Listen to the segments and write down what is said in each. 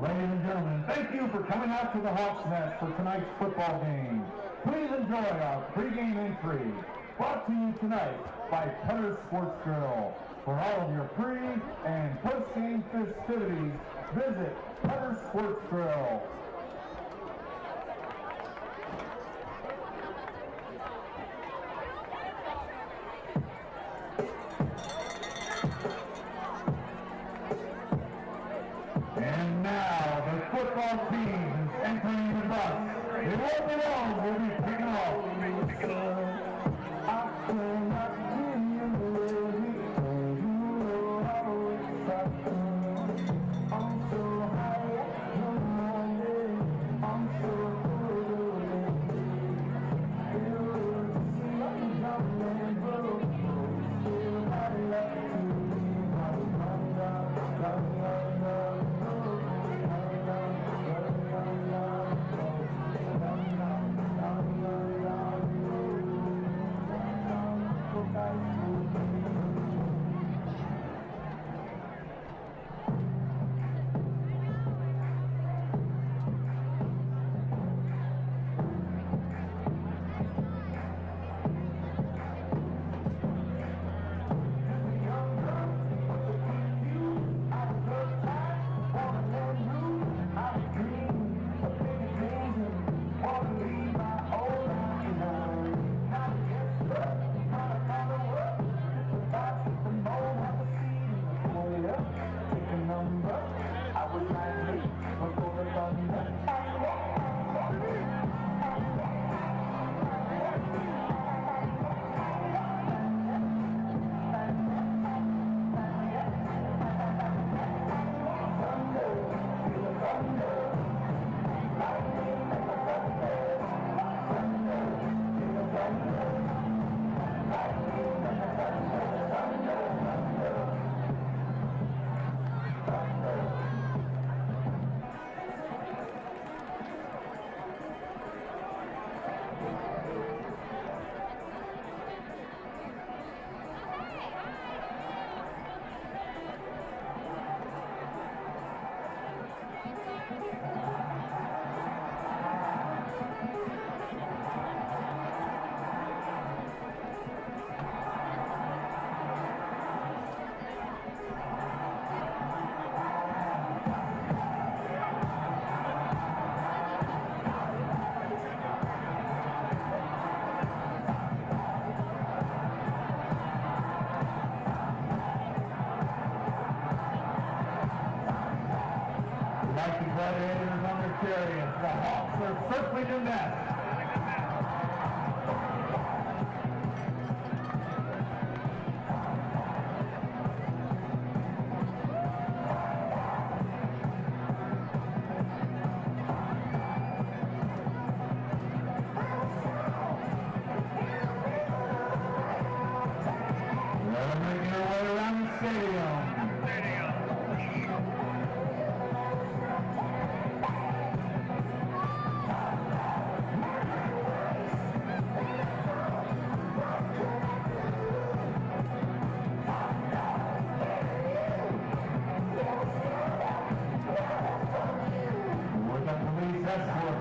Ladies and gentlemen, thank you for coming out to the Hawks Nest for tonight's football game. Please enjoy our pregame entry, brought to you tonight by Putter Sports Grill. For all of your pre- and post-game festivities, visit Putter Sports Grill. And now the football team is entering the bus. It won't be long, we'll be picking off. experience. The Hawks are circling the net.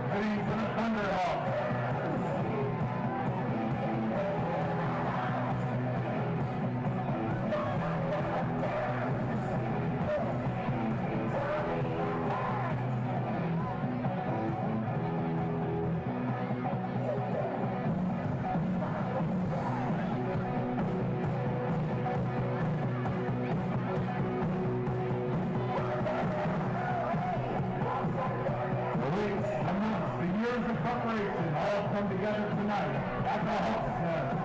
Heading to the Thunderhawks. All come together tonight at the Hawks Nest.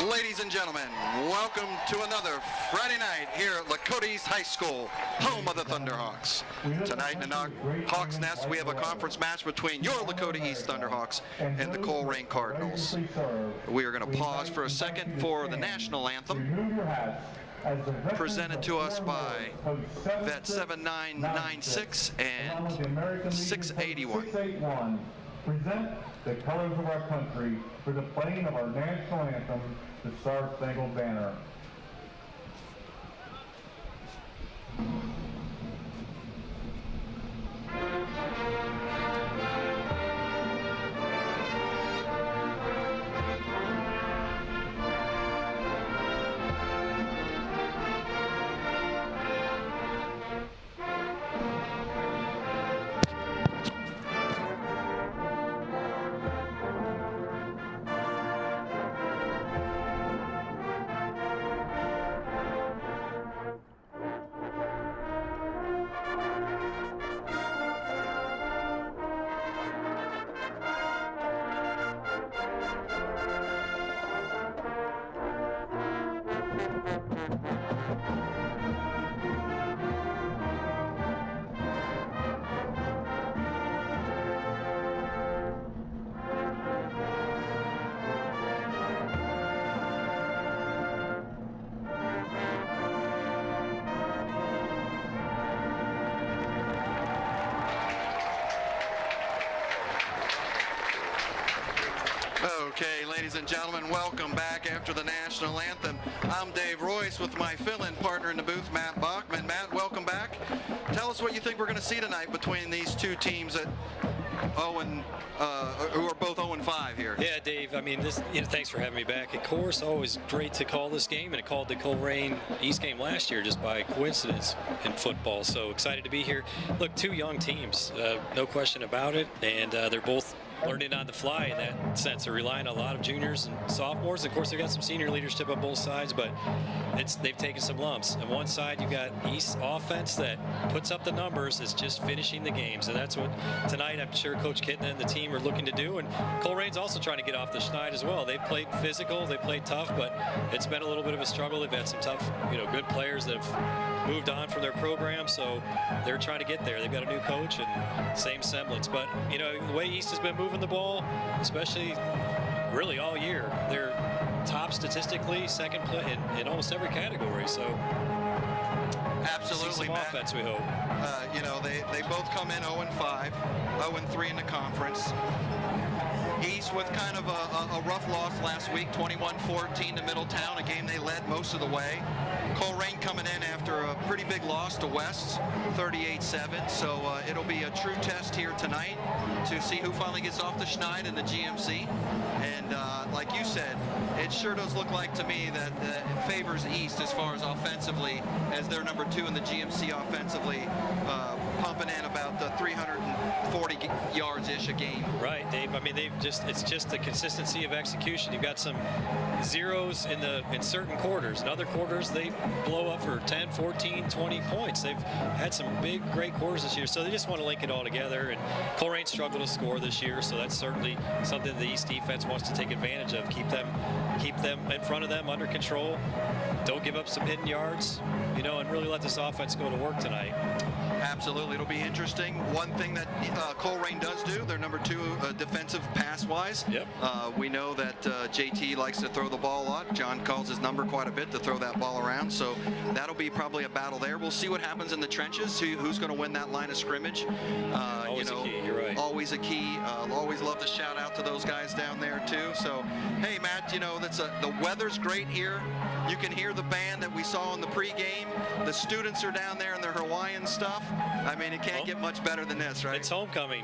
Ladies and gentlemen, welcome to another Friday night here at Lakota East High School, home of the Thunderhawks. Tonight in the Hawks Nest, we have a conference match between your Lakota East Thunderhawks and the Colerain Cardinals. We are going to pause for a second for the national anthem, presented to us by Vet 7996 and 681. Present the colors of our country for the playing of our national anthem, the Star-Spangled Banner. Ladies and gentlemen, welcome back after the national anthem. I'm Dave Royce with my fill-in partner in the booth, Matt Bachman. Matt, welcome back. Tell us what you think we're going to see tonight between these two teams that who are both 0-5 here. Yeah, Dave. I mean, thanks for having me back. Of course, always great to call this game, and I called the Colerain East game last year just by coincidence in football. So excited to be here. Look, two young teams, no question about it, and they're both learning on the fly in that sense. They're relying on a lot of juniors and sophomores. Of course, they've got some senior leadership on both sides, but they've taken some lumps. On one side, you've got East offense that puts up the numbers, is just finishing the games, and that's what tonight I'm sure Coach Kitten and the team are looking to do. And Colerain's also trying to get off the schneid as well. They've played physical, they played tough, but it's been a little bit of a struggle. They've had some tough, good players that have moved on from their program, so they're trying to get there. They've got a new coach and same semblance. But the way East has been moving the ball, especially really all year, they're top statistically, second play in almost every category. So absolutely, some offense, we hope. They both come in 0-5, 0-3 in the conference. East with kind of a rough loss last week, 21-14 to Middletown, a game they led most of the way. Colerain coming in after a pretty big loss to West, 38-7. So it'll be a true test here tonight to see who finally gets off the schneid in the GMC. And like you said, it sure does look like to me that it favors East as far as offensively, as they're number 2 in the GMC offensively, pumping in about 340 yards-ish a game. Right, Dave. I mean, it's just the consistency of execution. You've got some zeros in certain quarters. In other quarters, they blow up for 10, 14, 20 points. They've had some big, great quarters this year, so they just want to link it all together. And Colerain struggled to score this year, so that's certainly something the East defense wants to take advantage of. Keep them in front of them, under control. Don't give up some hidden yards, and really let this offense go to work tonight. Absolutely, it'll be interesting. One thing that Colerain does do, they're number 2 defensive pass-wise. Yep. We know that JT likes to throw the ball a lot. John calls his number quite a bit to throw that ball around, so that'll be probably a battle there. We'll see what happens in the trenches, who's going to win that line of scrimmage. Always a key, you're right. Always a key. Always love to shout out to those guys down there, too. So, hey, Matt, the weather's great here. You can hear the band that we saw in the pregame. The students are down there in their Hawaiian stuff. I mean, it can't get much better than this, right? It's homecoming.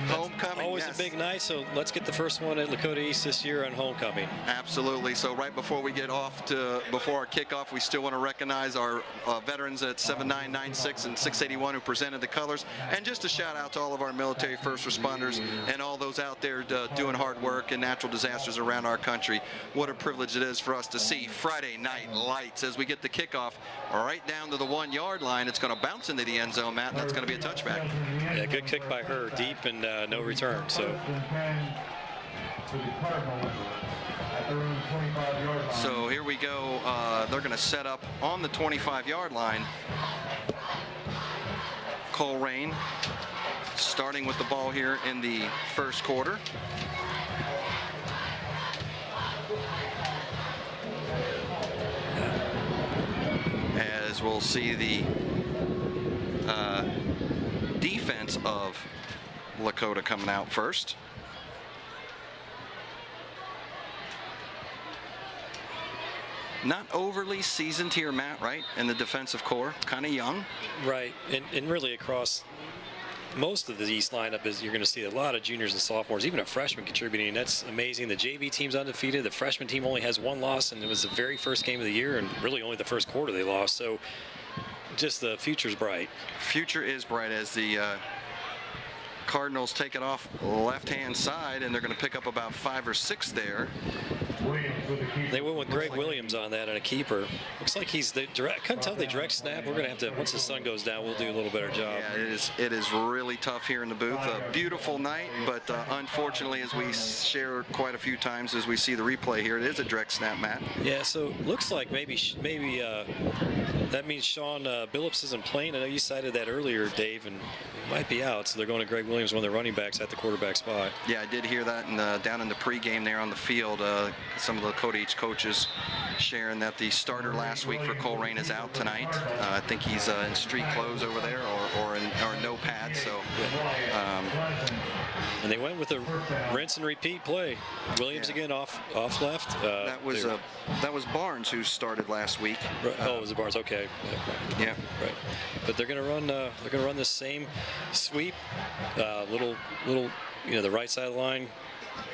Homecoming, always yes. A big night, so let's get the first one at Lakota East this year on homecoming. Absolutely. So right before we get off before our kickoff, we still want to recognize our veterans at 7996 and 681 who presented the colors. And just a shout out to all of our military first responders and all those out there doing hard work in natural disasters around our country. What a privilege it is for us to see Friday night lights as we get the kickoff right down to the 1-yard line. It's going to bounce into the end zone, Matt. That's going to be a touchback. Yeah, good kick by her, deep and no return. So here we go. They're going to set up on the 25-yard line. Colerain starting with the ball here in the first quarter. As we'll see the defense of Lakota coming out first. Not overly seasoned here, Matt, right? In the defensive core, kind of young. Right, and really across most of the East lineup you're going to see a lot of juniors and sophomores, even a freshman contributing. That's amazing. The JV team's undefeated. The freshman team only has 1 loss, and it was the very first game of the year, and really only the first quarter they lost. So just the future's bright. Future is bright as the Cardinals take it off left-hand side, and they're going to pick up about 5 or 6 there. They went with Greg Williams on that and a keeper. Looks like he's the direct. I couldn't tell the direct snap. We're going to have to, once the sun goes down, we'll do a little better job. Yeah, it is really tough here in the booth. A beautiful night, but unfortunately, as we share quite a few times as we see the replay here, it is a direct snap, Matt. Yeah, so looks like maybe that means Sean Billups isn't playing. I know you cited that earlier, Dave, and he might be out, so they're going to Greg Williams, one of their running backs, at the quarterback spot. Yeah, I did hear that down in the pregame there on the field. Some of the Lakota East coaches sharing that the starter last week for Colerain is out tonight. I think he's in street clothes over there or no pads. So And they went with a rinse and repeat play. Williams again off left. That was Barnes who started last week. Oh, it was Barnes. Okay. Yeah. Right. But they're gonna run. They're gonna run the same sweep. Little. The right side of the line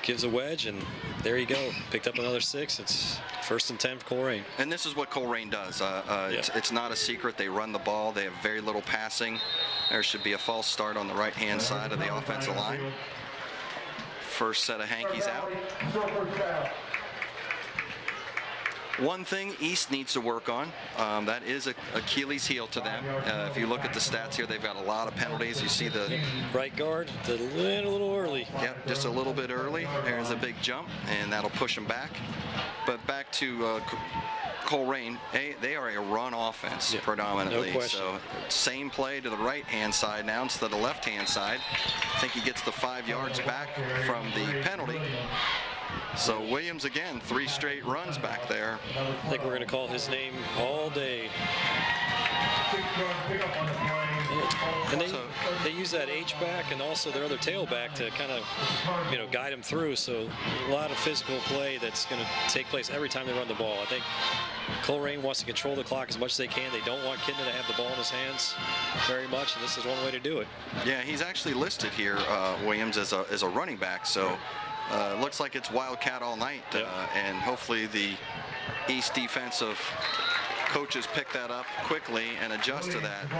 gives a wedge, and there you go. Picked up another 6. It's 1st and 10 for Colerain. And this is what Colerain does. It's not a secret. They run the ball. They have very little passing. There should be a false start on the right-hand side of the offensive line. First set of hankies out. One thing East needs to work on, that is Achilles' heel to them. If you look at the stats here, they've got a lot of penalties. You see the right guard a little early. Yep, just a little bit early. There's a big jump, and that'll push them back. But back to Colerain, they are a run offense predominantly. No question. So same play to the right-hand side now instead of the left-hand side. I think he gets the 5 yards back from the penalty. So Williams again, 3 straight runs back there. I think we're going to call his name all day. And they use that H-back and also their other tailback to kind of, guide them through. So a lot of physical play that's going to take place every time they run the ball. I think Colerain wants to control the clock as much as they can. They don't want Kidna to have the ball in his hands very much, and this is one way to do it. Yeah, he's actually listed here, Williams, as a running back. So looks like it's Wildcat all night, and hopefully the East defensive coaches pick that up quickly and adjust to that.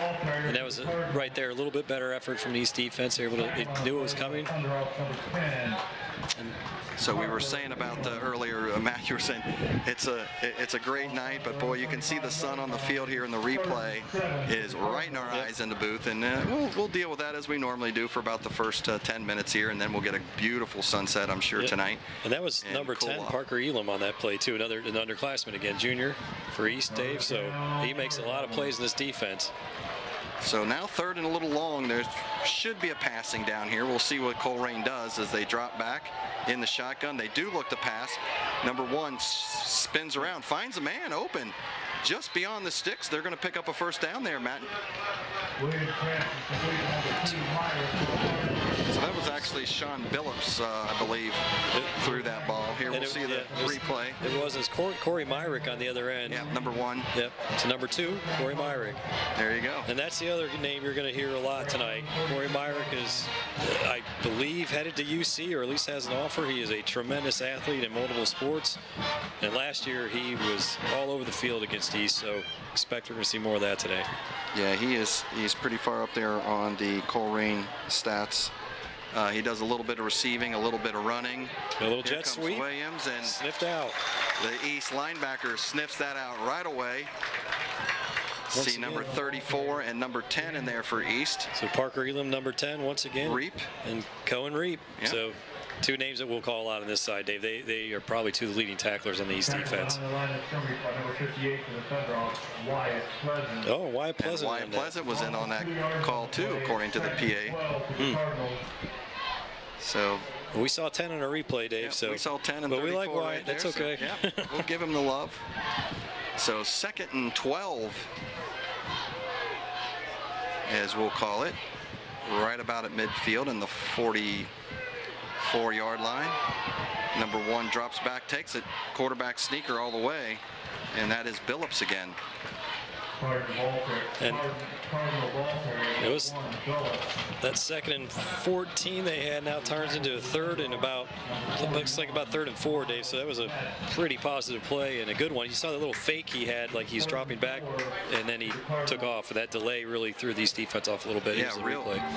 And that was right there, a little bit better effort from the East defense. They knew it was coming. So we were saying about earlier, Matt, you were saying it's a great night, but boy, you can see the sun on the field here in the replay is right in our eyes in the booth, and we'll deal with that as we normally do for about the first 10 minutes here, and then we'll get a beautiful sunset, I'm sure, tonight. And that was number 10, Parker Elam, on that play too, an underclassman again, junior for East, Dave. So he makes a lot of plays in this defense. So now 3rd and a little long. There should be a passing down here. We'll see what Colerain does as they drop back in the shotgun. They do look to pass. Number 1 spins around, finds a man open just beyond the sticks. They're going to pick up a 1st down there, Matt. So that was actually Sean Billups, I believe, threw that ball. Here we'll see the replay. It was Corey Myrick on the other end. Yeah, number 1. Yep, to number 2, Corey Myrick. There you go. And that's the other name you're going to hear a lot tonight. Corey Myrick is, I believe, headed to UC, or at least has an offer. He is a tremendous athlete in multiple sports. And last year he was all over the field against East, so expect we're going to see more of that today. Yeah, he's pretty far up there on the Colerain stats. He does a little bit of receiving, a little bit of running. A little jet sweep. Williams, and sniffed out. The East linebacker sniffs that out right away. See number 34 and number 10 in there for East. So Parker Elam, number 10, once again. Reap. And Cohen Reap. Yeah. So 2 names that we'll call out on this side, Dave. They are probably 2 of the leading tacklers on the East defense. Oh, Wyatt Pleasant. And Wyatt Pleasant was in on that call too, according to the PA. So we saw 10 on a replay, Dave. Yeah, so we saw 10 and but 34 we like Wyatt. Right That's there, okay. So, yeah, we'll give him the love. So 2nd and 12, as we'll call it, right about at midfield in the 44-yard line. Number 1 drops back, takes it, quarterback sneaker all the way, and that is Billups again. And it was that 2nd and 14 they had now turns into a 3rd and about, looks like about 3rd and 4, Dave. So that was a pretty positive play and a good one. You saw that little fake he had, like he's dropping back, and then he took off. And that delay really threw these defense off a little bit. Yeah,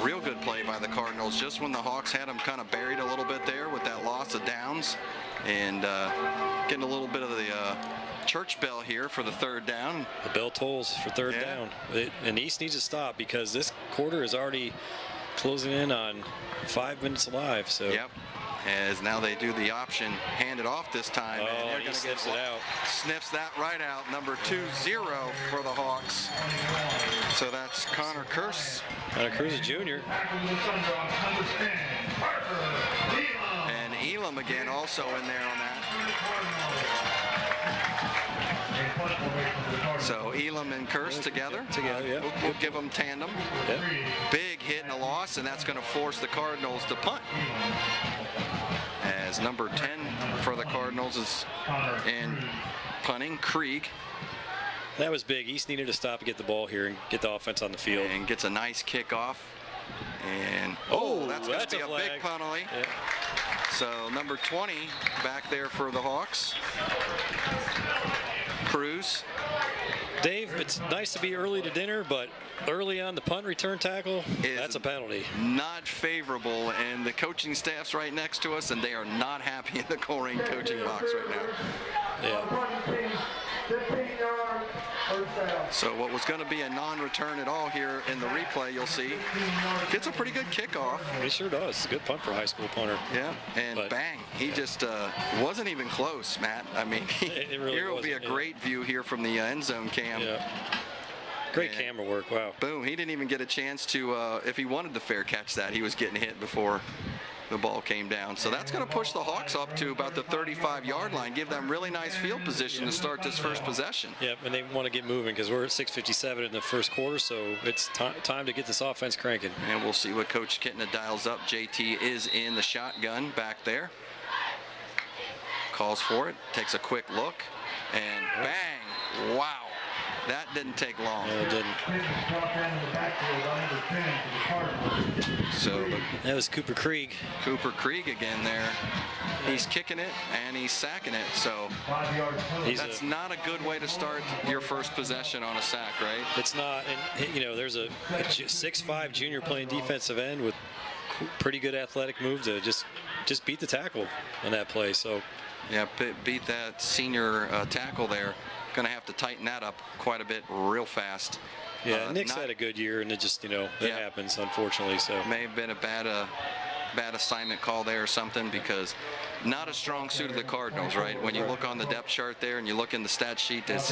real good play by the Cardinals. Just when the Hawks had them kind of buried a little bit there with that loss of downs, and getting a little bit of the church bell here for the 3rd down. The bell tolls for 3rd down. And East needs to stop because this quarter is already closing in on 5 minutes alive. So. Yep. As now they do the option, hand it off this time. Oh, and they're he sniffs it out. Sniffs that right out. Number 20 for the Hawks. So that's Connor Curse. Connor Curse, a junior. And Elam again also in there on that. So Elam and Kurst together. Yeah. We'll give them tandem. Yep. Big hit and a loss, and that's going to force the Cardinals to punt. As number 10 for the Cardinals is in punting, Krieg. That was big. East needed to stop and get the ball here and get the offense on the field. And gets a nice kickoff. And that's going to be a big penalty. Yeah. So number 20 back there for the Hawks. Cruz. Dave, it's nice to be early to dinner, but early on the punt return tackle, that's a penalty. Not favorable, and the coaching staff's right next to us, and they are not happy in the Colerain coaching box right now. Yeah. So what was going to be a non-return at all here in the replay, you'll see, gets a pretty good kickoff. He sure does. Good punt for a high school punter. Yeah, and bang, he just wasn't even close, Matt. I mean, really here will be a great view here from the end zone cam. Yeah. Great camera work, wow. Boom, he didn't even get a chance to, if he wanted to fair catch that, he was getting hit before the ball came down. So that's going to push the Hawks up to about the 35-yard line, give them really nice field position to start this first possession. Yep, and they want to get moving because we're at 6:57 in the first quarter, so it's time to get this offense cranking. And we'll see what Coach Kittner dials up. JT is in the shotgun back there. Calls for it, takes a quick look, and bang, wow. That didn't take long. No, it didn't. So that was Cooper Krieg. Cooper Krieg again there. He's kicking it and he's sacking it. So that's not a good way to start your first possession on a sack, right? It's not. And you know, there's a 6'5" junior playing defensive end with pretty good athletic move to just beat the tackle on that play. So yeah, beat that senior tackle there. Going to have to tighten that up quite a bit real fast. Yeah, Nick's had a good year, and it just, that happens, unfortunately. So may have been a bad assignment call there or something, because not a strong suit of the Cardinals, right? When you look on the depth chart there and you look in the stat sheet, this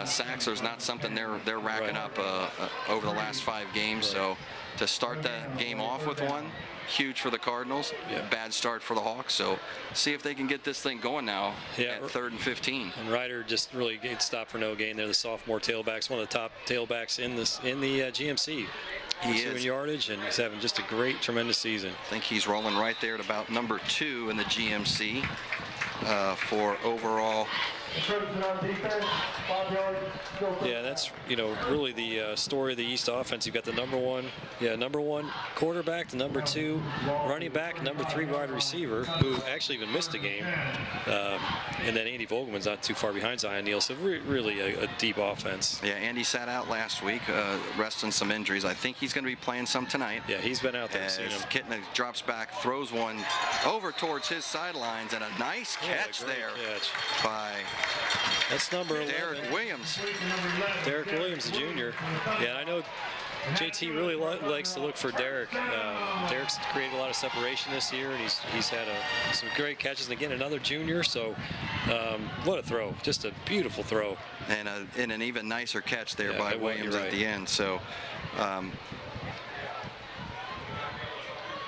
sacks is not something they're racking up over the last 5 games. So to start that game off with one, huge for the Cardinals. Bad start for the Hawks. So see if they can get this thing going now at 3rd and 15. And Ryder just really gets stopped for no gain. They're the sophomore tailbacks, one of the top tailbacks in the GMC. He is in yardage, and he's having just a great, tremendous season. I think he's rolling right there at about number 2 in the GMC for overall. Yeah, that's really the story of the East offense. You've got the number one quarterback, the number 2 running back, number 3 wide receiver, who actually even missed a game, and then Andy Vogelman's not too far behind Zion Neal. So really a deep offense. Yeah, Andy sat out last week, resting some injuries. I think he's going to be playing some tonight. Yeah, he's been out there. As Kittner drops back, throws one over towards his sidelines, and a nice catch there by. That's number 11. Derek Williams. Derek Williams, the junior. Yeah, I know JT really likes to look for Derek. Derek's created a lot of separation this year, and he's had some great catches. And again, another junior. So what a throw! Just a beautiful throw. And an even nicer catch there by Williams at the end. So.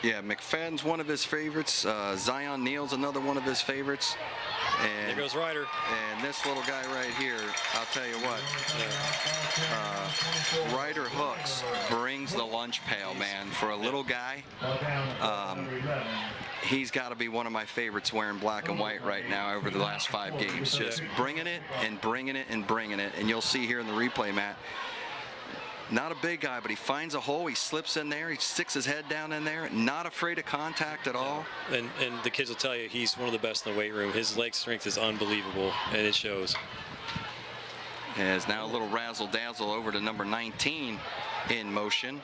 Yeah, McFadden's one of his favorites. Zion Neal's another one of his favorites. And there goes Ryder. And this little guy right here, I'll tell you what. Ryder Hooks brings the lunch pail, man. For a little guy, he's got to be one of my favorites wearing black and white right now over the last 5 games. Just bringing it and bringing it and bringing it. And you'll see here in the replay, Matt. Not a big guy, but he finds a hole, he slips in there, he sticks his head down in there, not afraid of contact at all. And the kids will tell you he's one of the best in the weight room. His leg strength is unbelievable, and it shows. As now a little razzle-dazzle over to number 19 in motion.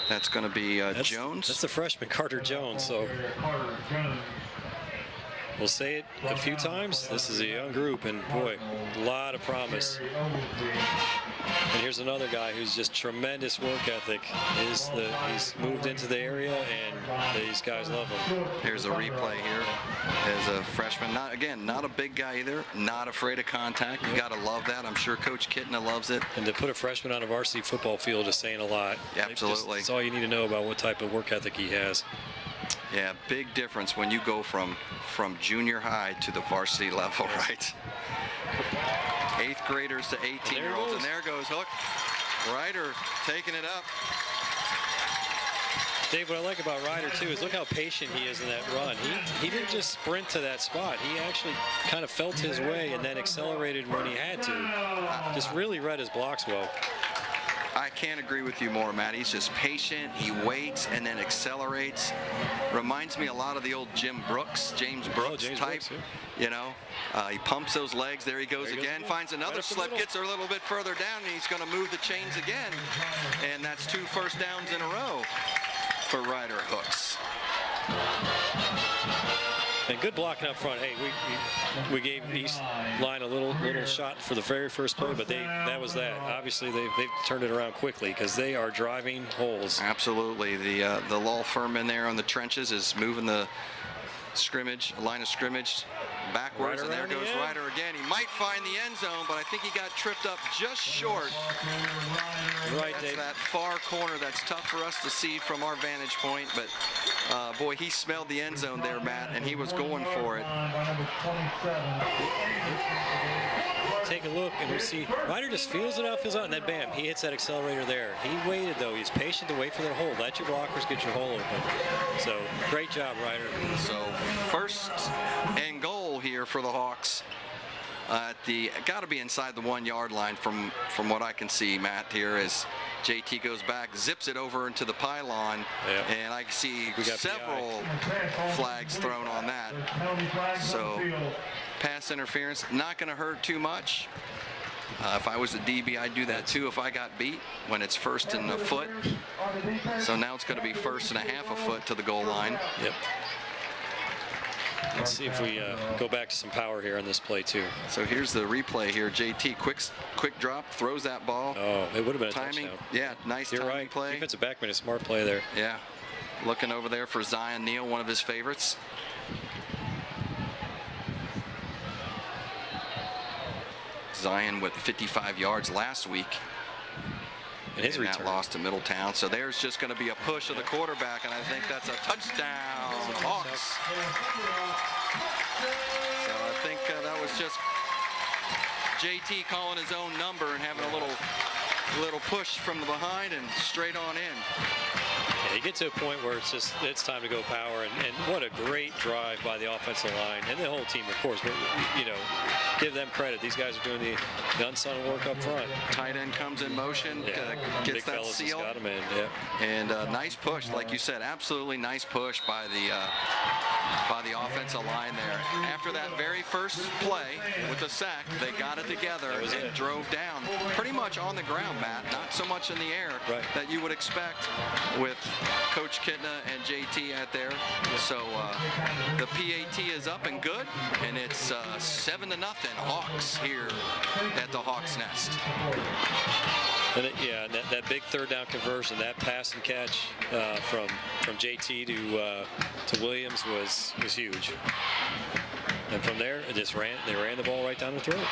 That's going to be Jones. That's the freshman, Carter Jones. So we'll say it a few times. This is a young group, and boy, a lot of promise. And here's another guy who's just tremendous work ethic. He's moved into the area, and these guys love him. Here's a replay here as a freshman. Not a big guy either. Not afraid of contact. You got to love that. I'm sure Coach Kittner loves it. And to put a freshman on a varsity football field is saying a lot. Absolutely. That's all you need to know about what type of work ethic he has. Yeah, big difference when you go from junior high to the varsity level, right? 8th graders to 18-year-olds. And there goes Hook. Ryder taking it up. Dave, what I like about Ryder, too, is look how patient he is in that run. He didn't just sprint to that spot. He actually kind of felt his way and then accelerated when he had to. Just really read his blocks well. I can't agree with you more, Matt. He's just patient. He waits and then accelerates. Reminds me a lot of the old James Brooks type. Brooks, yeah. You know, he pumps those legs. There he goes again. Finds another slip. Gets a little bit further down, and he's going to move the chains again. And that's 2 first downs in a row for Ryder Hooks. And good blocking up front. Hey, we gave East line a little shot for the very first play, but that was that. Obviously, they've turned it around quickly because they are driving holes. Absolutely. The Lowell Furman there on the trenches is moving the line of scrimmage backwards, and there goes Ryder again. He might find the end zone, but I think he got tripped up just short. Right, that's Dave. That far corner that's tough for us to see from our vantage point, but boy, he smelled the end zone there, Matt, and he was going for it. Take a look, and we see Ryder just feels it out, and then bam, he hits that accelerator there. He waited, though. He's patient to wait for their hole. Let your blockers get your hole open. So, great job, Ryder. So, first and goal here for the Hawks. Got to be inside the 1-yard line from what I can see, Matt, here as JT goes back, zips it over into the pylon, and I see several flags thrown on that. So, pass interference, not going to hurt too much. If I was a DB, I'd do that too if I got beat when it's 1st and a foot. So now it's going to be 1st and a half a foot to the goal line. Yep. Let's see if we go back to some power here on this play too. So here's the replay here. JT quick drop, throws that ball. Oh, it would have been a timing. Touchdown. Yeah, nice You're timing right. play. Defensive back made a smart play there. Yeah, looking over there for Zion Neal, one of his favorites. Zion with 55 yards last week. And his return. That loss to Middletown. So there's just going to be a push of the quarterback, and I think that's a touchdown. Hawks. So I think that was just JT calling his own number and having a little push from the behind and straight on in. Yeah, you get to a point where it's time to go power, and what a great drive by the offensive line and the whole team, of course. But give them credit. These guys are doing the unsung work up front. Tight end comes in motion, gets Big that seal, got him in, and nice push, like you said, absolutely nice push by the offensive line there. After that very first play with the sack, they got it together and drove down pretty much on the ground, Matt. Not so much in the air that you would expect with Coach Kitna and JT out there. So the PAT is up and good, and it's 7-0 Hawks here at the Hawks Nest. And that big 3rd down conversion, that pass and catch from JT to Williams was huge. And from there, they ran the ball right down the throat.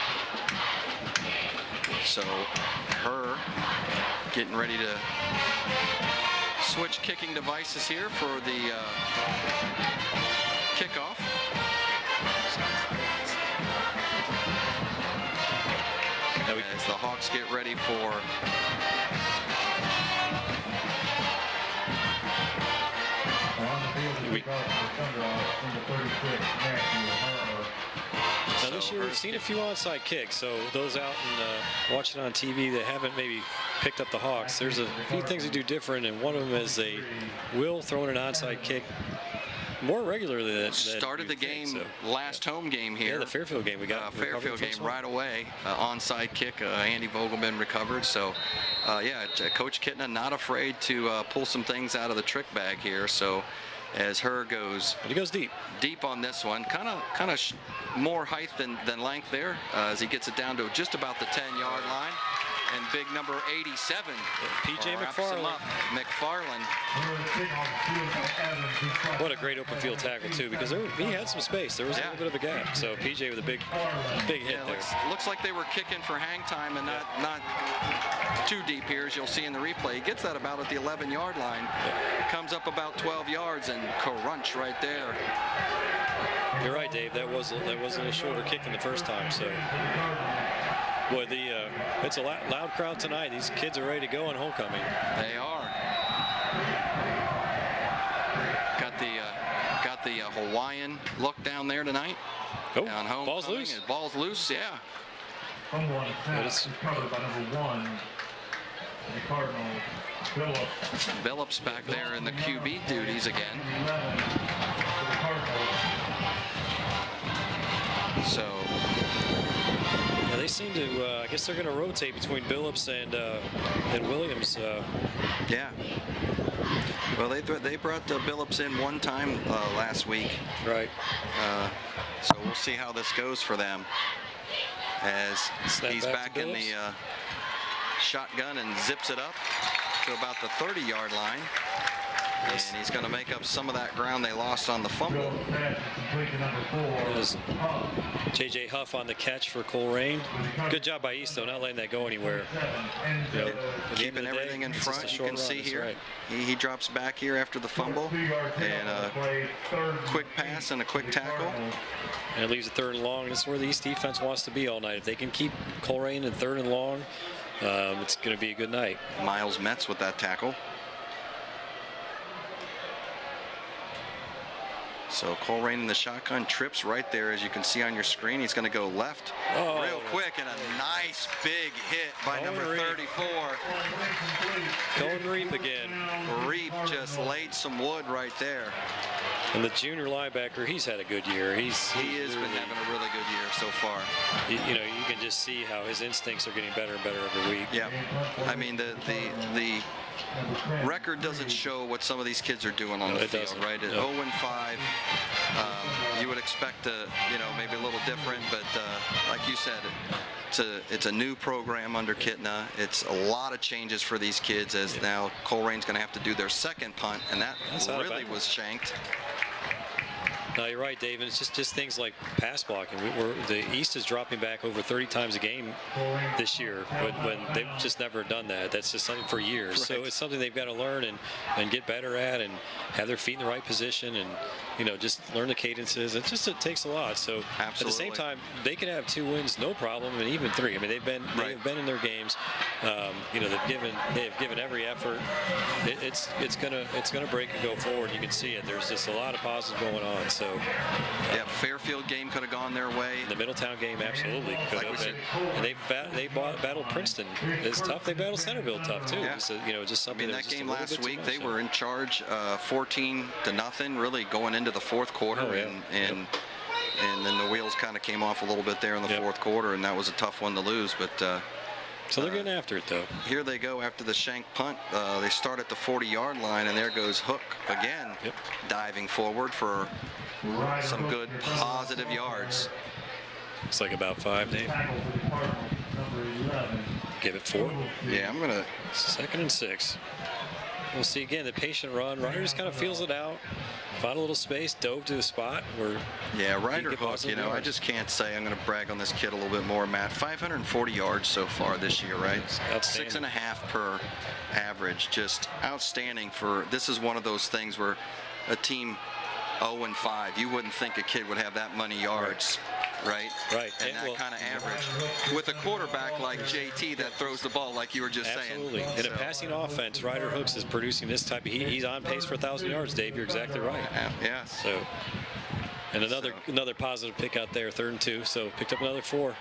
So her getting ready to switch kicking devices here for the kickoff. As the Hawks get ready for now this year we've seen a few onside kicks, so those out and watching on TV that haven't maybe picked up the Hawks, there's a few things they do different, and one of them is they will throw in an onside kick more regularly than started the game last home game here. Yeah, the Fairfield game we got. Fairfield game right away. Onside kick. Andy Vogelman recovered. So, Coach Kitna not afraid to pull some things out of the trick bag here. So, as Herr goes, he goes deep on this one. Kind of more height than length there as he gets it down to just about the 10-yard line. And big number 87, P.J. McFarland. What a great open field tackle too, because he had some space. There was a little bit of a gap. So P.J. with a big hit there. Looks like they were kicking for hang time and not too deep here, as you'll see in the replay. He gets that about at the 11-yard line. Comes up about 12 yards and crunch right there. You're right, Dave. That was a shorter kick than the first time. So. Boy, it's a loud crowd tonight. These kids are ready to go on homecoming. They are. Got the Hawaiian look down there tonight. Oh, on home ball's loose. Ball's loose, yeah. It's covered by number 1, the Cardinals, Phillips. Phillips back there in the QB duties again. 11 for the Cardinals. So yeah, they seem to. I guess they're going to rotate between Billups and Williams. yeah. Well, they brought Billups in one time last week. Right. So we'll see how this goes for them as Snap he's back in the shotgun and zips it up to about the 30-yard line. And he's going to make up some of that ground they lost on the fumble. There's J.J. Huff on the catch for Colerain. Good job by East, though, not letting that go anywhere. You know, Keeping everything in front, you can see here. Right. He drops back here after the fumble. And a quick pass and a quick tackle. And it leaves a 3rd and long. This is where the East defense wants to be all night. If they can keep Colerain in 3rd and long, it's going to be a good night. Miles Metz with that tackle. So Colerain in the shotgun, trips right there, as you can see on your screen. He's going to go left real quick, and a nice big hit by number 34. Cohen Reap again. Reap just laid some wood right there. And the junior linebacker, he's had a good year. He has been having a really good year so far. You know, you can just see how his instincts are getting better and better every week. Yeah, I mean the record doesn't show what some of these kids are doing on the field, doesn't. right? At 0-5, you would expect maybe a little different, but like you said, it's a new program under Kitna. It's a lot of changes for these kids, as now Colerain's going to have to do their 2nd punt, and that really was shanked. No, you're right, Dave. And it's just things like pass blocking. The East is dropping back over 30 times a game this year, when they've just never done that. That's just something for years. Right. So it's something they've got to learn and get better at, and have their feet in the right position, and just learn the cadences. It takes a lot. So Absolutely. At the same time, they can have 2 wins, no problem, and even 3. I mean, they've been in their games. They've given every effort. It's gonna break and go forward. You can see it. There's just a lot of positives going on. So yeah, Fairfield game could have gone their way. The Middletown game absolutely could have been. And they battled Princeton. It's tough. They battled Centerville tough too. Yeah. Just something. I mean, that game last week, they were in charge 14-0, really going into the 4th quarter, and then the wheels kind of came off a little bit there in the 4th quarter, and that was a tough one to lose. But so they're getting after it, though. Here they go after the shank punt. They start at the 40-yard line, and there goes Hook again, diving forward for some good positive yards. It's like about 5, Dave. Give it 4. Yeah, I'm going to. 2nd and 6. We'll see again the patient run. Ryder just kind of feels it out. Found a little space, dove to the spot where. Yeah, Ryder Hook, I just can't say. I'm going to brag on this kid a little bit more, Matt. 540 yards so far this year, right? 6.5 per average. Just outstanding for. This is one of those things where a team 0-5, you wouldn't think a kid would have that many yards. Right. And that kind of average with a quarterback like JT that throws the ball, like you were just saying. Absolutely. In a passing offense, Ryder Hooks is producing this type of. He's on pace for 1,000 yards, Dave. You're exactly right. Yeah. So, and another positive pick out there, 3rd and 2. So picked up another 4.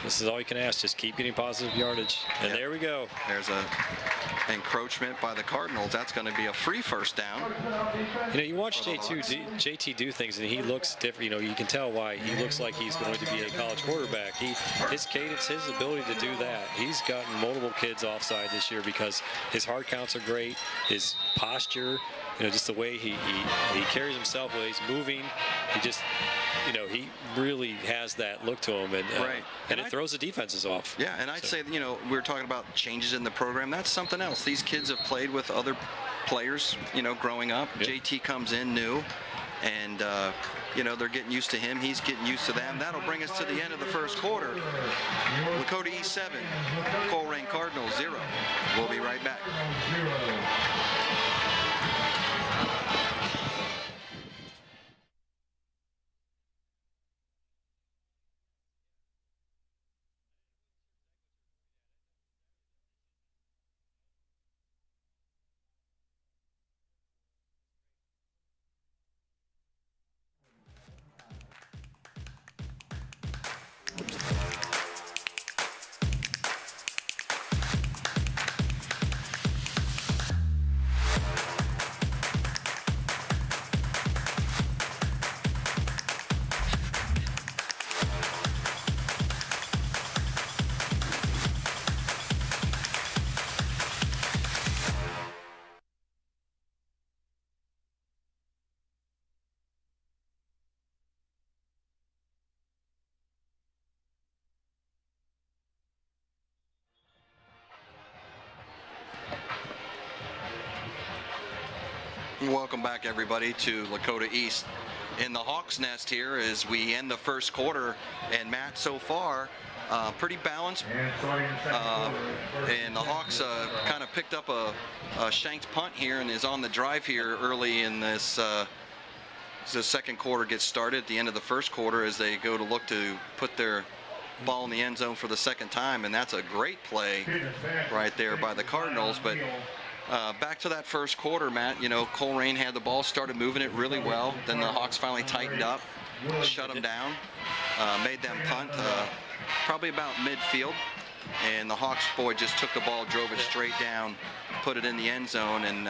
This is all you can ask. Just keep getting positive yardage. And there we go. There's a encroachment by the Cardinals. That's going to be a free 1st down. You watch JT do things, and he looks different. You can tell why he looks like he's going to be a college quarterback. His cadence, his ability to do that. He's gotten multiple kids offside this year because his hard counts are great. His posture, just the way he carries himself, the way he's moving. He just, he really has that look to him, and it throws the defenses off. Yeah, and I'd say, we were talking about changes in the program. That's something else. These kids have played with other players, growing up. Yep. JT comes in new, and they're getting used to him. He's getting used to them. That'll bring us to the end of the 1st quarter. Lakota East 7, Colerain Cardinals 0. We'll be right back. Welcome back, everybody, to Lakota East in the Hawks Nest here as we end the first quarter. And Matt, so far, pretty balanced. And the Hawks kind of picked up a shanked punt here and is on the drive here early in this. The second quarter gets started at the end of the first quarter as they go to look to put their ball in the end zone for the second time. And that's a great play right there by the Cardinals. But back to that first quarter, Matt, you know, Colerain had the ball, started moving it really well. Then the Hawks finally tightened up, shut them down, made them punt probably about midfield. And the Hawks boy just took the ball, drove it straight down, put it in the end zone. And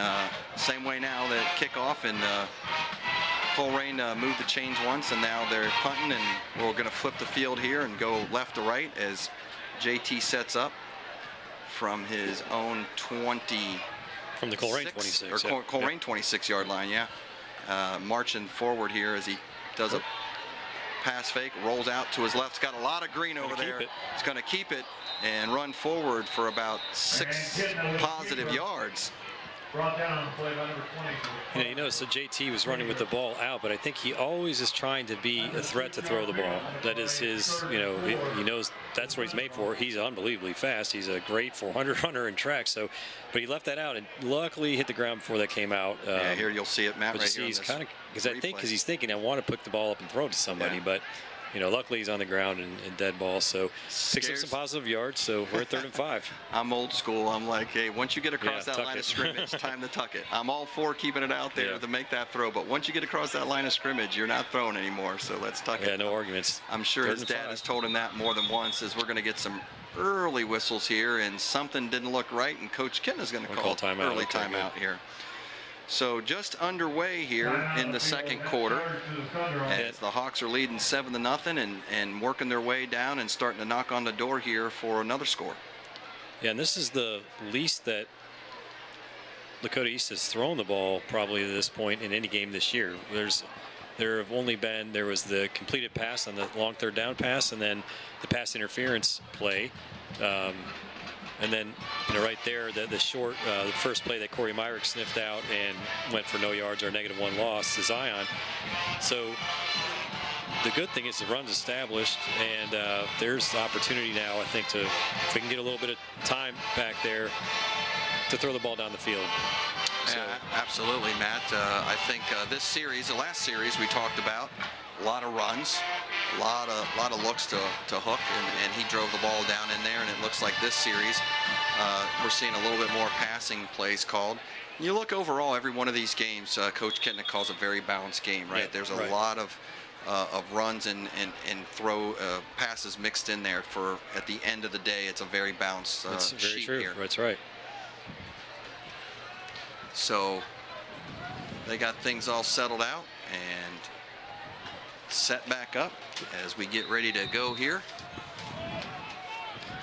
same way now, the kickoff, and Colerain moved the chains once, and now they're punting, and we're going to flip the field here and go left to right as JT sets up from his own 20. From the Colerain 26. Or Colerain 26-yard line, yeah. Marching forward here as he does a pass fake, rolls out to his left. He's got a lot of green over there. He's going to keep it and run forward for about 6 positive yards. Brought down on play by number 20. You know, so JT was running with the ball out, but I think he always is trying to be a threat to throw the ball. That is his, you know, he knows that's what he's made for. He's unbelievably fast. He's a great 400 runner in track. So, but he left that out and luckily hit the ground before that came out. Yeah, here you'll see it, Matt. But right see, here he's kind of, because he's thinking, I want to pick the ball up and throw it to somebody, Yeah. but. You know, luckily he's on the ground and dead ball, so picks up some positive yards. So we're at 3rd and 5. I'm old school. I'm like, hey, once you get across that line of scrimmage, time to tuck it. I'm all for keeping it out there to make that throw, but once you get across that line of scrimmage, you're not throwing anymore. So let's tuck it. Yeah, no arguments. I'm sure his dad has told him that more than once. As we're going to get some early whistles here, and something didn't look right, and Coach Kitten is going to call timeout. Early timeout here. So just underway here in the second quarter, as the Hawks are leading 7-0 and working their way down and starting to knock on the door here for another score. Yeah, and this is the least that Lakota East has thrown the ball probably at this point in any game this year. There have only been, there was the completed pass on the long 3rd down pass, and then the pass interference play. And then, you know, right there, the short, the first play that Corey Myrick sniffed out and went for no yards or -1 loss to Zion. So the good thing is the run's established, and there's the opportunity now, I think, to, if we can get a little bit of time back there, to throw the ball down the field. So. Yeah, absolutely, Matt. I think this series, the last series we talked about, a lot of runs, a lot of looks to Hook, and he drove the ball down in there. And it looks like this series, we're seeing a little bit more passing plays called. You look overall, every one of these games, Coach Kitten calls a very balanced game, right? Yeah, there's a lot of runs and throw passes mixed in there. For at the end of the day, it's a very balanced That's very sheet true. here. That's right. So they got things all settled out and set back up as we get ready to go here.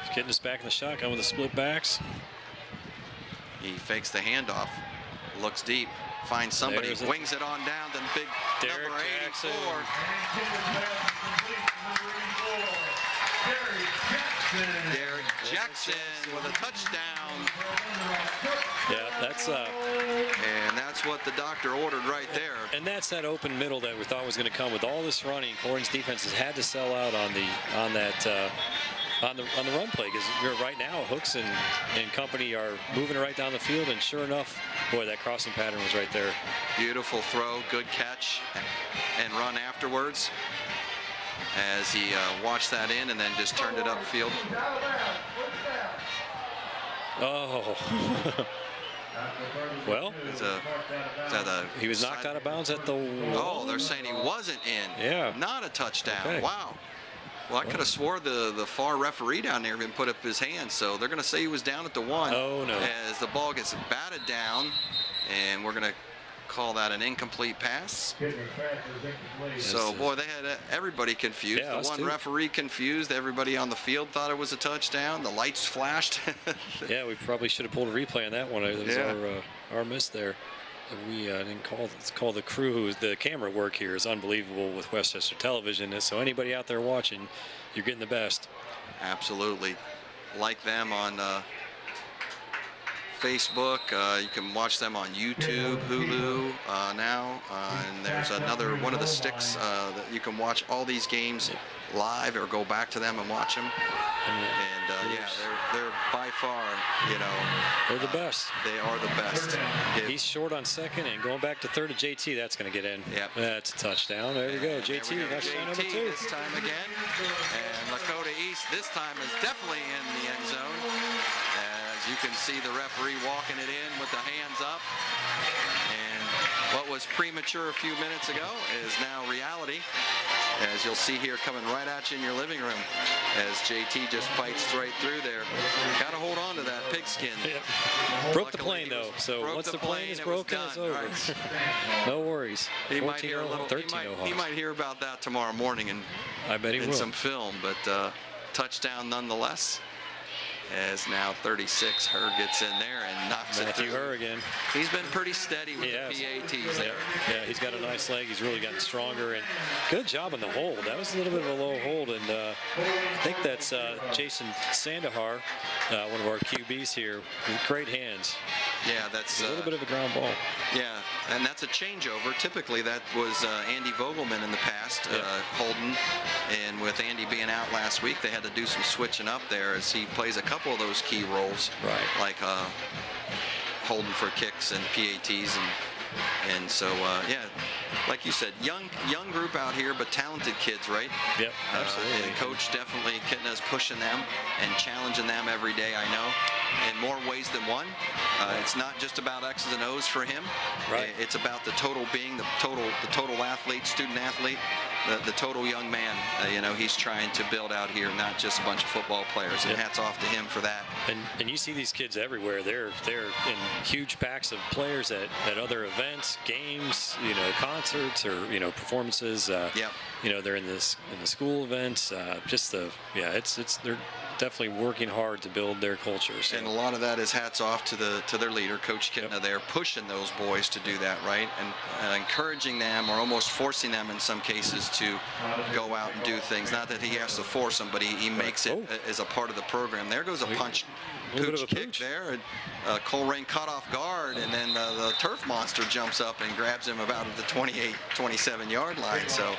He's getting us back in the shotgun with the split backs. He fakes the handoff, looks deep, finds somebody, wings it on down to the big Derek number 84. Derek Jackson with a touchdown. Yeah, that's and that's what the doctor ordered right there. And that's that open middle that we thought was going to come with all this running. Colerain's defense has had to sell out on the run play, because right now Hooks and company are moving it right down the field, and sure enough, boy, that crossing pattern was right there. Beautiful throw, good catch, and run afterwards as he watched that in and then just turned it upfield. Oh. Well, he was knocked out of bounds at the wall. Oh, they're saying he wasn't in. Yeah. Not a touchdown. Okay. Wow. Well, I could have swore the far referee down there even put up his hand. So they're going to say he was down at the 1. Oh, no. As the ball gets batted down, and we're going to call that an incomplete pass. So, boy, they had everybody confused. Yeah, the one referee confused. Everybody on the field thought it was a touchdown. The lights flashed. Yeah, we probably should have pulled a replay on that one. It was our miss there. We didn't call the crew. The camera work here is unbelievable with Westchester Television. So anybody out there watching, you're getting the best. Absolutely. Like them on Facebook. You can watch them on YouTube, Hulu now. And there's another one of the sticks that you can watch all these games live or go back to them and watch them. And yeah, they're by far, you know, they're the best. They are the best. He's short on second and going back to third to JT. That's going to get in. Yep. That's a touchdown. There you go. JT, that's number 2. This time again. And Lakota East this time is definitely in the end zone. As you can see the referee walking it in with the hands up. And what was premature a few minutes ago is now reality. As you'll see here coming right at you in your living room as JT just fights right through there. Got to hold on to that pigskin. Yeah. Broke the plane though, so once the plane is broken, it's over. Right. No worries. He might hear a little. He might hear about that tomorrow morning and I bet he will. Some film, but touchdown nonetheless. As now 36, Herr gets in there and knocks it through. Herr again. He's been pretty steady with the PATs there. Yeah, he's got a nice leg. He's really gotten stronger, and good job on the hold. That was a little bit of a low hold, and I think that's Jason Sandahar, one of our QBs here, with great hands. Yeah, that's a little bit of a ground ball. Yeah, and that's a changeover. Typically, that was Andy Vogelman in the past, holding, and with Andy being out last week, they had to do some switching up there as he plays a couple of those key roles, like holding for kicks and PATs, and so yeah, like you said, young group out here, but talented kids, right? Yep, absolutely. And Coach definitely is pushing them and challenging them every day, I know, in more ways than one. It's not just about X's and O's for him. Right. It's about the total being, the total athlete, student athlete, the total young man. You know, he's trying to build out here, not just a bunch of football players. And hats off to him for that. And you see these kids everywhere. They're in huge packs of players at other events, games, you know, concerts or performances. You know, they're in the school events. They're definitely working hard to build their culture. So. And a lot of that is hats off to their leader, Coach Kitna. They're pushing those boys to do that, right? And encouraging them or almost forcing them in some cases to go out and do things. Not that he has to force them, but he makes it as a part of the program. There goes a punch. Pooch kick there, and Colerain caught off guard, and then the turf monster jumps up and grabs him about at the 28, 27-yard line. So,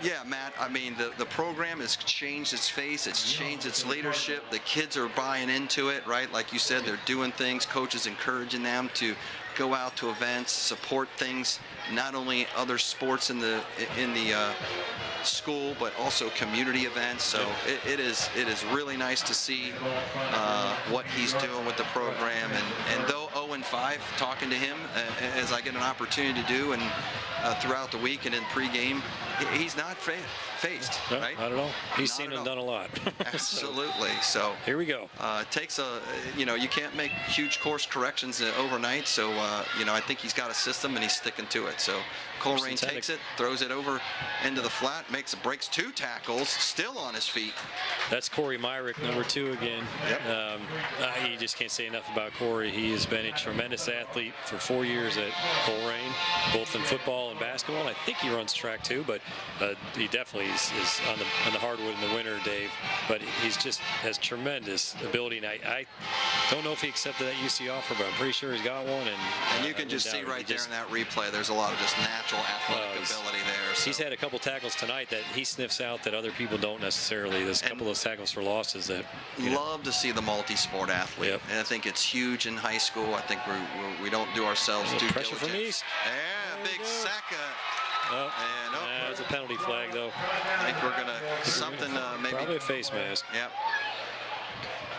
yeah, Matt, I mean, the program has changed its face. It's changed its leadership. The kids are buying into it, right? Like you said, they're doing things. Coaches encouraging them to go out to events, support things, not only other sports in the school, but also community events. So it is really nice to see what he's doing with the program. And though 0-5, talking to him as I get an opportunity to do, and throughout the week and in pregame, he's not faced, right? I don't know. He's seen and done a lot. Absolutely. So here we go. It takes you can't make huge course corrections overnight. So I think he's got a system and he's sticking to it. So Colerain takes it, throws it over into the flat, breaks 2 tackles, still on his feet. That's Corey Myrick, number 2 again. Yep. You just can't say enough about Corey. He has been a tremendous athlete for 4 years at Colerain, both in football and basketball. I think he runs track too, but he definitely is on the hardwood in the winter, Dave. But he's just has tremendous ability, and I don't know if he accepted that UC offer, but I'm pretty sure he's got one. And you can just see right there in that replay, there's a lot of just natural athletic ability there. So. He's had a couple tackles tonight that he sniffs out that other people don't necessarily. There's a couple of tackles for losses that love to see the multi-sport athlete. Yep. And I think it's huge in high school. I think we don't do ourselves due diligence. Pressure from East. Yeah, big Saka. It's a penalty flag though. I think we're gonna maybe probably a face mask. Yep.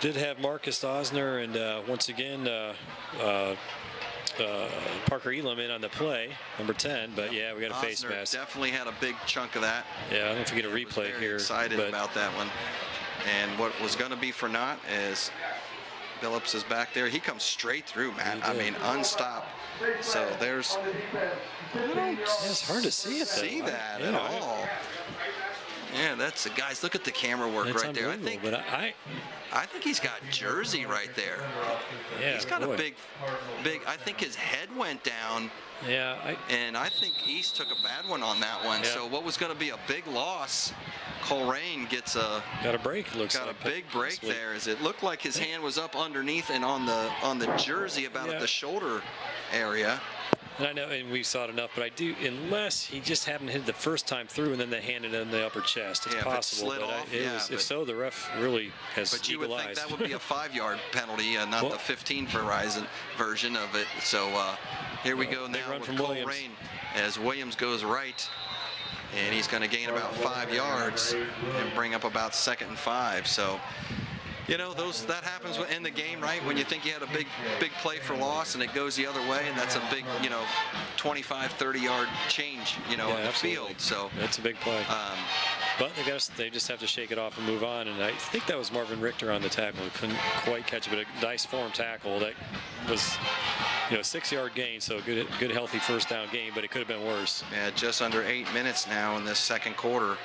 Did have Marcus Osner and once again Parker Elam in on the play, number 10, but yeah, we got a face mask. Definitely had a big chunk of that. Yeah, I don't know if we get a replay here. Excited about that one. And what was going to be for naught is Phillips is back there. He comes straight through, Matt. I mean, unstopped. So there's. It's hard to see it. See that at all. Yeah, that's the guys. Look at the camera work That's right there. I think. But I think he's got Jersey right there. Yeah, he's got a big. I think his head went down. Yeah. And I think East took a bad one on that one. Yeah. So what was going to be a big loss, Colerain got a break. Looks got like a big break there. As it looked like his hand was up underneath and on the jersey, about at the shoulder area. And I know, and we saw it enough, but I do, unless he just happened to hit the first time through and then they handed in the upper chest. It's possible. If it slid off, if so, the ref really has But you would eagle think eyes. that would be a 5-yard penalty, not the 15 version of it. So here we go now with Colerain as Williams goes right. And he's going to gain about 5 yards and bring up about 2nd and 5. So, you know, that happens in the game, right? When you think you had a big play for loss and it goes the other way, and that's a big, 25, 30-yard change, in the field. So that's a big play. But they just have to shake it off and move on. And I think that was Marvin Richter on the tackle. He couldn't quite catch it, but a nice form tackle. That was, a 6-yard gain, so a good healthy first down game, but it could have been worse. Yeah, just under 8 minutes now in this second quarter.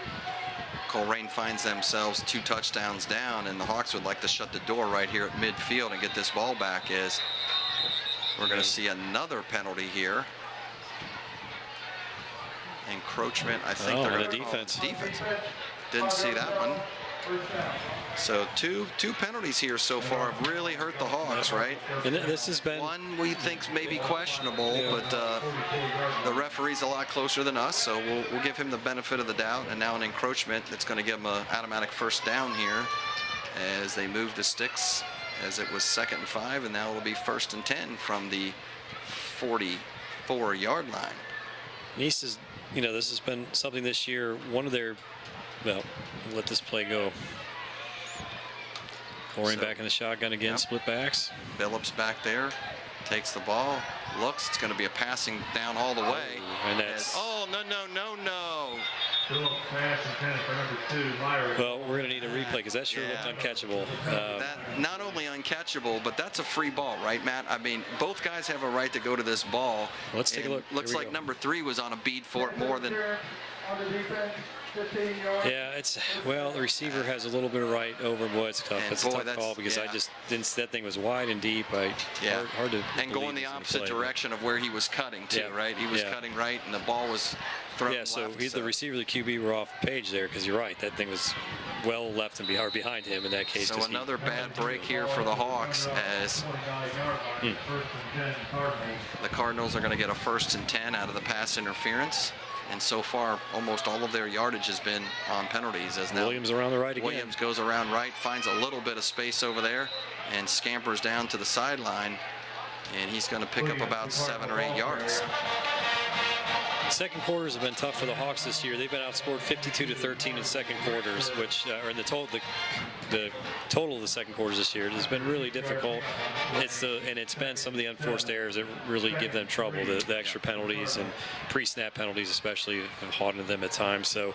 Colerain finds themselves 2 touchdowns down, and the Hawks would like to shut the door right here at midfield and get this ball back. As we're going to see another penalty here. Encroachment, I think they're going to call it defense. Didn't see that one. So two penalties here so far have really hurt the Hawks, right? And this has been one we think's maybe questionable, but the referee's a lot closer than us, so we'll give him the benefit of the doubt. And now an encroachment that's going to give him an automatic first down here as they move the sticks, as it was 2nd and 5, and now it'll be 1st and 10 from the 44-yard line. East is, this has been something this year. One of their, let this play go. Colerain back in the shotgun again, split backs. Phillips back there, takes the ball, looks, it's going to be a passing down all the way. And that's, no. Well, we're going to need a replay because that sure looked uncatchable. That not only uncatchable, but that's a free ball, right, Matt? I mean, both guys have a right to go to this ball. Let's take a look. Looks like number 3 was on a beat for it more than. Yeah, the receiver has a little bit of right over. Boy, it's tough. It's a tough call because I just didn't. That thing was wide and deep. Hard to. And going the opposite direction of where he was cutting too, right? He was cutting right, and the ball was thrown left. So the receiver, the QB were off page there because you're right. That thing was well left and behind him in that case. So another bad break here for the Hawks as the Cardinals are going to get a 1st and 10 out of the pass interference. And so far, almost all of their yardage has been on penalties. As now Williams around the right again. Williams goes around right, finds a little bit of space over there, and scampers down to the sideline. And he's going to pick up about 7 or 8 yards. Second quarters have been tough for the Hawks this year. They've been outscored 52-13 in second quarters, which are in the total of the second quarters this year. It's been really difficult. It's been some of the unforced errors that really give them trouble. The extra penalties and pre-snap penalties, especially, have haunted them at times. So,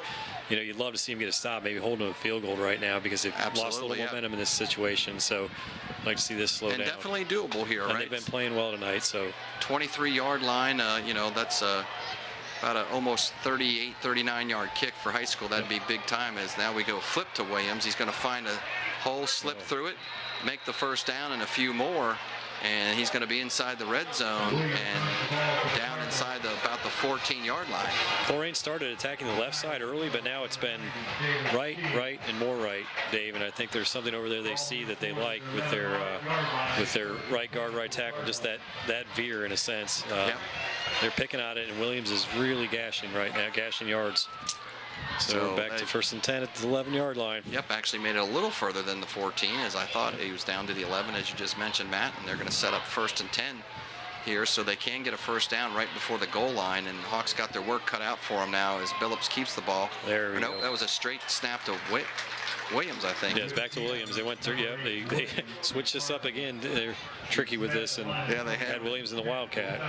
you'd love to see them get a stop, maybe holding them a field goal right now because they've lost a little momentum in this situation. So, I'd like to see this slow down. And definitely doable here, right? They've been playing well tonight. So, 23-yard line. That's about an almost 38, 39-yard kick for high school. That'd be big time. As now we go flip to Williams. He's going to find a hole, slip through it, make the first down and a few more, and he's going to be inside the red zone and down inside about the 14-yard line. Colerain started attacking the left side early, but now it's been right, and more right, Dave. And I think there's something over there they see that they like with their right guard, right tackle, just that veer in a sense. They're picking at it, and Williams is really gashing right now, gashing yards. So back to 1st and 10 at the 11-yard line. Yep, actually made it a little further than the 14, as I thought. He was down to the 11, as you just mentioned, Matt, and they're going to set up 1st and 10 here so they can get a first down right before the goal line, and Hawks got their work cut out for them now as Billups keeps the ball. There we go. That was a straight snap to Williams, I think. Yeah, it's back to Williams. They went through, they switched this up again. They're tricky with this, and they had Williams in the Wildcat.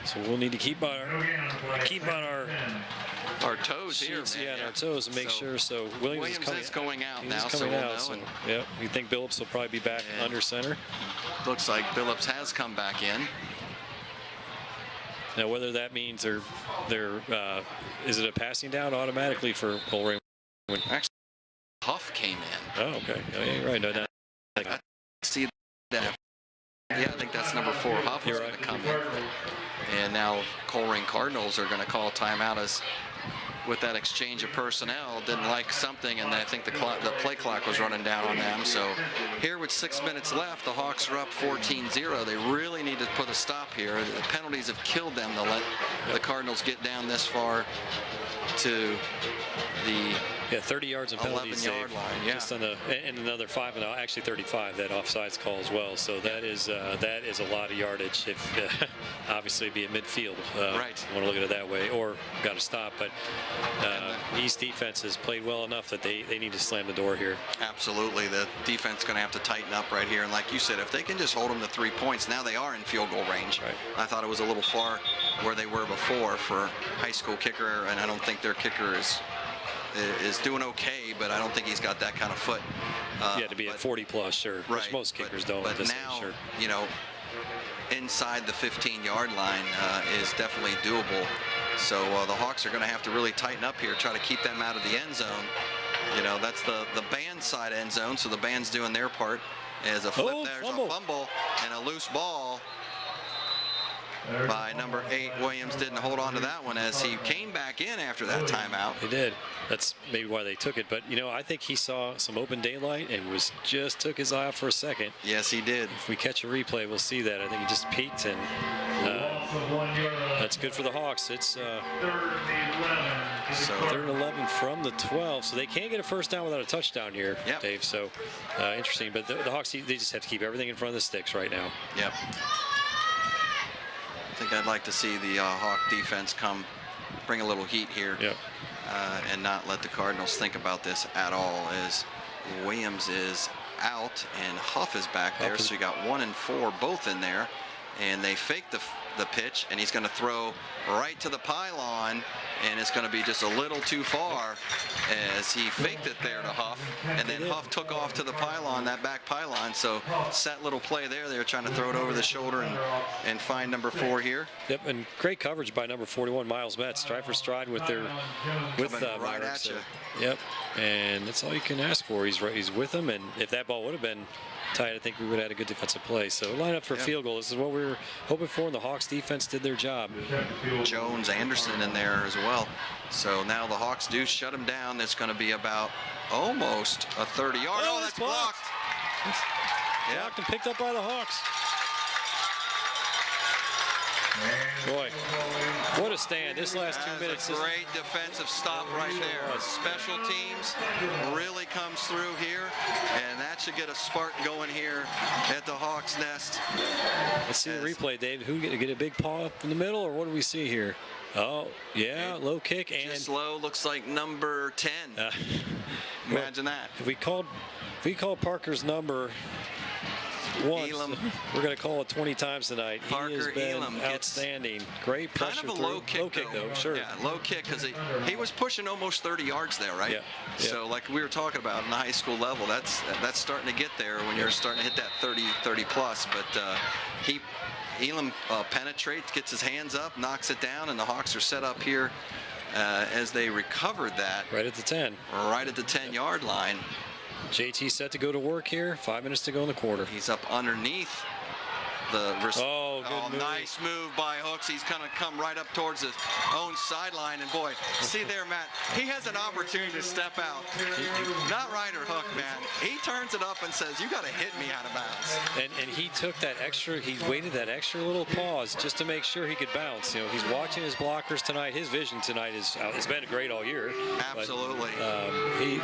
So we'll need to keep on our toes sheets, here, man. Our toes, and make sure. So Williams is going out now, so we'll know. We think Billups will probably be back under center. Looks like Billups has come back in. Now, whether that means they're is it a passing down automatically for Colerain? Actually, Huff came in. Oh, okay. Oh, yeah, you're right. No, I see that. Yeah, I think that's number 4. Huff is going to come in. And now Colerain Cardinals are going to call timeout as with that exchange of personnel, didn't like something, and I think the play clock was running down on them. So here with 6 minutes left, the Hawks are up 14-0. They really need to put a stop here. The penalties have killed them to let the Cardinals get down this far to the 30 yards and penalties 11-yard line. Yeah. Just on the, and another 5, and actually 35 that offsides call as well. So that is a lot of yardage. If obviously be at midfield, right? You want to look at it that way, or got to stop. But East defense has played well enough that they need to slam the door here. Absolutely, the defense is going to have to tighten up right here. And like you said, if they can just hold them to 3 points, now they are in field goal range. Right. I thought it was a little far where they were before for high school kicker, and I don't think their kicker is doing okay, but I don't think he's got that kind of foot. To be at 40 plus, sure. Right, which most kickers don't. But now, sure. you know, inside the 15-yard line is definitely doable. So the Hawks are going to have to really tighten up here, try to keep them out of the end zone. You know, that's the band side end zone, so the band's doing their part. As a flip, there's a fumble and a loose ball by number 8. Williams didn't hold on to that one as he came back in after that timeout. He did. That's maybe why they took it. But, you know, I think he saw some open daylight and just took his eye off for a second. Yes, he did. If we catch a replay, we'll see that. I think he just peeked, and that's good for the Hawks. It's 3rd and 11 from the 12. So they can't get a first down without a touchdown here, Dave. So interesting. But the Hawks, they just have to keep everything in front of the sticks right now. Yep. I think I'd like to see the Hawk defense bring a little heat here, and not let the Cardinals think about this at all, as Williams is out and Huff is back there. So you got 1 and 4 both in there, and they fake the pitch, and he's going to throw right to the pylon, and it's going to be just a little too far as he faked it there to Huff, and then Huff took off to the pylon, that back pylon. So set little play there. They were trying to throw it over the shoulder and find number 4 here. Yep, and great coverage by number 41, Miles Metz, stride for stride with right at you. Yep, and that's all you can ask for. He's with them, and if that ball would have been tight, I think we would have had a good defensive play. So line up for a field goal. This is what we were hoping for, and the Hawks defense did their job. Jones, Anderson in there as well. So now the Hawks do shut him down. It's going to be about almost a 30-yard. Oh, that's blocked. Blocked and picked up by the Hawks. Boy, what a stand. This last 2 minutes. A great defensive stop right there. Special teams really comes through here, and that should get a spark going here at the Hawks' nest. Let's see the replay, Dave. Who get a big paw up in the middle, or what do we see here? Oh, yeah, low kick. And just low, looks like number 10. Imagine that. If we called Parker's number once, we're going to call it 20 times tonight. Parker he has been Elam outstanding. Great pressure. Kind of a low kick though. Sure. Yeah, low kick, because he was pushing almost 30 yards there, right? Yeah. So like we were talking about in the high school level, that's starting to get there when you're starting to hit that 30 plus. But Elam penetrates, gets his hands up, knocks it down, and the Hawks are set up here as they recovered that. Right at the 10. Right at the 10-yard line. JT set to go to work here. 5 minutes to go in the quarter. He's up underneath the good move. Nice move by Hooks. He's going to come right up towards his own sideline. And boy, see there, Matt, he has an opportunity to step out. Not Ryder Hook, man. He turns it up and says, you got to hit me out of bounds. And he took that extra, he waited that extra little pause just to make sure he could bounce. You know, he's watching his blockers tonight. His vision tonight has been great all year. Absolutely. But, he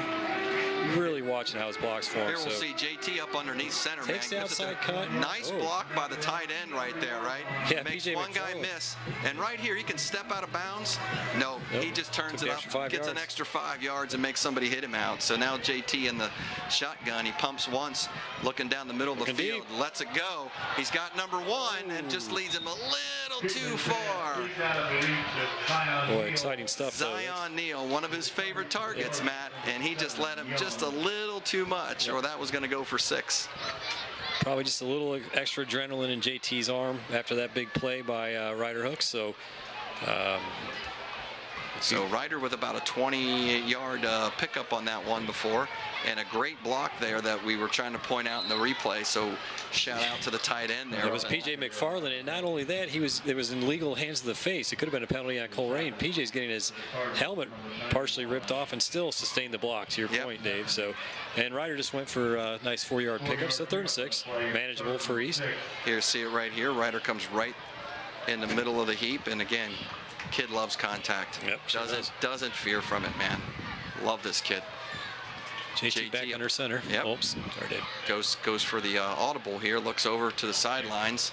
really watching how his blocks form. Here we'll see JT up underneath center. Takes the outside cut. Nice block by the tight end right there, right? Yeah, makes one guy miss. And right here, he can step out of bounds. Nope. He just turns it up, gets an extra 5 yards, and makes somebody hit him out. So now JT in the shotgun, he pumps once, looking down the middle of the field, lets it go. He's got number 1 and just leads him a little too far. Boy, exciting stuff. Zion Neal, one of his favorite targets, Matt, and he just let him just a little too much, or that was going to go for 6. Probably just a little extra adrenaline in JT's arm after that big play by Ryder Hooks. So, so Ryder with about a 20-yard pickup on that one before, and a great block there that we were trying to point out in the replay. So shout out to the tight end there. It was P.J. McFarland, and not only that, it was in legal hands to the face. It could have been a penalty on Colerain. P.J.'s getting his helmet partially ripped off and still sustained the block, to your point, Dave. So, and Ryder just went for a nice 4-yard pickup, so 3rd and 6, manageable for East. Here, see it right here. Ryder comes right in the middle of the heap, and again, kid loves contact. Yep, doesn't fear from it, man. Love this kid. JT back under center. Yep. Oops, sorry, Dave. Goes for the audible here. Looks over to the sidelines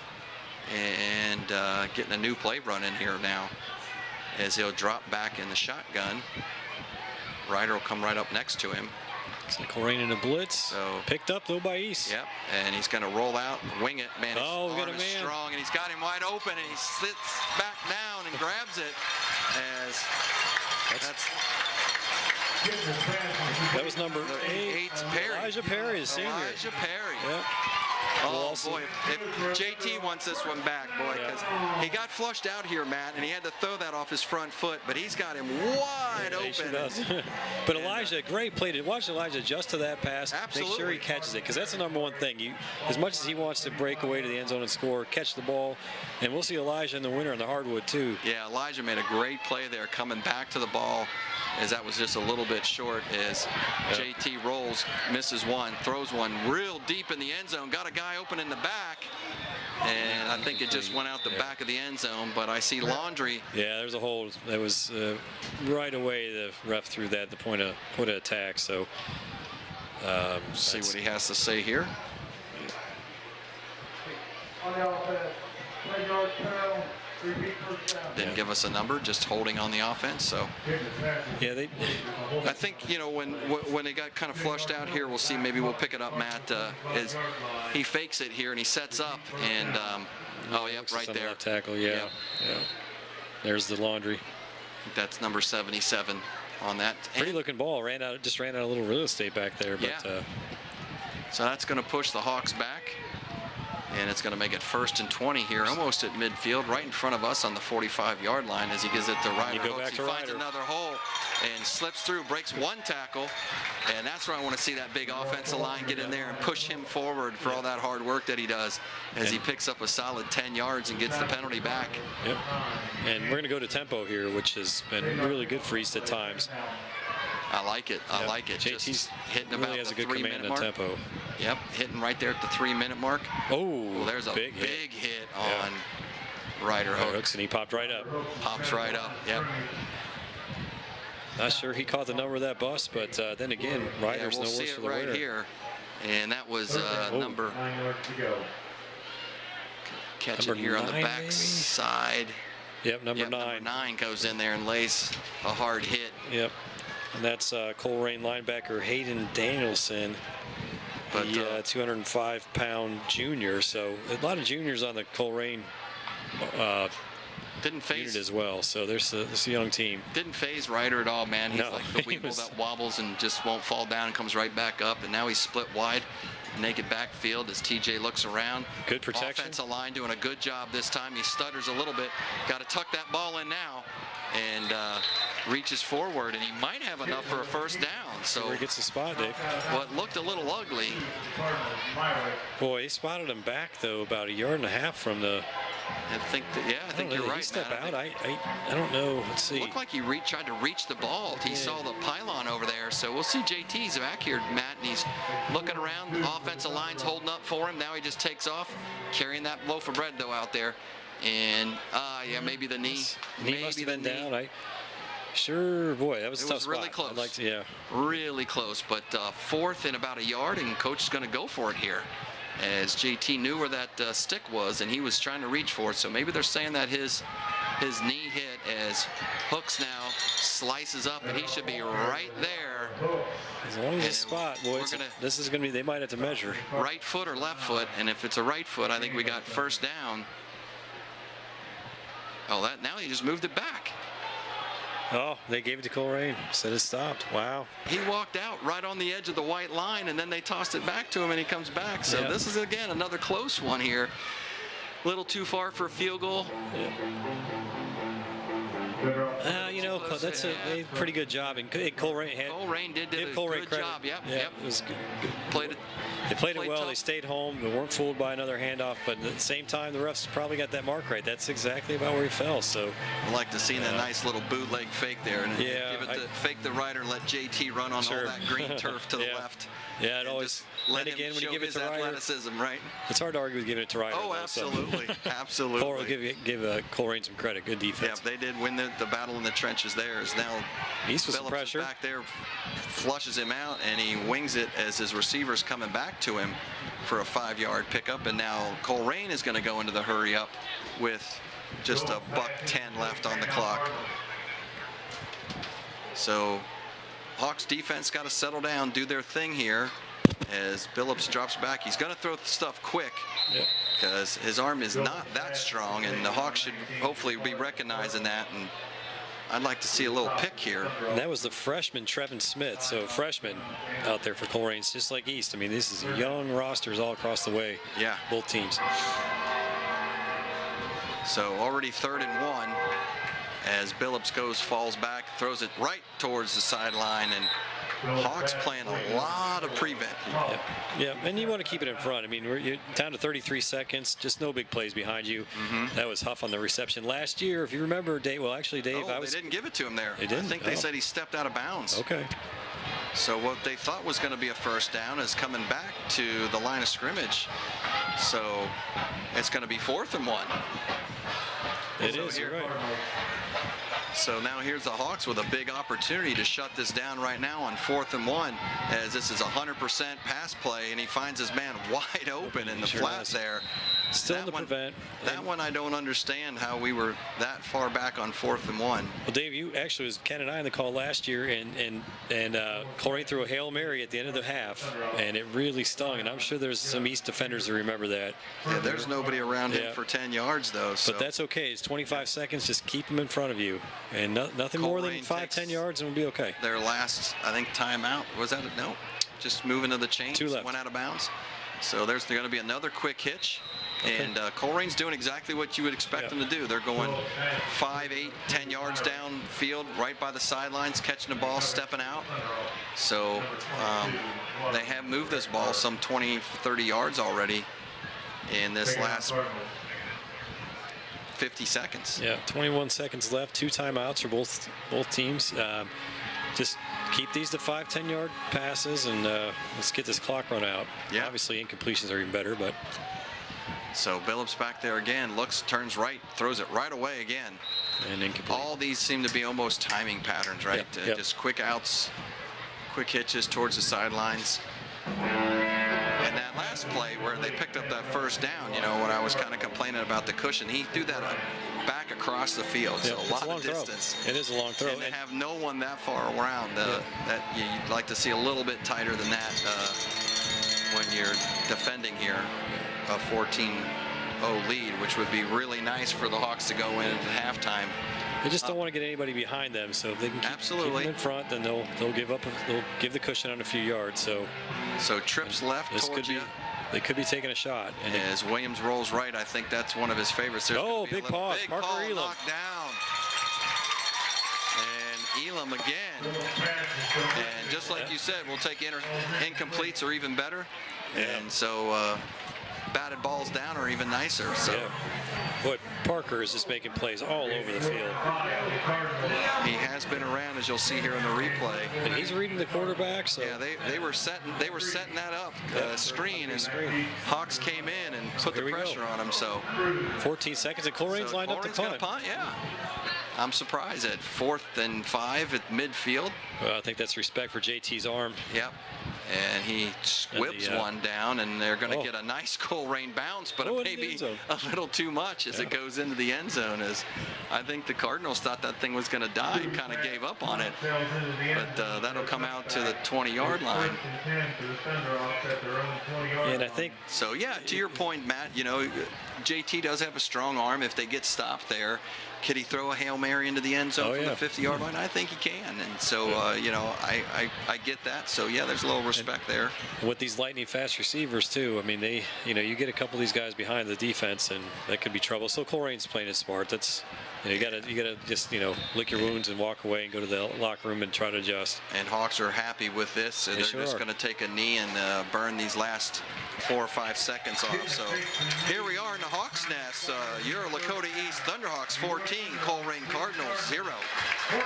and getting a new play run in here now, as he'll drop back in the shotgun. Ryder will come right up next to him. So Colerain in a blitz. So picked up though by East. Yep, and he's going to roll out, wing it. Man, his arm is strong, and he's got him wide open, and he sits back down and grabs it. As that was number 8. Perry. Elijah Perry, the senior. Elijah Perry. Yep. Oh, boy, if JT wants this one back, boy, because he got flushed out here, Matt, and he had to throw that off his front foot, but he's got him wide open. He sure does. But Elijah, great play. Watch Elijah adjust to that pass. Absolutely. Make sure he catches it, because that's the number one thing. As much as he wants to break away to the end zone and score, catch the ball, and we'll see Elijah in the winter on the hardwood, too. Yeah, Elijah made a great play there, coming back to the ball, as that was just a little bit short, as JT rolls, misses one, throws one real deep in the end zone, got a guy open in the back, and I think it just went out the back of the end zone, but I see Laundry. Yeah, there's a hold. That was right away the ref threw that at the point of attack, so see what he has to say here. Didn't give us a number, just holding on the offense. So yeah, I think, you know, when they got kind of flushed out here, we'll see. Maybe we'll pick it up, Matt. As he fakes it here and he sets up, and oh yeah, right there. Left tackle, yeah. There's the Laundry. That's number 77 on that. Pretty looking ball. Just ran out a little real estate back there. But, so that's going to push the Hawks back. And it's going to make it 1st and 20 here, almost at midfield, right in front of us on the 45-yard line, as he gives it to Ryder Hooks. He finds another hole and slips through, breaks one tackle, and that's where I want to see that big offensive line get in there and push him forward for all that hard work that he does, as he picks up a solid 10 yards and gets the penalty back. Yep. And we're going to go to tempo here, which has been really good for East at times. I like it. I like it. JT's just hitting really about has the a good 3-minute mark. Tempo. Yep, hitting right there at the 3-minute mark. Oh, there's a big hit on Ryder Hooks, and he popped right up. Pops right up. Yep. Not sure he caught the number of that bus, but then again, Ryder's we'll no worse for the winner. Right here, and that was number. Catch it here on the back side. Yep, number 9. Number 9 goes in there and lays a hard hit. Yep. And that's Colerain linebacker Hayden Danielson, the 205-pound junior. So a lot of juniors on the Colerain unit as well. So there's a young team. Didn't phase Ryder at all, man. He's like the weeble that wobbles and just won't fall down and comes right back up. And now he's split wide, naked backfield as TJ looks around. Good protection. Offensive line doing a good job this time. He stutters a little bit. Got to tuck that ball in now. And reaches forward, and he might have enough for a 1st down. So he gets the spot, Dave. What looked a little ugly. Boy, he spotted him back though, about 1.5 yards from the. I think you're right. He stepped out. I don't know. Let's see. Looked like he tried to reach the ball. He saw the pylon over there. So we'll see. JT's back here, Matt, and he's looking around. The offensive line's holding up for him. Now he just takes off, carrying that loaf of bread though out there. And maybe the knee. Knee must have been down. Boy, that was a tough spot. Really close. Really close. But 4th and about 1 yard, and coach is going to go for it here, as JT knew where that stick was, and he was trying to reach for it. So maybe they're saying that his knee hit, as Hooks now slices up, and he should be right there. As long as it's a spot, boy, this is going to be. They might have to measure. Right foot or left foot, and if it's a right foot, I think we got 1st down. Oh, now he just moved it back. Oh, they gave it to Colerain. Said it stopped. Wow. He walked out right on the edge of the white line, and then they tossed it back to him, and he comes back. So this is, again, another close one here. A little too far for a field goal. You know, that's a pretty good job. And Colerain did a good job. Yep. It was good. They played it well. Tough. They stayed home. They weren't fooled by another handoff. But at the same time, the refs probably got that mark right. That's exactly about where he fell. So I'd like to see that nice little bootleg fake there. And fake the rider and let JT run on all that green turf to the left. Yeah, it always. Let again, him when show you give it his to Ryder, athleticism, right? It's hard to argue with giving it to Ryder. Oh, absolutely. Absolutely. Give Colerain some credit. Good defense. Yeah, they did win the battle in the trenches there. Is now East with some pressure. Back there, flushes him out, and he wings it as his receiver's coming back to him for a 5-yard pickup. And now Colerain is going to go into the hurry up with just a $1:10 left on the clock. So Hawks defense got to settle down, do their thing here. As Billups drops back, he's going to throw stuff quick because his arm is not that strong, and the Hawks should hopefully be recognizing that. And I'd like to see a little pick here. And that was the freshman Trevin Smith. So freshman out there for Colerain, just like East. I mean, this is young rosters all across the way. Yeah, both teams. So already 3rd and 1 as Billups falls back, throws it right towards the sideline, and Hawks playing a lot of prevent. Yeah, and you want to keep it in front. I mean, you're down to 33 seconds, just no big plays behind you. That was Huff on the reception. Last year, if you remember, Dave, they didn't give it to him there. They didn't? I think they said he stepped out of bounds. Okay. So what they thought was going to be a first down is coming back to the line of scrimmage. So it's going to be 4th and 1. You're right. So now here's the Hawks with a big opportunity to shut this down right now on 4th and 1, as this is 100% pass play, and he finds his man wide open in the flat there. Still in the prevent. That one I don't understand how we were that far back on 4th and 1. Well, Dave, you actually was Ken and I on the call last year, and Colerain threw a Hail Mary at the end of the half, and it really stung. And I'm sure there's some East defenders that remember that. Yeah, there's nobody around him for 10 yards though. So. But that's okay. It's 25 seconds. Just keep him in front of you, and nothing more than 5-10 yards, and we'll be okay. Their last, I think, timeout was that? No, just moving to the chains. 2 left. Went out of bounds. So there's going to be another quick hitch. And Colerain's doing exactly what you would expect them to do. They're going 5, 8, 10 yards downfield, right by the sidelines, catching the ball, stepping out. So they have moved this ball some 20, 30 yards already in this last 50 seconds. Yeah, 21 seconds left, 2 timeouts for both teams. Just keep these to 5-10 yard passes, and let's get this clock run out. Yeah. Obviously incompletions are even better, but. So Billups back there again, looks, turns right, throws it right away again. And incomplete. All these seem to be almost timing patterns, right? Just quick outs, quick hitches towards the sidelines. And that last play where they picked up that first down, you know, when I was kind of complaining about the cushion, he threw that back across the field. So a lot of distance. It is a long throw. And to have no one that far around, that you'd like to see a little bit tighter than that when you're defending here. A 14-0 lead, which would be really nice for the Hawks to go in at halftime. They just don't want to get anybody behind them, so if they can keep them in front, then they'll give the cushion on a few yards. So trips left towards you. They could be taking a shot. And as Williams rolls right, I think that's one of his favorites. There's big pause. Big Parker Paul Elam knocked down. And Elam again. And just like you said, we'll take incompletes or even better. And so batted balls down are even nicer. So but Parker is just making plays all over the field. He has been around, as you'll see here in the replay. And he's reading the quarterback. So. Yeah, they were setting that up, screen, and Hawks came in and put the pressure on him. So 14 seconds, and Colerain's lined up to punt. Yeah. I'm surprised at 4th and 5 at midfield. Well, I think that's respect for JT's arm. Yep. And he whips one down, and they're going to get a nice Colerain bounce, but it may be a little too much as it goes into the end zone. As I think the Cardinals thought that thing was going to die and kind of gave up on it. But that'll come out to the 20-yard line. And I think so. Yeah, to your point, Matt. You know, JT does have a strong arm. If they get stopped there, could he throw a Hail Mary into the end zone from the 50-yard line? I think he can. And so, you know, I get that. So, yeah, there's a little respect there. With these lightning fast receivers, too, I mean, they, you know, you get a couple of these guys behind the defense, and that could be trouble. So Colerain's playing it smart. That's, you gotta just, you know, lick your wounds and walk away and go to the locker room and try to adjust. And Hawks are happy with this. They're just going to take a knee and burn these last 4 or 5 seconds off. So here we are in the Hawks nest. Your Lakota East Thunderhawks 14, Colerain Cardinals 0. 14.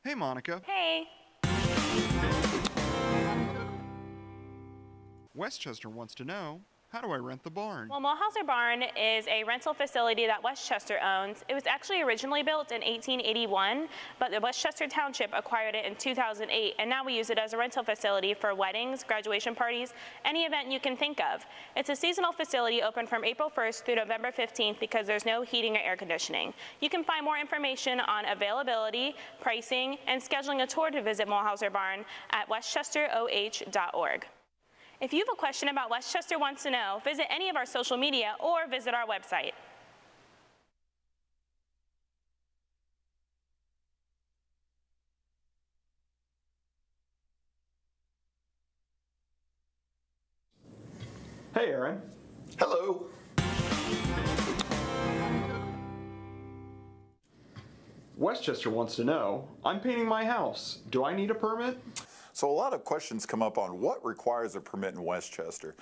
Hey, Monica. Hey. Westchester wants to know, how do I rent the barn? Well, Mulhauser Barn is a rental facility that Westchester owns. It was actually originally built in 1881, but the Westchester Township acquired it in 2008, and now we use it as a rental facility for weddings, graduation parties, any event you can think of. It's a seasonal facility open from April 1st through November 15th because there's no heating or air conditioning. You can find more information on availability, pricing, and scheduling a tour to visit Mulhauser Barn at westchesteroh.org. If you have a question about Westchester Wants to Know, visit any of our social media or visit our website. Hey, Aaron. Hello. Westchester wants to know, I'm painting my house. Do I need a permit? So a lot of questions come up on what requires a permit in Westchester.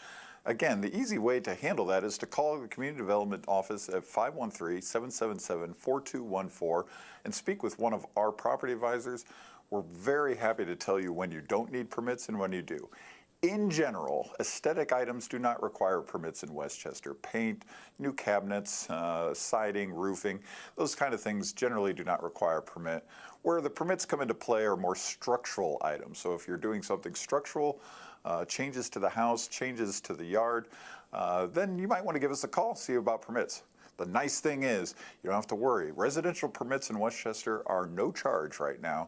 Again, the easy way to handle that is to call the Community Development Office at 513-777-4214 and speak with one of our property advisors. We're very happy to tell you when you don't need permits and when you do. In general, aesthetic items do not require permits in Westchester. Paint, new cabinets, siding, roofing, those kind of things generally do not require a permit. Where the permits come into play are more structural items. So if you're doing something structural, changes to the house, changes to the yard, then you might want to give us a call, see about permits. The nice thing is you don't have to worry. Residential permits in Westchester are no charge right now.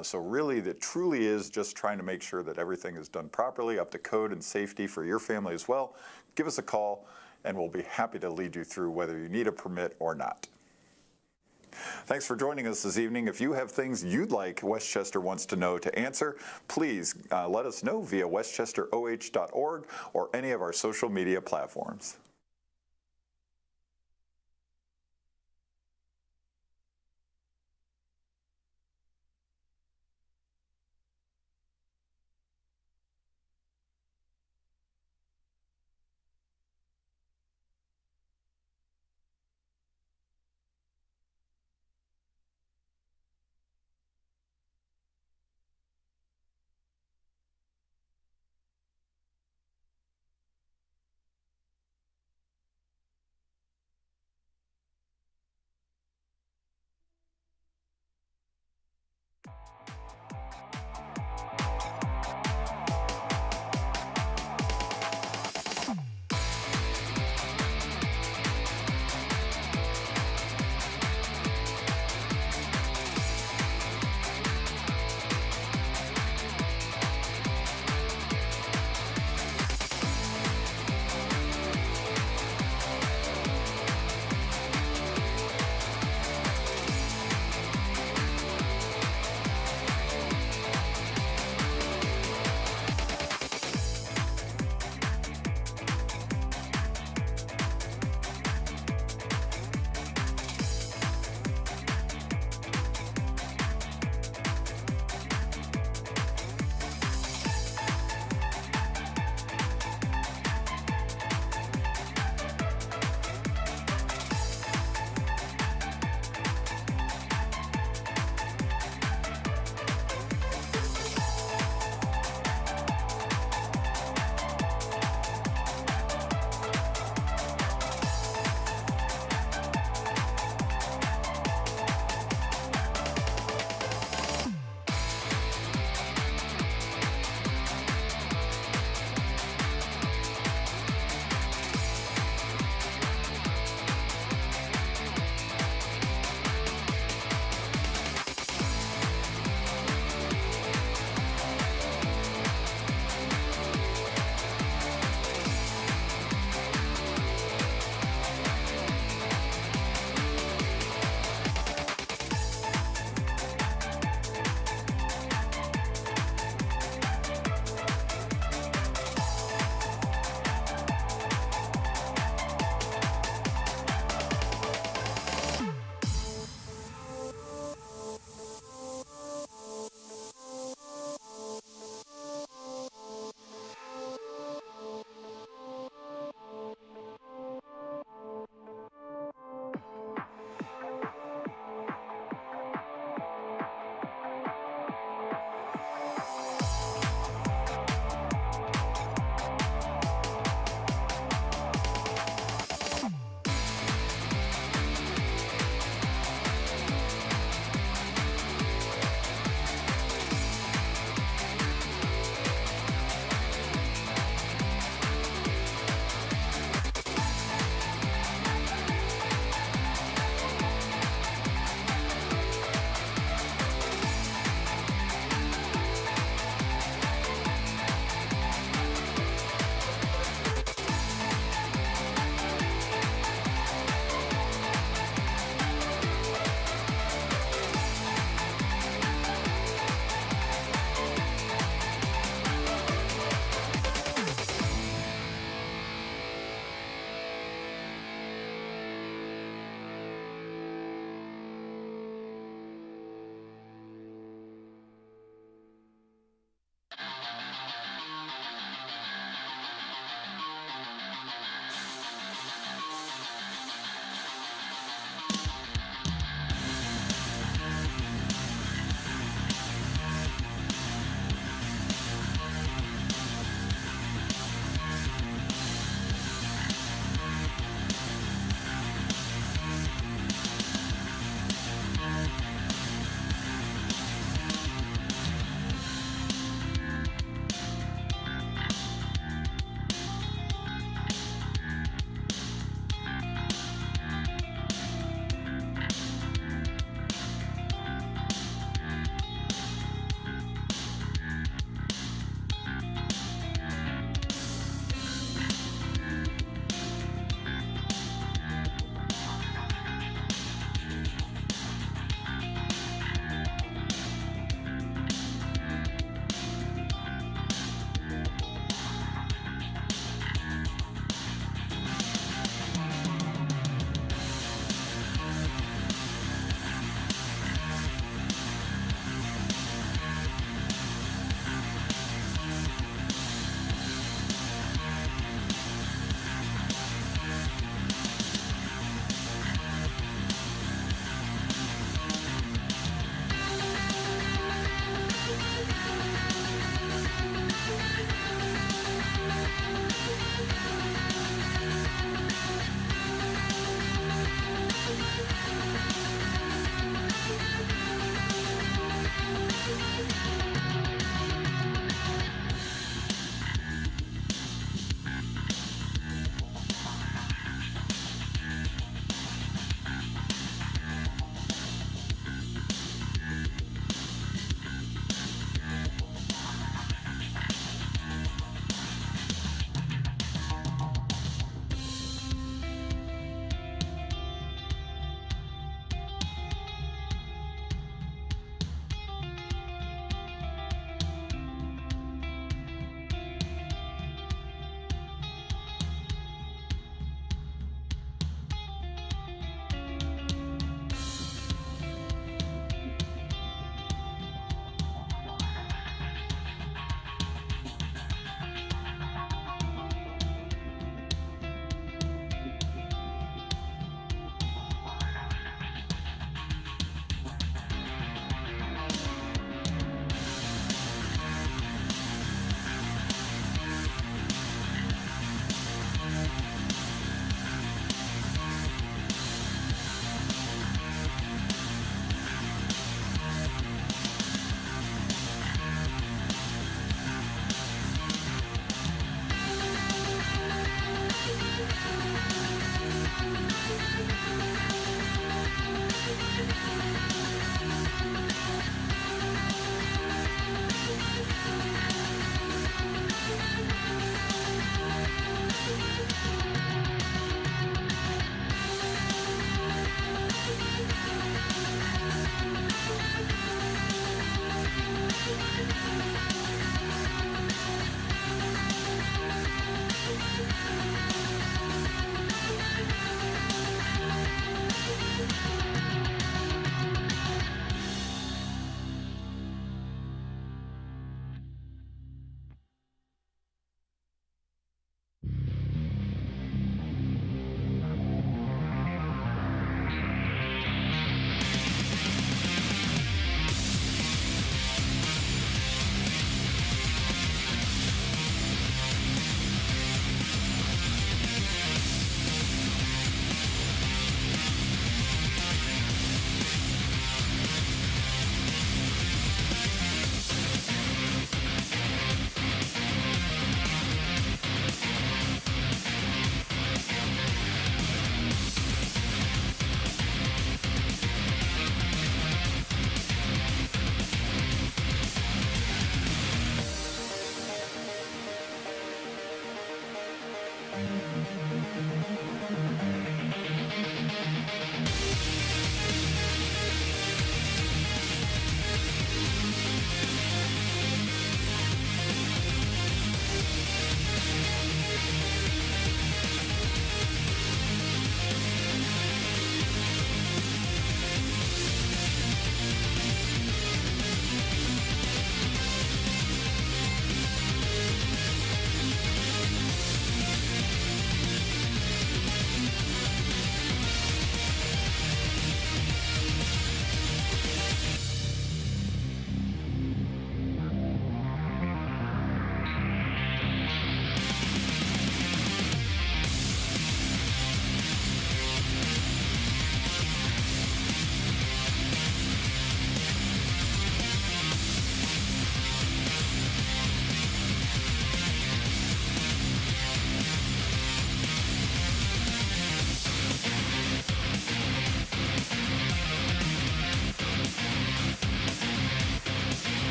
So really, it truly is just trying to make sure that everything is done properly, up to code and safety for your family as well. Give us a call, and we'll be happy to lead you through whether you need a permit or not. Thanks for joining us this evening. If you have things you'd like Westchester Wants to Know to answer, please let us know via westchesteroh.org or any of our social media platforms.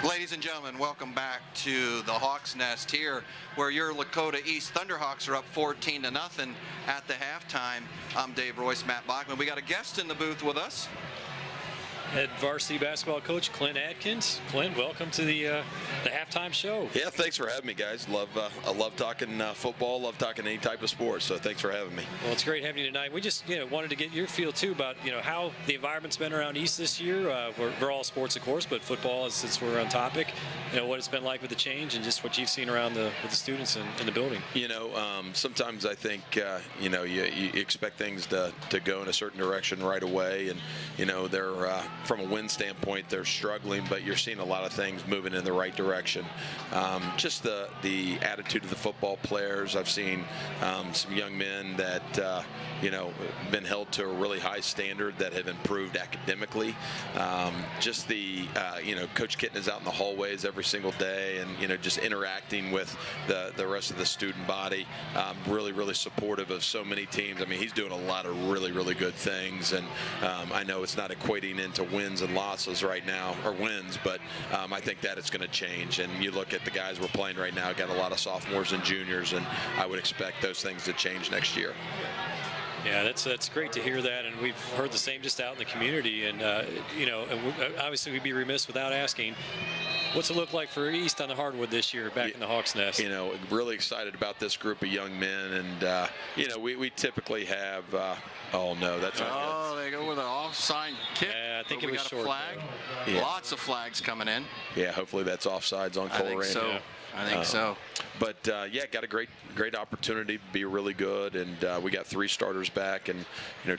Ladies and gentlemen, welcome back to the Hawks Nest here, where your Lakota East Thunderhawks are up 14-0 at the halftime. I'm Dave Royce, Matt Bachman. We got a guest in the booth with us. Head varsity basketball coach Clint Adkins. Clint, welcome to the halftime show. Yeah, thanks for having me, guys. I love talking football, love talking any type of sports, so thanks for having me. Well, it's great having you tonight. We just wanted to get your feel too about how the environment's been around East this year. We're all sports, of course, but football, since we're on topic, what it's been like with the change and just what you've seen around with the students in the building. Sometimes I think you expect things to go in a certain direction right away, and they're from a win standpoint, they're struggling, but you're seeing a lot of things moving in the right direction. Just the attitude of the football players. I've seen some young men that been held to a really high standard that have improved academically. Just the Coach Kitten is out in the hallways every single day, and just interacting with the rest of the student body. Really supportive of so many teams. I mean, he's doing a lot of really good things, and I know it's not equating into wins and losses right now, or wins, but I think that it's going to change. And you look at the guys we're playing right now, got a lot of sophomores and juniors, and I would expect those things to change next year. Yeah, that's great to hear that, and we've heard the same just out in the community. And obviously we'd be remiss without asking, what's it look like for East on the hardwood this year, back in the Hawks Nest? Really excited about this group of young men, and we typically have. Oh no, that's not good. Oh, they go with an offside kick. Yeah, I think but it was got short. A flag. Yeah. Lots of flags coming in. Yeah, hopefully that's offsides on Colerain. I think so. Yeah. I think so. But got a great opportunity to be really good, and we got 3 starters back, and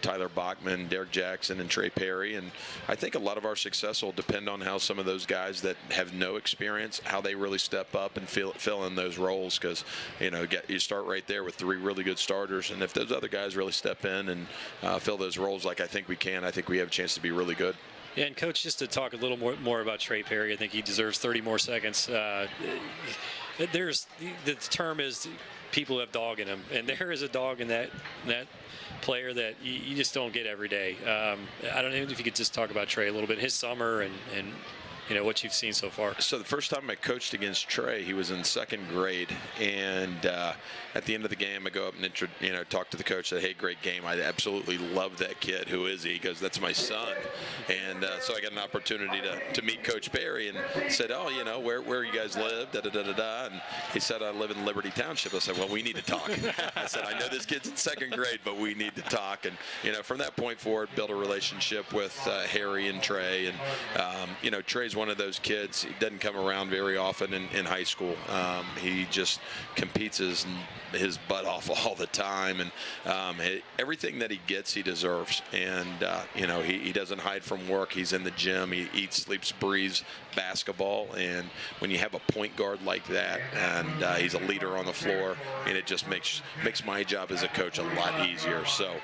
Tyler Bachman, Derek Jackson, and Trey Perry, and I think a lot of our success will depend on how some of those guys that have no experience, how they really step up and fill in those roles, because you start right there with 3 really good starters, and if those other guys really step in and fill those roles like I think we can, I think we have a chance to be really good. Yeah, and Coach, just to talk a little more about Trey Perry, I think he deserves 30 more seconds. The term is people have dog in him, and there is a dog in that player that you just don't get every day. I don't know if you could just talk about Trey a little bit, his summer, and what you've seen so far. So the first time I coached against Trey, he was in 2nd grade, and at the end of the game, I go up and talk to the coach. Say, "Hey, great game! I absolutely love that kid. Who is he?" He goes, "That's my son." And so I got an opportunity to meet Coach Perry, and said, "Oh, where you guys live?" And he said, "I live in Liberty Township." I said, "Well, we need to talk." I said, "I know this kid's in 2nd grade, but we need to talk." And from that point forward, built a relationship with Harry and Trey, and Trey's one of those kids. He doesn't come around very often in high school. He just competes his butt off all the time, and everything that he gets, he deserves. And he doesn't hide from work. He's in the gym. He eats, sleeps, breathes basketball. And when you have a point guard like that, and he's a leader on the floor, and it just makes my job as a coach a lot easier. So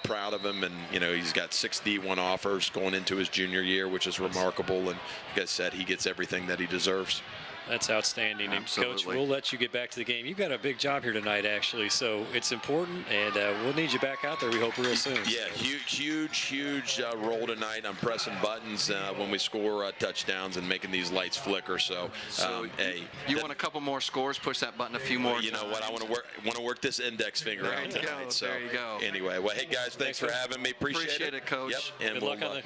proud of him, and he's got 6 D1 offers going into his junior year, which is remarkable. And like I said, he gets everything that he deserves. That's outstanding. Absolutely. And Coach, we'll let you get back to the game. You've got a big job here tonight, actually, so it's important, and we'll need you back out there, we hope, real soon. Yeah, huge role tonight. I'm pressing buttons when we score touchdowns and making these lights flicker. So you want a couple more scores? Push that button a few more. You know what? I want to work this index finger out tonight. So there you go. Anyway, well, hey guys, thanks for having me. Appreciate it, Coach. Yep. And good luck on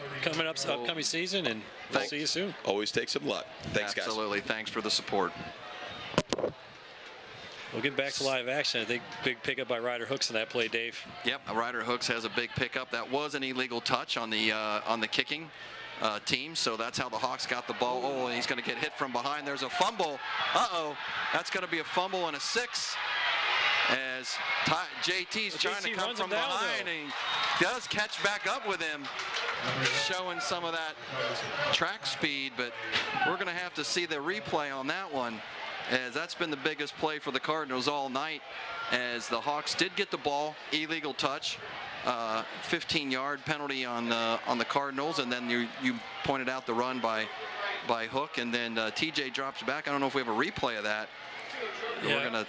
the upcoming season, and we'll see you soon. Always take some luck. Thanks, guys. Absolutely. Thanks for the support. We'll get back to live action. I think big pickup by Ryder Hooks in that play, Dave. Yep, Ryder Hooks has a big pickup. That was an illegal touch on the kicking team, so that's how the Hawks got the ball. Oh, and he's going to get hit from behind. There's a fumble. Uh-oh, that's going to be a fumble and a 6. As JT's trying to come from behind, and he does catch back up with him, showing some of that track speed, but we're going to have to see the replay on that one, as that's been the biggest play for the Cardinals all night, as the Hawks did get the ball, illegal touch, 15-yard penalty on the Cardinals, and then you pointed out the run by Hook, and then TJ drops back. I don't know if we have a replay of that. Yeah. We're going to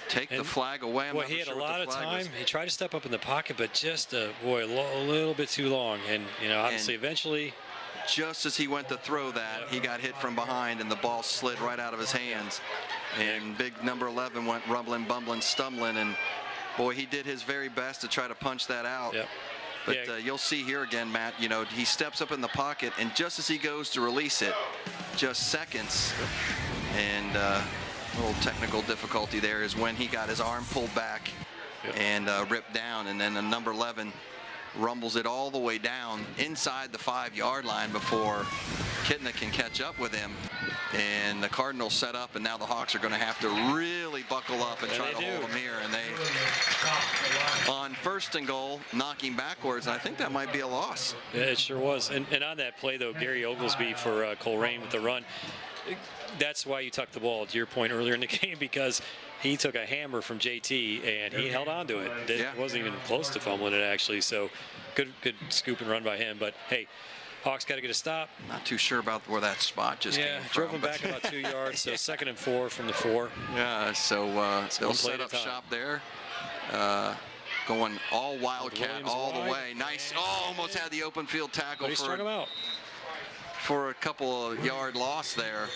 take the flag away. Well, he had a lot of time. He tried to step up in the pocket, but just a little bit too long. And obviously, eventually, just as he went to throw that, he got hit from behind, and the ball slid right out of his hands. And big number 11 went rumbling, bumbling, stumbling, and boy, he did his very best to try to punch that out. Yep. But you'll see here again, Matt, you know, he steps up in the pocket, and just as he goes to release it, just seconds, and a little technical difficulty there is when he got his arm pulled back and ripped down, and then the number 11 rumbles it all the way down inside the 5-yard line before Kitna can catch up with him. And the Cardinals set up, and now the Hawks are going to have to really buckle up and try to hold him here. And they, on 1st and goal, knock him backwards. And I think that might be a loss. Yeah, it sure was. And on that play, though, Gary Oglesby for Colerain with the run, that's why you tucked the ball, to your point earlier in the game, because he took a hammer from JT and he held on to it. It wasn't even close to fumbling it, actually. So good scoop and run by him. But hey, Hawks got to get a stop. Not too sure about where that spot just came from. Drove him back about 2 yards, so 2nd and 4 from the 4. Yeah, so they'll set up shop there. Going all Wildcat all the way. Nice. Oh, almost had the open field tackle. But he struck him out for a couple of yard loss there.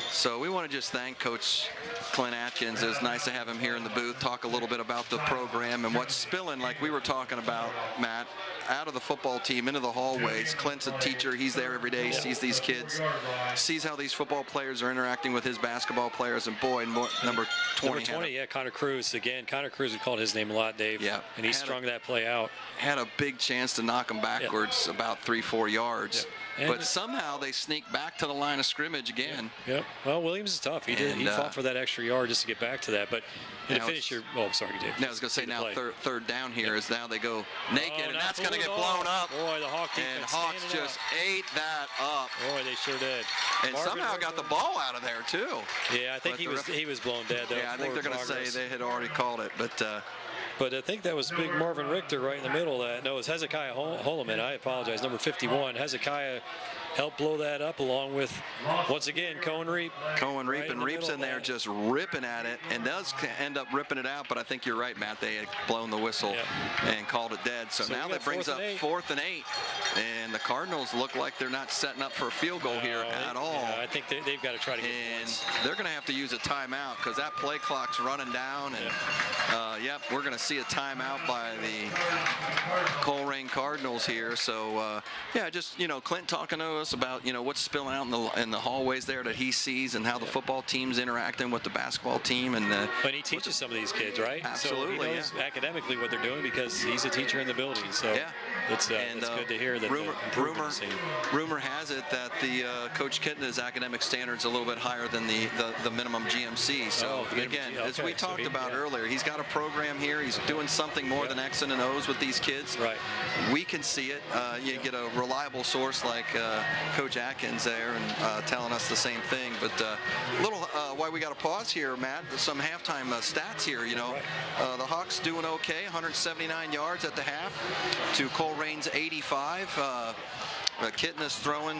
So we want to just thank Coach Clint Atkins. It was nice to have him here in the booth, talk a little bit about the program and what's spilling, like we were talking about, Matt, out of the football team into the hallways. Clint's a teacher. He's there every day, sees these kids, sees how these football players are interacting with his basketball players, and boy, number 20. Number 20, Connor Cruz. Again, Connor Cruz, we called his name a lot, Dave. Yeah. And he strung that play out. Had a big chance to knock him backwards about 3-4 yards. But somehow they sneak back to the line of scrimmage again. Yep. Well, Williams is tough. He fought for that extra yard just to get back to that. But to finish your, I'm sorry, Dave. No, I was going to say now third down here is now they go naked, and that's going to get blown up. Boy, the Hawk defense. And Hawks just ate that up. Boy, they sure did. And somehow got the ball out of there too. Yeah, I think he was blown dead though. Yeah, I think they're going to say they had already called it, But I think that was big Marvin Richter right in the middle of that. No, it was Hezekiah Holloman. I apologize. Number 51. Hezekiah helped blow that up along with, once again, Cohen Reap. Cohen Reap, and Reap's in there just ripping at it and does end up ripping it out. But I think you're right, Matt. They had blown the whistle and called it dead. So now that brings up 4th and 8. And the Cardinals look like they're not setting up for a field goal here at all. Yeah, I think they've got to try to get points. They're going to have to use a timeout because that play clock's running down. And, we're going to see a timeout by the Colerain Cardinals here. So, just, Clint talking to us about, what's spilling out in the hallways there that he sees and how the football team's interacting with the basketball team. And but he teaches some of these kids, right? Absolutely. So he knows academically what they're doing because he's a teacher in the building. So it's good to hear that. Rumor has it that the Coach Kitna's academic standards a little bit higher than the minimum GMC. So again, as we talked about earlier, he's got a program here. He's doing something more than X and O's with these kids. Right. We can see it. You get a reliable source like Coach Atkins there and telling us the same thing. But why we got to pause here, Matt, some halftime stats here. The Hawks doing okay, 179 yards at the half to Colerain's 85. Kitna's throwing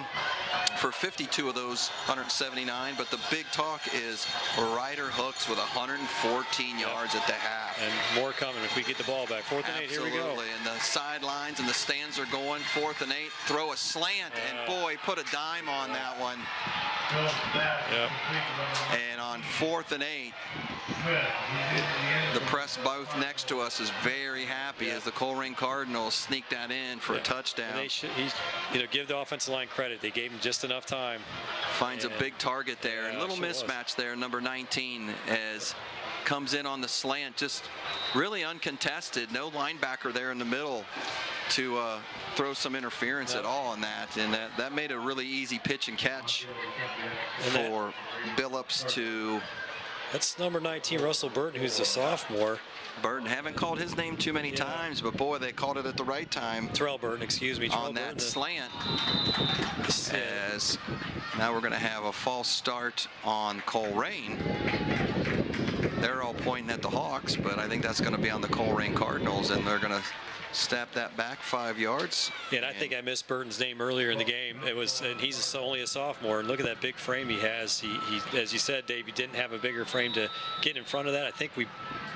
for 52 of those 179, but the big talk is Ryder Hooks with 114 yards at the half. And more coming if we get the ball back. 4th and 8, here we go. Absolutely, and the sidelines and the stands are going. 4th and 8, throw a slant, and boy, put a dime on that one. And on 4th and 8, the press both next to us is very happy as the Colerain Cardinals sneak that in for a touchdown. And give the offensive line credit. They gave him just enough time. Finds a big target there. A little mismatch there, number 19, as comes in on the slant, just really uncontested. No linebacker there in the middle to throw some interference at all on that. And that made a really easy pitch and catch for Billups to... That's number 19, Russell Burton, who's a sophomore. Burton, haven't called his name too many times, but boy, they called it at the right time. Terrell Burton, excuse me. On that slant. As now we're going to have a false start on Colerain. They're all pointing at the Hawks, but I think that's going to be on the Colerain Cardinals, and they're going to step that back 5 yards. Yeah, and I think I missed Burton's name earlier in the game. And he's only a sophomore, and look at that big frame he has. He as you said, Dave, he didn't have a bigger frame to get in front of that. I think we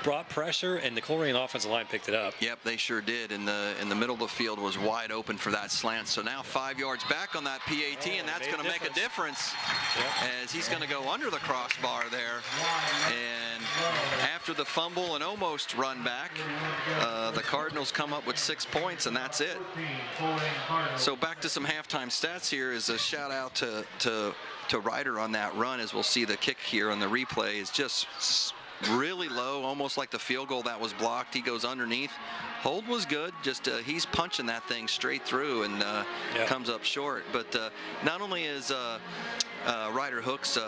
brought pressure, and the Colerain offensive line picked it up. Yep, they sure did. In the middle of the field was wide open for that slant. So now 5 yards back on that PAT, and that's going to make a difference as he's going to go under the crossbar there. And after the fumble and almost run back, the Cardinals come up with 6 points, and that's it. So back to some halftime stats here is a shout out to Ryder on that run, as we'll see the kick here on the replay is just really low, almost like the field goal that was blocked. He goes underneath. Hold was good, just he's punching that thing straight through and comes up short. But not only is Ryder Hooks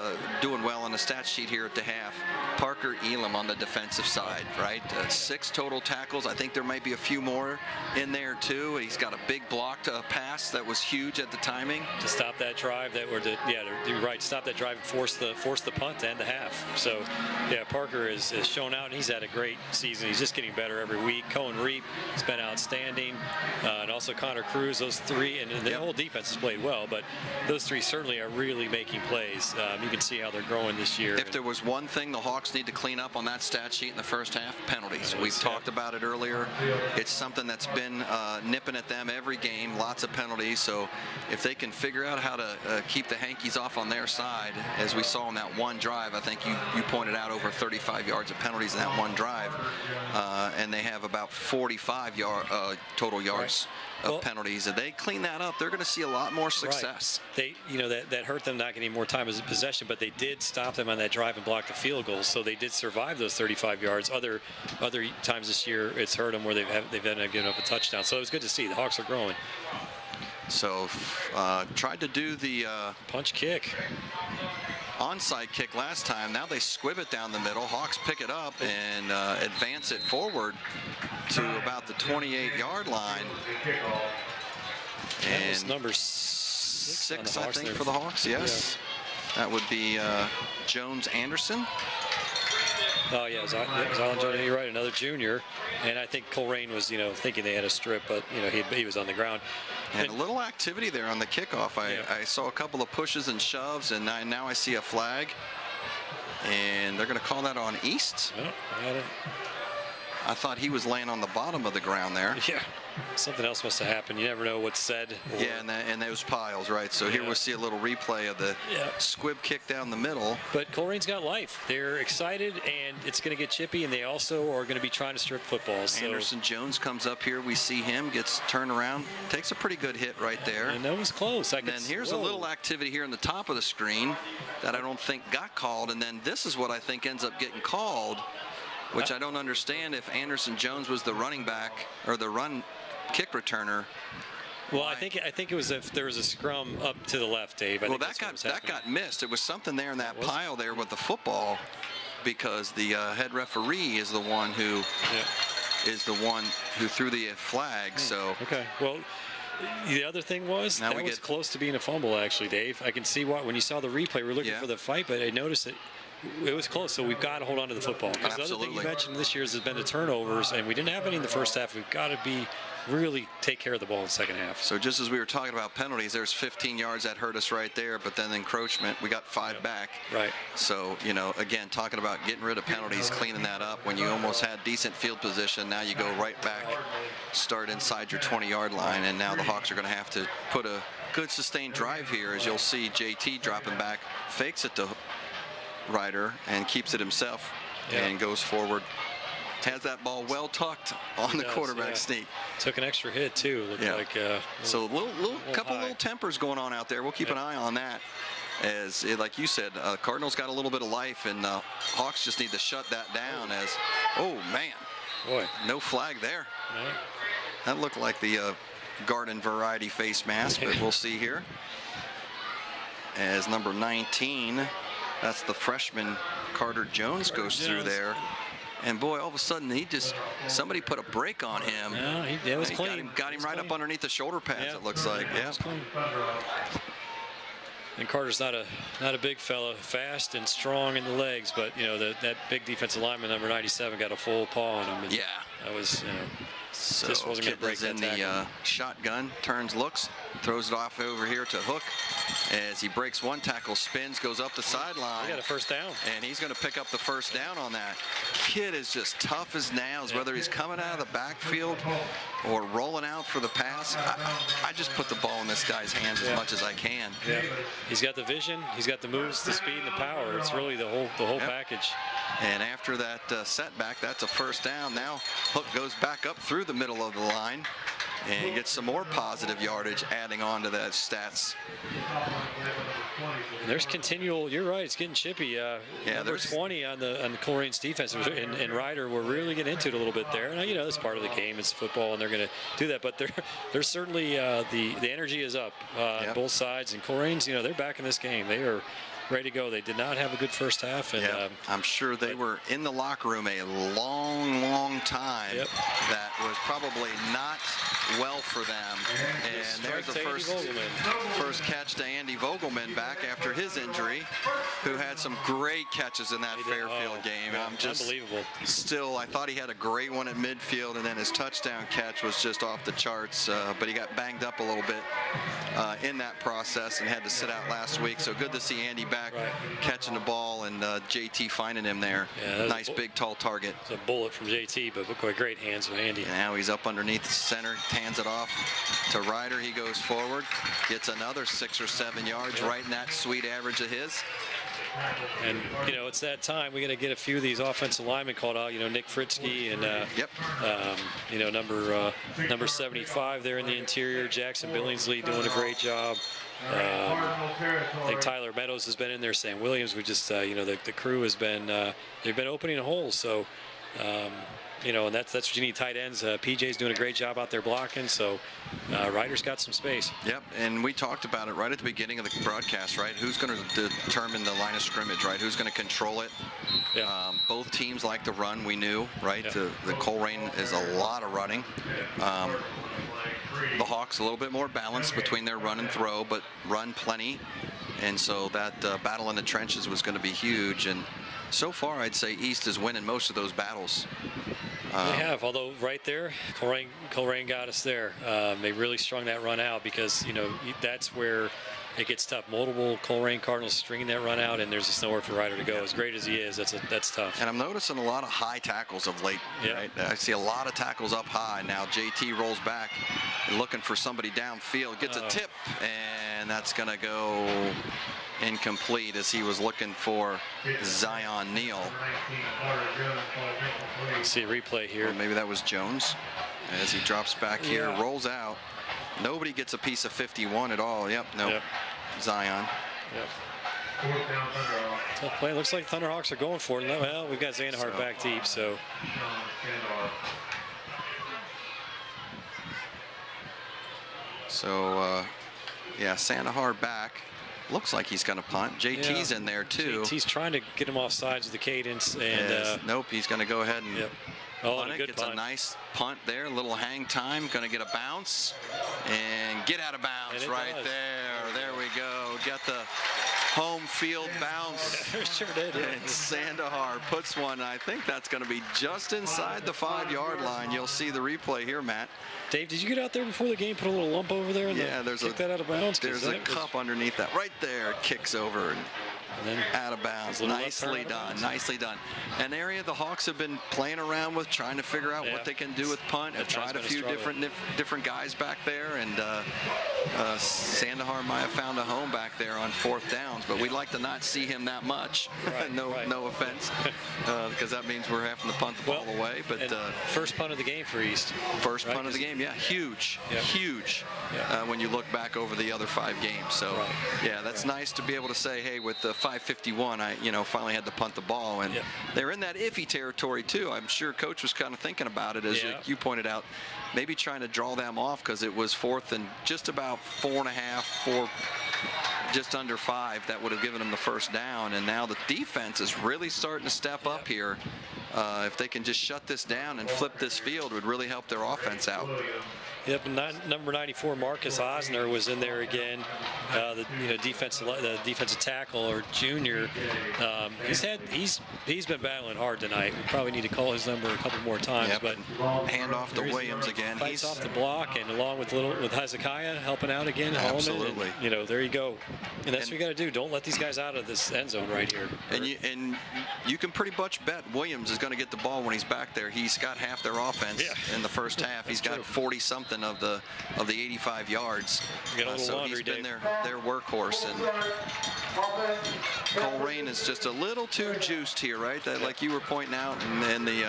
doing well on the stat sheet here at the half, Parker Elam on the defensive side, right? 6 total tackles. I think there might be a few more in there too. He's got a big blocked pass that was huge at the timing to stop that drive you're right, stop that drive and force the punt to end the half. So yeah, Parker is shown out, and he's had a great season. He's just getting better every week. Cohen Reap has been outstanding, and also Connor Cruz. Those 3, and the whole defense has played well, but those 3 certainly are really making plays. You can see how they're growing this year. If there was one thing the Hawks need to clean up on that stat sheet in the first half, penalties. We've talked about it earlier. It's something that's been nipping at them every game, lots of penalties. So if they can figure out how to keep the Hankies off on their side, as we saw in that one drive, I think you pointed out over 35 yards of penalties in that one drive, and they have about 45 total yards of penalties. If they clean that up, they're going to see a lot more success. Right. That hurt them not getting more time as a possession, but they did stop them on that drive and block the field goal. So they did survive those 35 yards. Other times this year, it's hurt them where they've ended up giving up a touchdown. So it was good to see the Hawks are growing. So tried to do the punch kick. Onside kick last time. Now they squib it down the middle. Hawks pick it up and advance it forward to about the 28-yard line. And that was number 6, I think, for the Hawks. Yes, that would be Jones Anderson. Oh yeah, Zion Jones, you're right, another junior, and I think Colerain was, thinking they had a strip, but he was on the ground. And a little activity there on the kickoff. I saw a couple of pushes and shoves, and now I see a flag, and they're going to call that on East. Oh, I thought he was laying on the bottom of the ground there. Yeah, something else must have happened. You never know what's said. Yeah, and those piles, right? So here we'll see a little replay of the squib kick down the middle. But Colerain's got life. They're excited, and it's going to get chippy, and they also are going to be trying to strip footballs. So. Anderson Jones comes up here. We see him, gets turned around, takes a pretty good hit right there. And that was close. And then here's a little activity here in the top of the screen that I don't think got called, and then this is what I think ends up getting called, which I don't understand if Anderson Jones was the running back or the run kick returner. Well, I think it was if there was a scrum up to the left, Dave. Well, that got missed. It was something there in that pile there with the football, because the head referee is the one who threw the flag. So okay. Well, the other thing was that was close to being a fumble, actually, Dave. I can see why when you saw the replay, we're looking for the fight, but I noticed it. It was close, so we've got to hold on to the football. Because the other thing you mentioned this year has been the turnovers, and we didn't have any in the first half. We've got to really take care of the ball in the second half. So just as we were talking about penalties, there's 15 yards that hurt us right there, but then encroachment, we got 5 back. Right. So, again, talking about getting rid of penalties, cleaning that up. When you almost had decent field position, now you go right back, start inside your 20-yard line, and now the Hawks are going to have to put a good sustained drive here, as you'll see JT dropping back, fakes it to Ryder and keeps it himself and goes forward. Has that ball well tucked on the quarterback sneak. Took an extra hit too. Looked like so a couple little tempers going on out there. We'll keep an eye on that. As like you said, Cardinals got a little bit of life, and Hawks just need to shut that down. As boy, no flag there. Right. That looked like the garden variety face mask, but we'll see here. As number 19. That's the freshman Carter Jones goes through there. And boy, all of a sudden, somebody put a brake on him. No, it was clean. Got him right up underneath the shoulder pads, it looks like. Yeah. And Carter's not a big fella, fast and strong in the legs, but that big defensive lineman, number 97, got a full paw on him. And that was, So Just wasn't going to break Kit is in that the shotgun, turns, looks, throws it off over here to Hook as he breaks one tackle, spins, goes up the sideline. We got a first down. And he's going to pick up the first down on that. Kid is just tough as nails, whether he's coming out of the backfield or rolling out for the pass. I just put the ball in this guy's hands as much as I can. Yeah. He's got the vision, he's got the moves, the speed, and the power. It's really the whole package. And after that setback, that's a first down. Now Hook goes back up through the middle of the line and gets some more positive yardage adding on to that stats. And there's continual, you're right, it's getting chippy. Number 20 on the Colerain's defense, and Ryder will really get into it a little bit there. Now, you know, it's part of the game, it's football, and they're going to do that, but they're certainly, the energy is up on both sides, and Colerain's, you know, they're back in this game. They are ready to go. They did not have a good first half. And I'm sure they were in the locker room a long time. That was probably not well for them. And there's the first catch to Andy Vogelman back after his injury, who had some great catches in that Fairfield game. Yeah, unbelievable. Still, I thought he had a great one at midfield, and then his touchdown catch was just off the charts. But he got banged up a little bit in that process and had to sit out last week. So good to see Andy back catching the ball, and JT finding him there. Nice big tall target. It's a bullet from JT, but look, great hands of Andy. And now he's up underneath the center, hands it off to Ryder. He goes forward, gets another 6 or 7 yards, right in that sweet average of his. And, you know, it's that time. We got to get a few of these offensive linemen called out. You know, Nick Fritzke and, you know, number 75 there in the interior. Jackson Billingsley doing a great job. I think Tyler Meadows has been in there. Sam Williams. We just, you know, the crew has been, they've been opening holes. So, you know, and that's what you need, tight ends. PJ's doing a great job out there blocking, so Ryder's got some space. Yep, and we talked about it right at the beginning of the broadcast, right? Who's going to determine the line of scrimmage, right? Who's going to control it? Both teams like to run, we knew, right? The Colerain is a lot of running. The Hawks a little bit more balanced between their run and throw, but run plenty. And so that battle in the trenches was going to be huge. And so far, I'd say East is winning most of those battles. They have, although right there, Colerain got us there. They really strung that run out because, you know, that's where it gets tough. Multiple Colerain Cardinals stringing that run out, and there's just nowhere for Ryder to go. As great as he is, that's tough. And I'm noticing a lot of high tackles of late. Right? I see a lot of tackles up high. Now JT rolls back and looking for somebody downfield, gets a tip, and that's going to go incomplete as he was looking for Zion Neal. See a replay here. Or maybe that was Jones as he drops back here, rolls out. Nobody gets a piece of 51 at all. Zion. Tough play. Looks like Thunderhawks are going for it. Well, we've got Zandahar back deep, so. So, Zandahar back. Looks like he's going to punt. JT's in there too. JT's trying to get him off sides of the cadence, and nope, he's going to go ahead and punt it. Gets punt. a nice punt there, a little hang time. Going to get a bounce and get out of bounds right there. There we go. Get the home field bounce. Sure did. And Zandahar puts one. I think that's going to be just inside the 5-yard line. You'll see the replay here, Matt. Dave, did you get out there before the game, put a little lump over there? And there's kick that out of bounds? There's a cup underneath that. Right there, it kicks over and then out of bounds. Nicely done. Nicely done. An area the Hawks have been playing around with, trying to figure out what they can do with punt. Have tried a few different guys back there, and Zandahar might have found a home back there on 4th downs, but we'd like to not see him that much. No offense, because that means we're having to punt the ball away. But first punt of the game for East. First punt of the game, huge. When you look back over the other 5 games. So that's nice to be able to say, hey, with the 5:51, I finally had to punt the ball, and they're in that iffy territory too. I'm sure Coach was kind of thinking about it, as you pointed out, maybe trying to draw them off because it was 4th and just about 4.5, just under 5. That would have given them the first down, and now the defense is really starting to step up here. If they can just shut this down and flip this field, would really help their offense out. Yep, number 94, Marcus Osner was in there again. The defensive tackle or junior. He's been battling hard tonight. We probably need to call his number a couple more times. Yep. But hand off to Williams again. Fights off the block, and along with Hezekiah helping out again. Absolutely. And, there you go. And that's what you got to do. Don't let these guys out of this end zone right here. And you can pretty much bet Williams is going to get the ball when he's back there. He's got half their offense in the first half. He's got 40-something of the 85 yards. So he's been their workhorse. And Colerain is just a little too juiced here, right? Like you were pointing out, and the.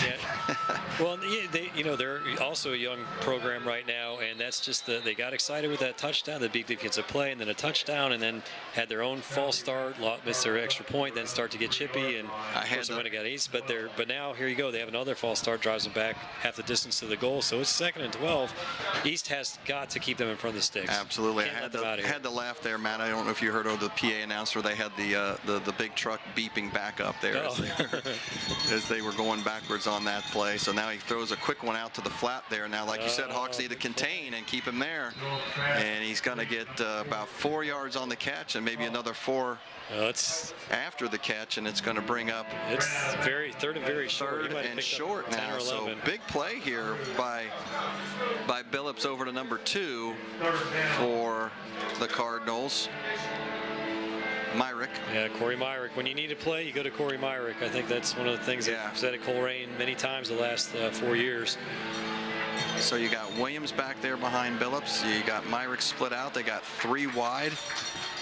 Yeah. Well, they're also a young program right now, and that's just they got excited with that touchdown, the big defensive play, and then a touchdown, and then had their own false start, missed their extra point, then start to get chippy, and when it got east. But now here you go, they have another false start, drives them back half the distance to the goal, so it's 2nd and 12. East has got to keep them in front of the sticks. Absolutely. I had to laugh there, Matt. I don't know if you heard of the PA announcer. They had the big truck beeping back up there as they were going backwards on that play. So now he throws a quick one out to the flat there. Now, like you said, Hawks need to contain and keep him there. And he's going to get about 4 yards on the catch and maybe another 4 after the catch, and it's going to bring up. It's third and very short. Third and short now. So big play here by Billups over to number 2 for the Cardinals. Myrick. Yeah, Corey Myrick. When you need to play, you go to Corey Myrick. I think that's one of the things I've said at Colerain many times the last 4 years. So you got Williams back there behind Billups. You got Myrick split out. They got 3 wide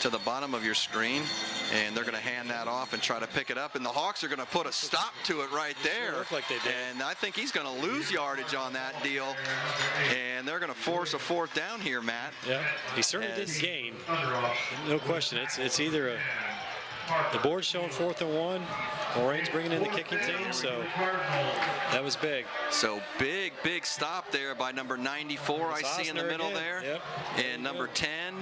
to the bottom of your screen, and they're going to hand that off and try to pick it up, and the Hawks are going to put a stop to it right there. Look like they did. And I think he's going to lose yardage on that deal, and they're going to force a 4th down here, Matt. Yeah, he certainly didn't gain. No question. It's either the board's showing 4th and 1. Colerain's bringing in the kicking team, so that was big. So big stop there by number 94. I see in the middle there. Yep. And number 10.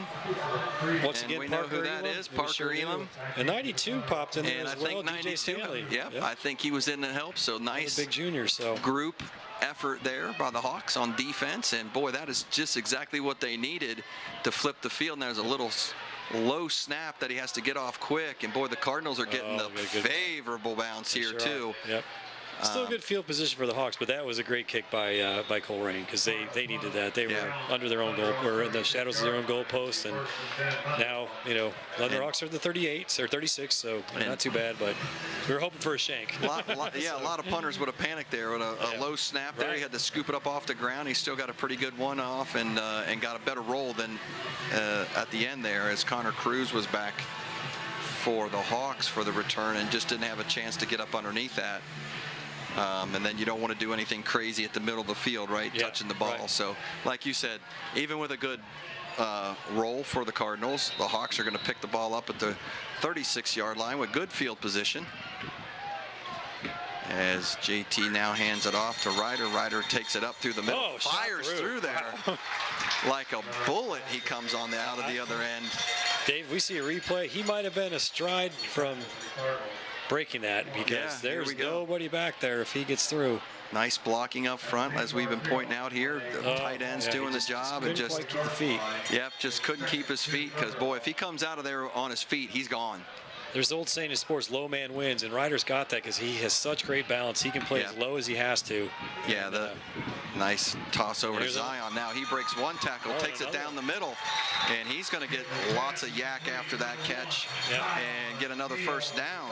Once again, we know who that is, Parker Elam. And 92 popped in there and as I think well, 92. DJ Stanley. Yep, I think he was in to help. So nice big junior. So group effort there by the Hawks on defense, and boy, that is just exactly what they needed to flip the field. And there's a little low snap that he has to get off quick, and boy, the Cardinals are getting the favorable bounce here too. Yep. Still a good field position for the Hawks, but that was a great kick by Colerain, because they needed that. They were under their own goal, or in the shadows of their own goal post, and now Thunderhawks are the 38 or 36, so not too bad. But we were hoping for a shank. A lot of punters would have panicked there with a low snap there. He had to scoop it up off the ground. He still got a pretty good one off, and got a better roll than at the end there, as Connor Cruz was back for the Hawks for the return and just didn't have a chance to get up underneath that. And then you don't want to do anything crazy at the middle of the field, right? Touching the ball. So, like you said, even with a good roll for the Cardinals, the Hawks are going to pick the ball up at the 36-yard line with good field position. As JT now hands it off to Ryder. Ryder takes it up through the middle, fires through there. Like a bullet, he comes on out of the other end. Dave, we see a replay. He might have been a stride from breaking that, because there's nobody back there if he gets through. Nice blocking up front, as we've been pointing out here. The tight end's doing the job, and just quite keep the feet. Yep, just couldn't keep his feet, because boy, if he comes out of there on his feet, he's gone. There's the old saying in sports, low man wins, and Ryder's got that because he has such great balance. He can play as low as he has to. Yeah, the nice toss over to Zion. Now he breaks one tackle, takes it down the middle, and he's going to get lots of yak after that catch and get another 1st down.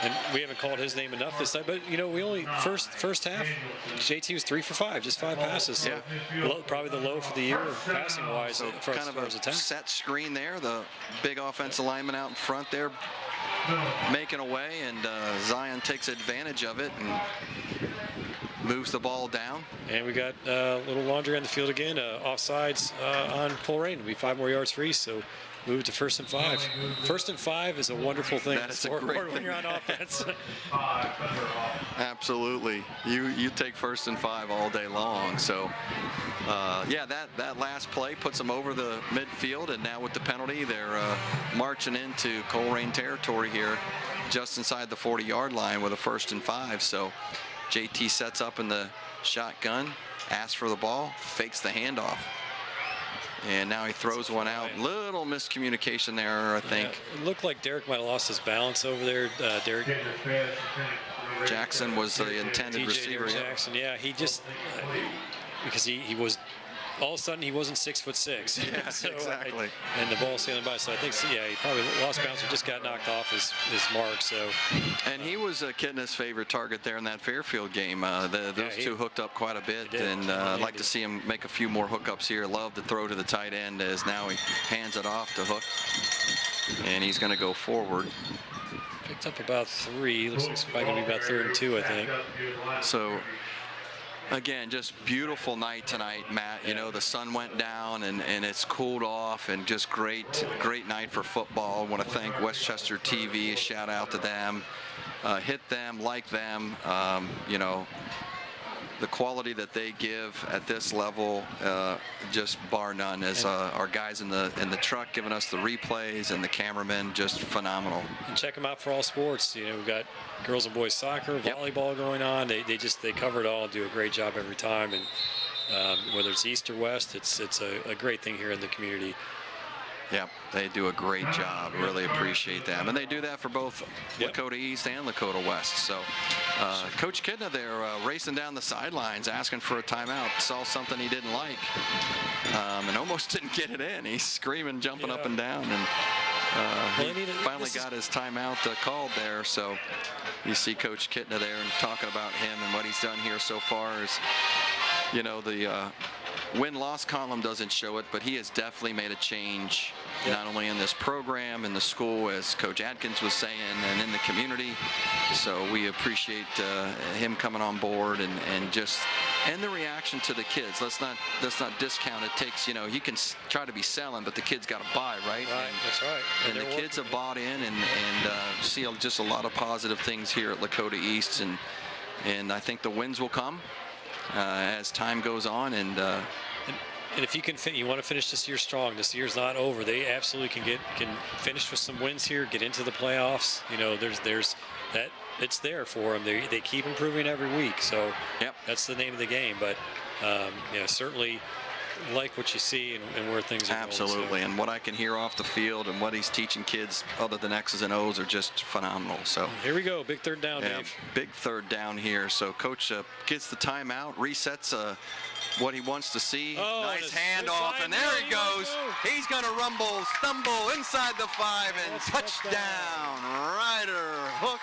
And we haven't called his name enough this time, but we only first half, JT was 3 for 5, just 5 passes. So probably the low for the year passing wise. So kind of a set screen there. The big offensive lineman out in front there making away, and Zion takes advantage of it and moves the ball down. And we got a little laundry on the field again. Offsides on Colerain. It'll be 5 more yards for East. So move to 1st and 5. 1st and 5 is a wonderful thing. That is a great thing when you're on offense. Absolutely. You take 1st and 5 all day long. So that last play puts them over the midfield, and now with the penalty, they're marching into Colerain territory here, just inside the 40-yard line with a 1st and 5. So JT sets up in the shotgun, asks for the ball, fakes the handoff. And now he throws one out. Little miscommunication there, I think. Yeah, it looked like Derek might have lost his balance over there. Derek Jackson was the intended receiver. Jackson, yeah, he just because he was all of a sudden he wasn't 6'6". Yeah, so, exactly. And the ball sailing by, so I think he probably lost balance or just got knocked off his mark. So. And he was Kitna's favorite target there in that Fairfield game. Those two hooked up quite a bit, and I'd like to see him make a few more hookups here. Love to throw to the tight end as now he hands it off to Hook, and he's going to go forward. Picked up about 3. Looks like it's probably going to be about 3rd and 2, I think. So. Again, just beautiful night tonight, Matt. You know, the sun went down and it's cooled off, and just great night for football. I want to thank Westchester TV. Shout out to them. Hit them, like them. You know, the quality that they give at this level, just bar none. As our guys in the truck giving us the replays, and the cameramen, just phenomenal. And check them out for all sports. You know, we've got girls and boys soccer, volleyball going on. They cover it all, do a great job every time. And whether it's east or west, it's a great thing here in the community. Yeah, they do a great job. Really appreciate them. And they do that for both Lakota East and Lakota West. So Coach Kidna there racing down the sidelines, asking for a timeout. Saw something he didn't like and almost didn't get it in. He's screaming, jumping up and down. And he finally got his timeout called there. So you see Coach Kidna there and talking about him and what he's done here so far. Is, you know, the win-loss column doesn't show it, but he has definitely made a change, not only in this program, in the school, as Coach Adkins was saying, and in the community. So we appreciate him coming on board, and the reaction to the kids. Let's not discount it. Takes, you know, you can try to be selling, but the kids got to buy, right? Right, that's right. And the kids have bought in, and see just a lot of positive things here at Lakota East, and I think the wins will come as time goes on, and if you want to finish this year strong. This year's not over. They absolutely can finish with some wins here, get into the playoffs. You know, there's that, it's there for them. They keep improving every week. So that's the name of the game. But yeah, certainly like what you see and where things are going. Absolutely, and what I can hear off the field and what he's teaching kids other than X's and O's are just phenomenal. So here we go, big third down, Dave. Big third down here. So Coach gets the timeout, resets what he wants to see. Nice handoff, and there he goes. He's going to stumble inside the 5, and touchdown. Ryder Hook.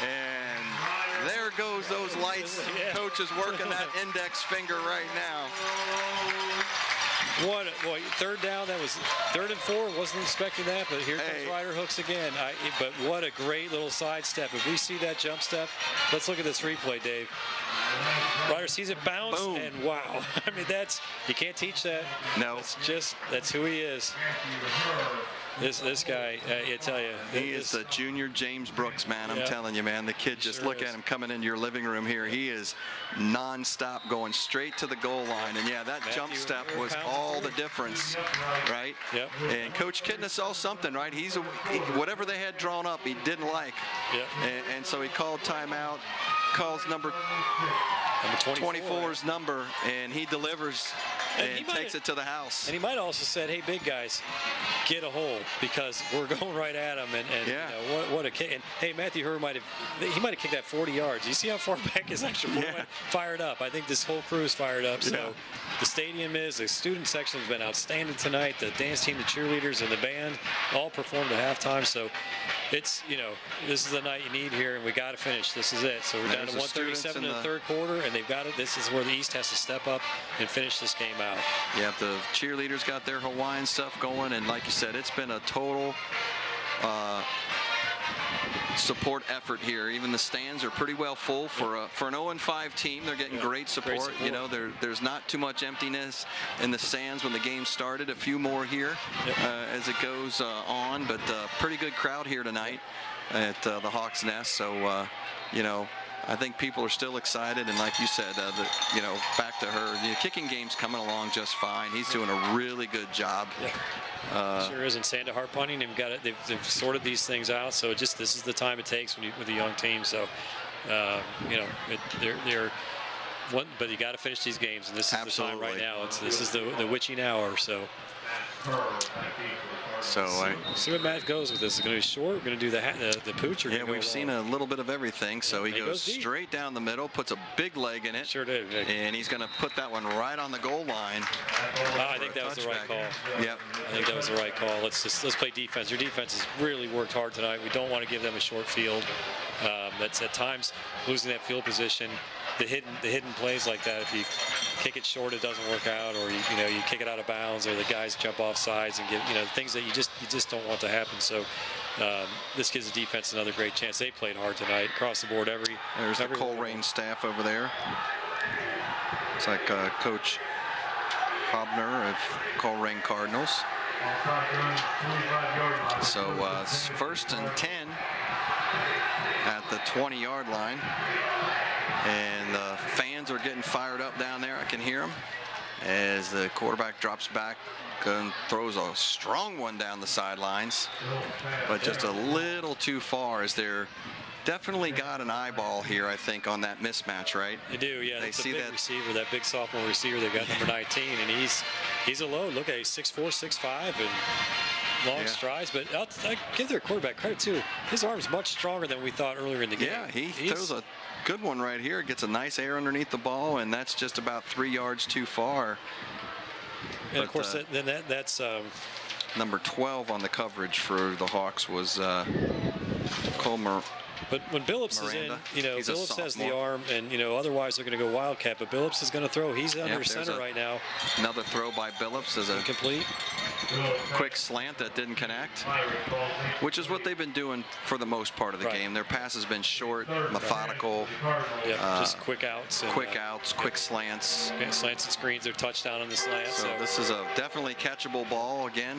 And there goes those lights. Coach is working that index finger right now. What third down? That was 3rd and 4. Wasn't expecting that, but here comes Ryder Hooks again. But what a great little sidestep. If we see that jump step, let's look at this replay, Dave. Ryder sees it bounce, and wow. I mean, you can't teach that. No. That's who he is. This guy, I tell you. He is the junior James Brooks, man. I'm telling you, man. The kid, just look at him coming into your living room here. He is nonstop, going straight to the goal line. And, that jump step was all the difference, right? Yep. And Coach Kidna saw something, right? Whatever they had drawn up, he didn't like. Yep. And so he called timeout, calls number 24's number, and he delivers and takes it to the house. And he might also said, hey, big guys, get a hold, because we're going right at him. And you know, what a kick. And hey, Matthew Hurd might have kicked that 40 yards. You see how far back his extra point went? Fired up. I think this whole crew is fired up. So the stadium the student section has been outstanding tonight. The dance team, the cheerleaders, and the band all performed at halftime. So it's, you know, this is the night you need here, and we got to finish. This is it. So we're down to 137 in the third quarter, and they've got it. This is where the East has to step up and finish this game out. Yeah, the cheerleaders got their Hawaiian stuff going, and like you said, it's been a total support effort here. Even the stands are pretty well full for an 0-5 team. They're getting great support. You know, there's not too much emptiness in the stands when the game started. A few more here as it goes on, but pretty good crowd here tonight at the Hawks Nest. So, you know, I think people are still excited, and like you said, you know, back to her, the kicking game's coming along just fine. He's doing a really good job. Sure is. And Santa Hart punting, they've sorted these things out. So this is the time it takes with a young team. So you know, but you got to finish these games, and this is the time right now. This is the witching hour. So see what Matt goes with this. Is it going to be short? We're going to do the pooch. Or we've seen a little bit of everything. So he goes straight down the middle, puts a big leg in it. Sure did. And he's going to put that one right on the goal line. I think that was the right call. Yep. I think that was the right call. Let's play defense. Your defense has really worked hard tonight. We don't want to give them a short field. That's at times losing that field position. The hidden plays like that, if you kick it short, it doesn't work out, or you kick it out of bounds, or the guys jump off sides and get things that you just don't want to happen. So this gives the defense another great chance. They played hard tonight across the board. There's the Colerain staff over there. It's like Coach Hobner of Colerain Cardinals. So it's 1st and 10 at the 20-yard line. And the fans are getting fired up down there. I can hear them as the quarterback drops back and throws a strong one down the sidelines, but just a little too far, as they're definitely got an eyeball here, I think, on that mismatch, right? They do, yeah. They see that receiver, that big sophomore receiver. They've got number 19, and he's a load. Look at, he's 6'4", 6'5", and long strides. But I give their quarterback credit too. His arm's much stronger than we thought earlier in the game. Yeah, he throws a good one right here. Gets a nice air underneath the ball, and that's just about 3 yards too far. And of course, that's number 12 on the coverage for the Hawks was Colmer. But when Billups is in, Billups has the arm, and otherwise they're going to go Wildcat. But Billups is going to throw. He's under center right now. Another throw by Billups is a incomplete. Quick slant that didn't connect, which is what they've been doing for the most part of the game. Their pass has been short, methodical. Just quick outs. And, quick slants. Slants and screens. They're touchdown on the slant. So this is a definitely catchable ball again,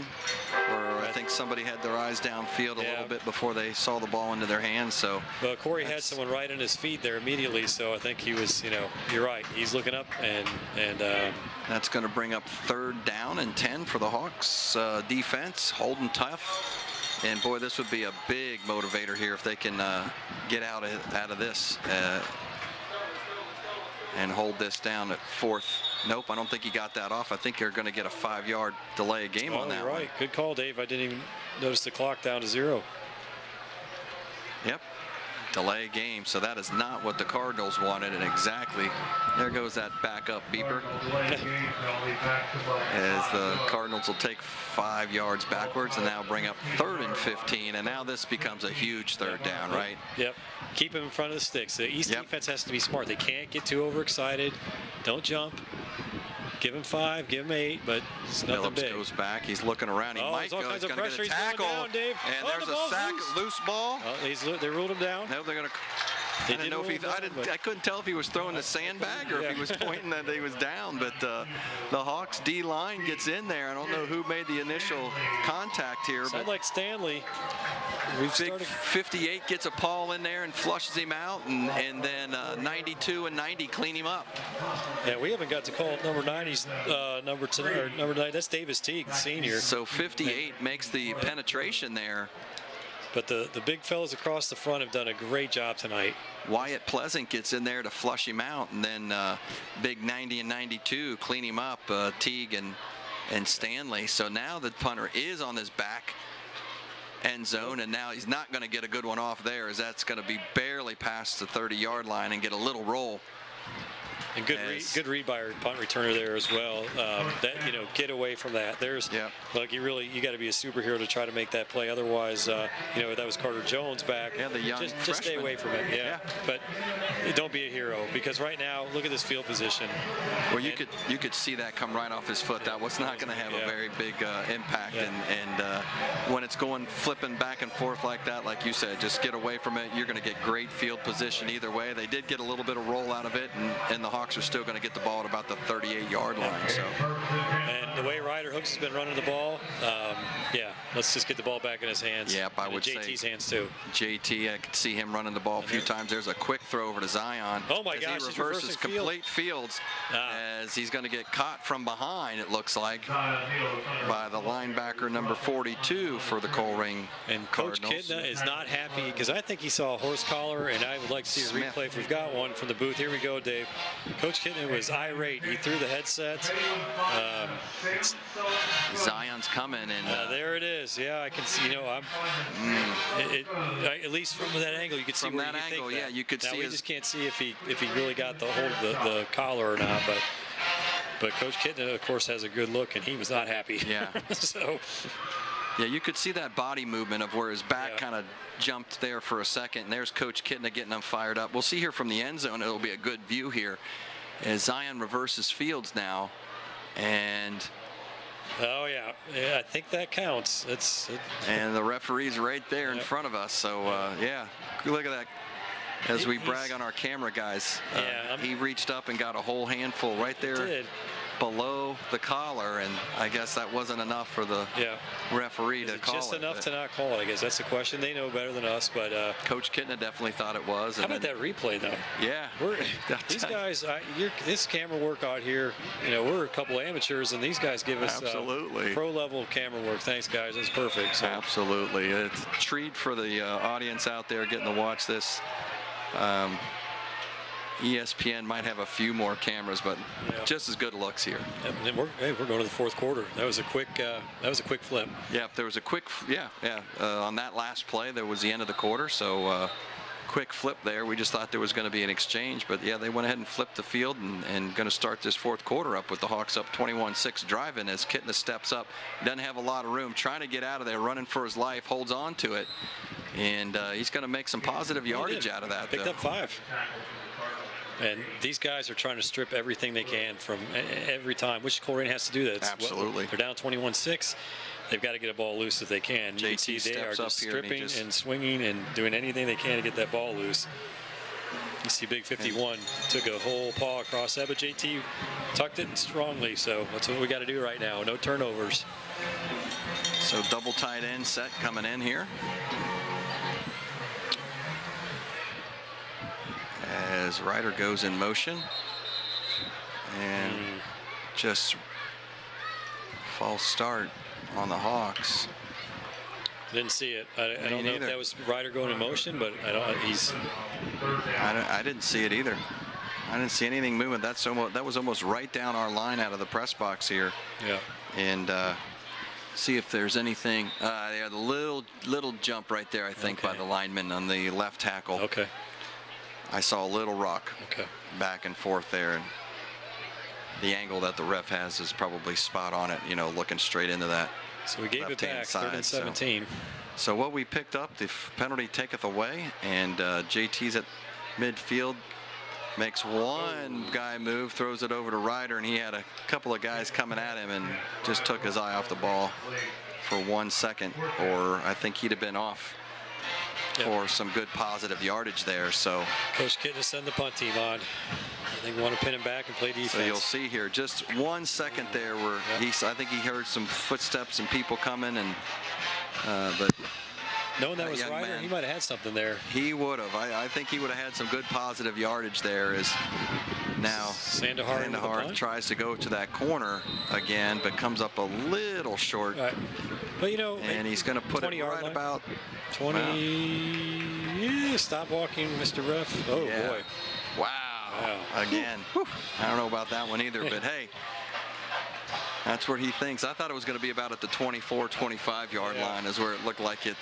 where I think somebody had their eyes downfield a little bit before they saw the ball into their hands. So well, Corey had someone right on his feet there immediately, so I think he was, you're right. He's looking up, and that's going to bring up 3rd down and 10 for the Hawks defense, holding tough. And boy, this would be a big motivator here if they can get out of this and hold this down at 4th. Nope, I don't think he got that off. I think they're going to get a 5-yard delay of game on that. Right, one. Good call, Dave. I didn't even notice the clock down to 0. Yep. Delay game, so that is not what the Cardinals wanted, and exactly there goes that backup beeper as the Cardinals will take 5 yards backwards and now bring up 3rd and 15, and now this becomes a huge 3rd down, right? Yep. Keep him in front of the sticks. The East defense has to be smart. They can't get too overexcited. Don't jump. Give him 5, give him 8, but it's nothing big. Goes back. He's looking around. He might go. He's going to get a tackle. Down, Dave. And there's a sack, loose ball. They ruled him down. No, they're going to. I didn't know if I couldn't tell if he was throwing a sandbag or if he was pointing that he was down. But the Hawks D line gets in there. I don't know who made the initial contact here. Sounds like Stanley. Big 58 gets a paw in there and flushes him out, and then 92 and 90 clean him up. Yeah, we haven't got to call number 90's number 9. That's Davis Teague, the senior. So 58 makes the penetration there. But the big fellas across the front have done a great job tonight. Wyatt Pleasant gets in there to flush him out, and then big 90 and 92 clean him up, Teague and Stanley. So now the punter is on his back end zone, and now he's not going to get a good one off there, as that's going to be barely past the 30-yard line and get a little roll. And good read by our punt returner there as well. Get away from that. There's like you got to be a superhero to try to make that play. Otherwise, that was Carter Jones back. Yeah, the young just stay away from it. Yeah. But don't be a hero, because right now look at this field position. Well, you could see that come right off his foot. That was not going to have a very big impact. Yeah. And when it's going flipping back and forth like that, like you said, just get away from it. You're going to get great field position either way. They did get a little bit of roll out of it, and the Hawks are still going to get the ball at about the 38-yard line. So. And the way Ryder Hooks has been running the ball, let's just get the ball back in his hands. Yep, I and would JT's say hands too. JT, I could see him running the ball a few times. There's a quick throw over to Zion. Oh my as gosh, he he's reverses reversing complete Fields as he's going to get caught from behind, it looks like, by the linebacker number 42 for the Colerain And Coach Cardinals. Kidna is not happy because I think he saw a horse collar, and I would like to see a Smith. replay if we've got one from the booth. Here we go, Dave. Coach Kidna was irate. He threw the headset. Zion's coming, and There it is. Yeah, I can see. You know, at least from that angle, you could see From where that you think angle, that. yeah, you could now see we his- just can't see if he really got the hold of the collar or not, but Coach Kidna, of course, has a good look, and he was not happy. Yeah. So. yeah, you could see that body movement of where his back Yeah. kind of jumped there for a second. And there's Coach Kidna getting them fired up. We'll see here from the end zone. It'll be a good view here as Zion reverses Fields now, and Oh yeah, I think that counts. and the referee's right there in Yep. front of us. So yeah, look at that. As we brag on our camera guys, he reached up and got a whole handful right there below the collar, and I guess that wasn't enough for the referee to call just it. enough to not call it, I guess. That's the question. They know better than us, but Coach Kidna definitely thought it was. How about that replay, though? Yeah. These guys, this camera work out here, you know, we're a couple of amateurs, and these guys give us Absolutely. pro-level camera work. Thanks, guys. That's perfect. So. Absolutely. It's a treat for the audience out there getting to watch this. ESPN might have a few more cameras, but just as good looks here. And we're going to the fourth quarter. That was a quick flip. Yeah, there was a quick on that last play. There was the end of the quarter, so quick flip there. We just thought there was going to be an exchange, but yeah, they went ahead and flipped the field and going to start this fourth quarter up with the Hawks up 21-6 driving as Kidna steps up. Doesn't have a lot of room, trying to get out of there, running for his life, holds on to it, and he's going to make some positive yardage out of that. Picked up 5. And these guys are trying to strip everything they can from every time, which Colerain has to do that. Absolutely. They're down 21-6. They've got to get a ball loose if they can. You can see they are just stripping and swinging and doing anything they can to get that ball loose. You see Big 51 took a whole paw across that, but JT tucked it strongly, so that's what we got to do right now. No turnovers. So double tight end set coming in here. As Ryder goes in motion and just false start on the Hawks. Didn't see it. I don't know if that was Ryder going in motion, but I didn't see it either. I didn't see anything moving. That was almost right down our line out of the press box here. Yeah. And see if there's anything. Yeah, the little jump right there, I think, by the lineman on the left tackle. Okay. I saw a little rock back and forth there, and the angle that the ref has is probably spot on it, you know, looking straight into that. So we gave it back, side, 3rd and 17. So what we picked up, the penalty taketh away, and JT's at midfield, makes one guy move, throws it over to Ryder, and he had a couple of guys coming at him and just took his eye off the ball for 1 second, or I think he'd have been off for some good positive yardage there. So Coach Kidna send the punt team on. I think we want to pin him back and play defense. So you'll see here just 1 second there where I think he heard some footsteps and people coming, and but knowing that was Ryder, he might have had something there. He would have. I think he would have had some good positive yardage there. As now Thunderhawks tries to go to that corner again, but comes up a little short. Right. But you know, and he's going to put it right about 20. Wow. Yeah, stop walking, Mr. Ref. Oh boy. Wow. Again. I don't know about that one either, but hey, that's where he thinks. I thought it was going to be about at the 24, 25 yard line is where it looked like it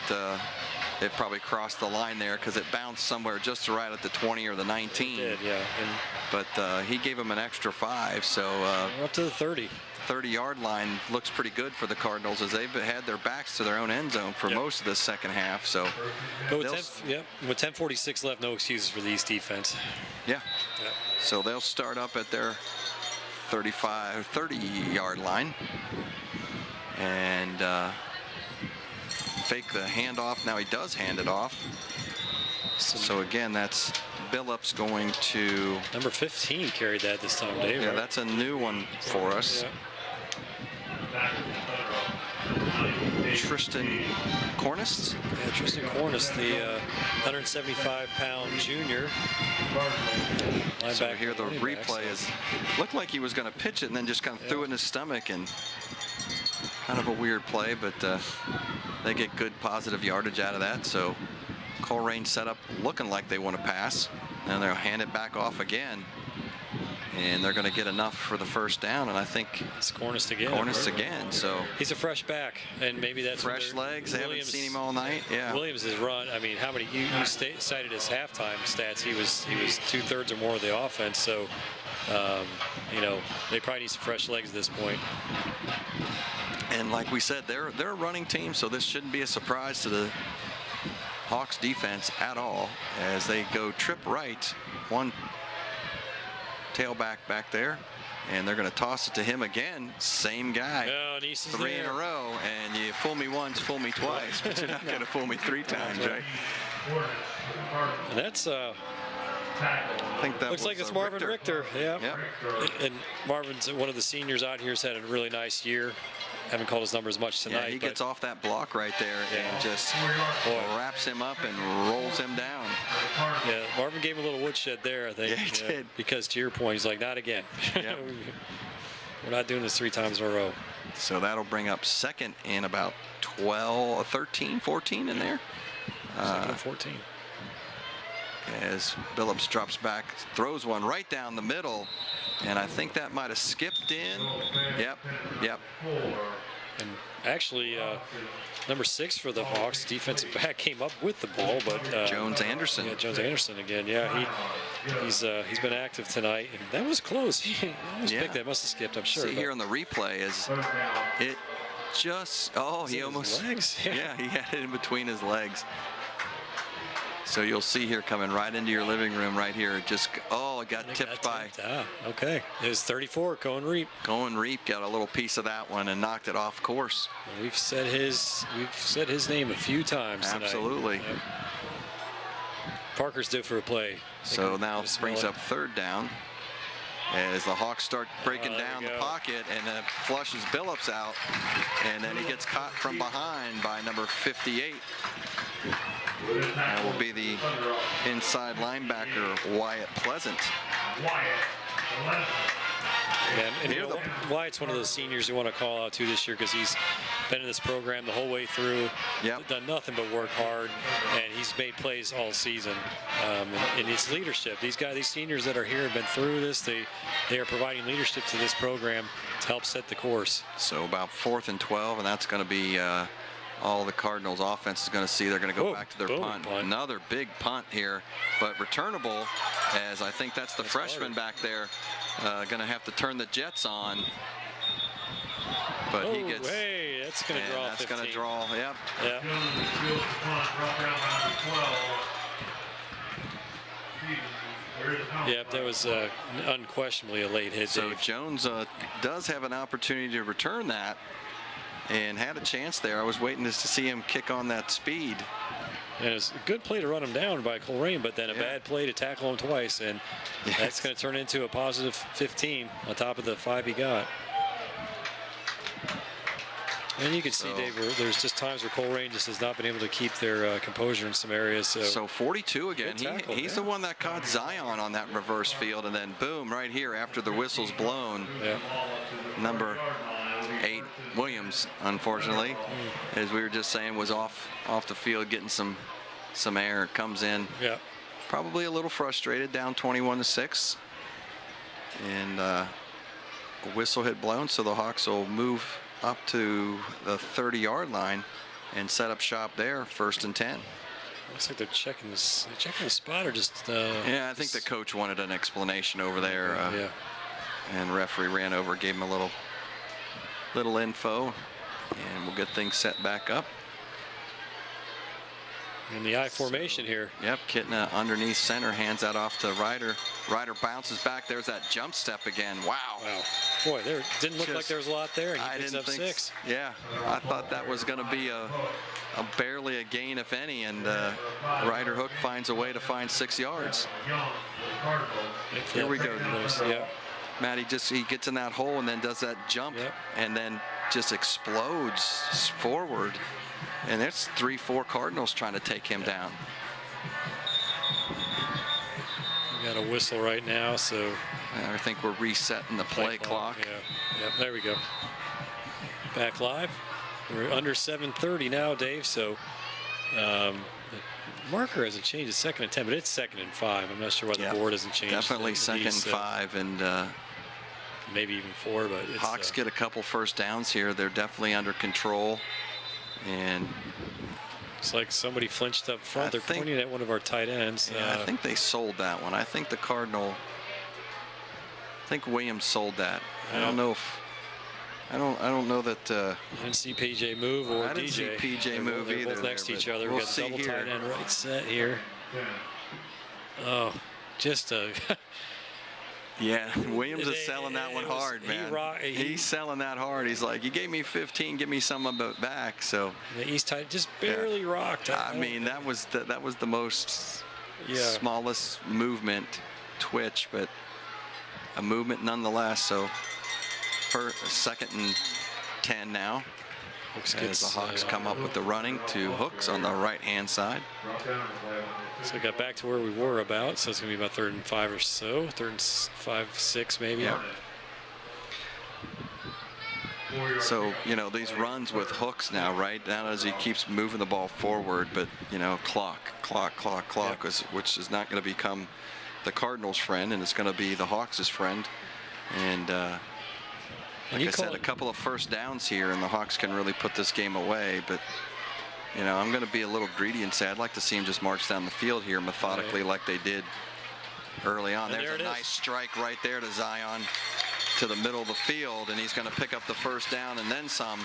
probably crossed the line there, because it bounced somewhere just right at the 20 or the 19. It did, yeah. But he gave him an extra 5, so up to the 30. 30-yard line looks pretty good for the Cardinals, as they've had their backs to their own end zone for most of the second half. So, but with 10:46 left, no excuses for the East defense. Yeah. So they'll start up at their 30-yard line and fake the handoff. Now he does hand it off. So again, that's Billups going to number 15 carried that this time, Dave. Yeah, that's a new one for us. Tristan Cornist. Yeah, Tristan Cornist, the 175-pound junior. So here the replay is looked like he was going to pitch it and then just kind of threw it in his stomach, and kind of a weird play, but they get good positive yardage out of that. So Colerain set up looking like they want to pass, and they'll hand it back off again, and they're going to get enough for the first down. And I think it's Cornist again. Cornist again. So he's a fresh back, and maybe that's fresh legs. They haven't seen him all night. Yeah. Williams has run. I mean, how many you cited his halftime stats? He was 2/3 or more of the offense. So you know, they probably need some fresh legs at this point. And like we said, they're a running team, so this shouldn't be a surprise to the Hawks defense at all as they go trip right. One tailback back there, and they're going to toss it to him again. Same guy. Oh, 3 in a row, and you fool me once, fool me twice, but you're not going to fool me 3 times, right? And that's I think that looks like it's Marvin Richter. Yeah. Yep. And Marvin's one of the seniors out here, has had a really nice year. Haven't called his numbers much tonight. Yeah, he gets off that block right there and just wraps him up and rolls him down. Yeah, Marvin gave him a little woodshed there, I think. Yeah, he did. Because to your point, he's like, not again. Yep. We're not doing this 3 times in a row. So that'll bring up second and about 12, 13, 14 in there. Second and 14. As Billups drops back, throws one right down the middle, and I think that might have skipped in. Yep. And actually, number 6 for the Hawks, defensive back, came up with the ball, but Jones Anderson. Yeah, Jones Anderson again. Yeah, he's been active tonight, and that was close. He almost picked that. Must have skipped, I'm sure. See here on the replay is it just he almost legs. Yeah, he had it in between his legs. So you'll see here coming right into your living room right here. Just it got tipped by. Okay. It was 34. Cohen Reap. Cohen Reap got a little piece of that one and knocked it off course. Well, we've said his name a few times tonight. Absolutely. Yep. Parker's due for a play. So now it brings up 3rd down as the Hawks start breaking down the pocket, and then flushes Billups out, and then he gets caught from behind by number 58. That will be the inside linebacker, Wyatt Pleasant. Yeah, and you know, Wyatt's one of those seniors you want to call out to this year because he's been in this program the whole way through. Yep. Done nothing but work hard, and he's made plays all season. And it's leadership. These seniors that are here have been through this. They are providing leadership to this program to help set the course. So about 4th and 12, and that's going to be all the Cardinals offense is going to see. They're going to go back to their punt. Another big punt here, but returnable, as I think that's the freshman back there going to have to turn the jets on. But he gets. Hey, that's going to draw. That's going to draw. Yep. Yeah. Yep, that was unquestionably a late hit. So Dave. Jones does have an opportunity to return that, and had a chance there. I was waiting just to see him kick on that speed. And it was a good play to run him down by Colerain, but then a bad play to tackle him twice, and that's going to turn into a positive 15 on top of the 5 he got. And you can see, Dave, there's just times where Colerain just has not been able to keep their composure in some areas. So 42 again. He's the one that caught Zion on that reverse field, and then boom, right here after the whistle's blown. Yeah. Number 8, Williams, unfortunately, as we were just saying, was off the field getting some air. Comes in. Yeah. Probably a little frustrated, down 21-6, and a whistle had blown, so the Hawks will move up to the 30-yard line and set up shop there, 1st and 10. Looks like they're checking the spot, or just. Yeah, I think the coach wanted an explanation over there. Yeah. And referee ran over, gave him a little info, and we'll get things set back up. In the I formation here. Yep, Kitna underneath center, hands that off to Ryder. Ryder bounces back. There's that jump step again. Wow. Boy, there didn't look like there was a lot there, and he picks up 6. Yeah, I thought that was going to be a barely a gain, if any, and Ryder Hook finds a way to find 6 yards. Here we go. Yeah. Matt, he gets in that hole and then does that jump, and then just explodes forward, and it's 3-4 Cardinals trying to take him down. We got a whistle right now, so I think we're resetting the play clock. Yeah. Yep, there we go. Back live. We're under 7:30 now, Dave, so the marker hasn't changed. It's 2nd and 10, but it's 2nd and 5. I'm not sure why the board hasn't changed. Definitely 2nd and 5, and maybe even 4, but it's, Hawks get a couple first downs here. They're definitely under control, and it's like somebody flinched up front. They're pointing at one of our tight ends. Yeah, I think they sold that one. I think I think Williams sold that. I don't know if I don't know that. I didn't see PJ move or I didn't see PJ move either. They're both next to each other. We'll We've got see the double here. tight end right set here. Oh, just a. Yeah, Williams is selling that one hard, man. He's selling that hard. He's like, you gave me 15, give me some of it back. So the East tight just barely rocked. I mean, that was the most smallest movement, twitch, but a movement nonetheless. So for 2nd and 10 now. As the Hawks come up with the running to Hooks on the right-hand side. So we got back to where we were about. So it's going to be about 3rd and 5 or so. 3rd and 5, 6 maybe. Yep. So, you know, these runs with Hooks now, right? Now as he keeps moving the ball forward, but, you know, clock, which is not going to become the Cardinals' friend, and it's going to be the Hawks' friend. And like I said, a couple of first downs here, and the Hawks can really put this game away. But, you know, I'm going to be a little greedy and say I'd like to see him just march down the field here methodically like they did early on. There's a nice strike right there to Zion to the middle of the field, and he's going to pick up the first down and then some.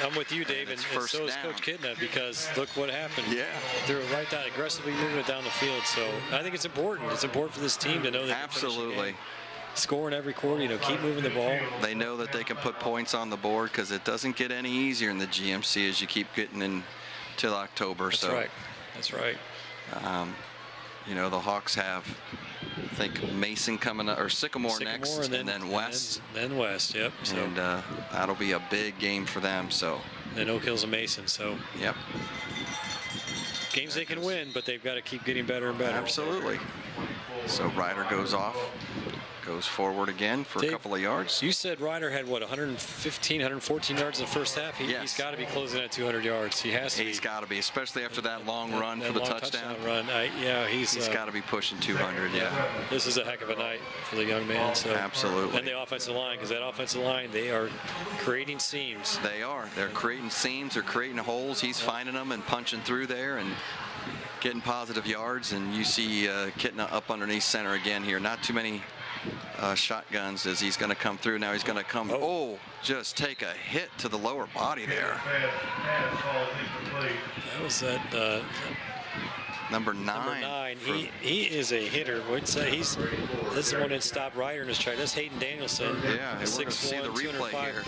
I'm with you, Dave, and so is Coach Kidna, because look what happened. Yeah. They're right down, aggressively moving it down the field. So I think it's important. It's important for this team to know that. Absolutely. Scoring every quarter, you know, keep moving the ball. They know that they can put points on the board because it doesn't get any easier in the GMC as you keep getting into October. That's right. That's right. You know, the Hawks have, I think, Mason coming up, or Sycamore next, and then West. Then West, yep. So. And that'll be a big game for them. So. Then Oak Hills and Mason. So. Yep. Games they can win, but they've got to keep getting better and better. Absolutely. So Ryder goes off. Goes forward again for a couple of yards. You said Ryder had, what, 115, 114 yards in the first half? He's got to be closing at 200 yards. He has to. He's got to be, especially after that long run for the touchdown. Run. He's got to be pushing 200, This is a heck of a night for the young man. So. Absolutely. And the offensive line, because that offensive line, they are creating seams. They are. They're creating seams. They're creating holes. He's finding them and punching through there and getting positive yards. And you see Kitna up underneath center again here. Not too many shotguns as he's going to come through. Now he's going to come, just take a hit to the lower body there. That was that number 9. Number 9. He is a hitter. This is the one that stopped Ryder in his track. That's Hayden Danielson. Yeah, we're going to see the replay here.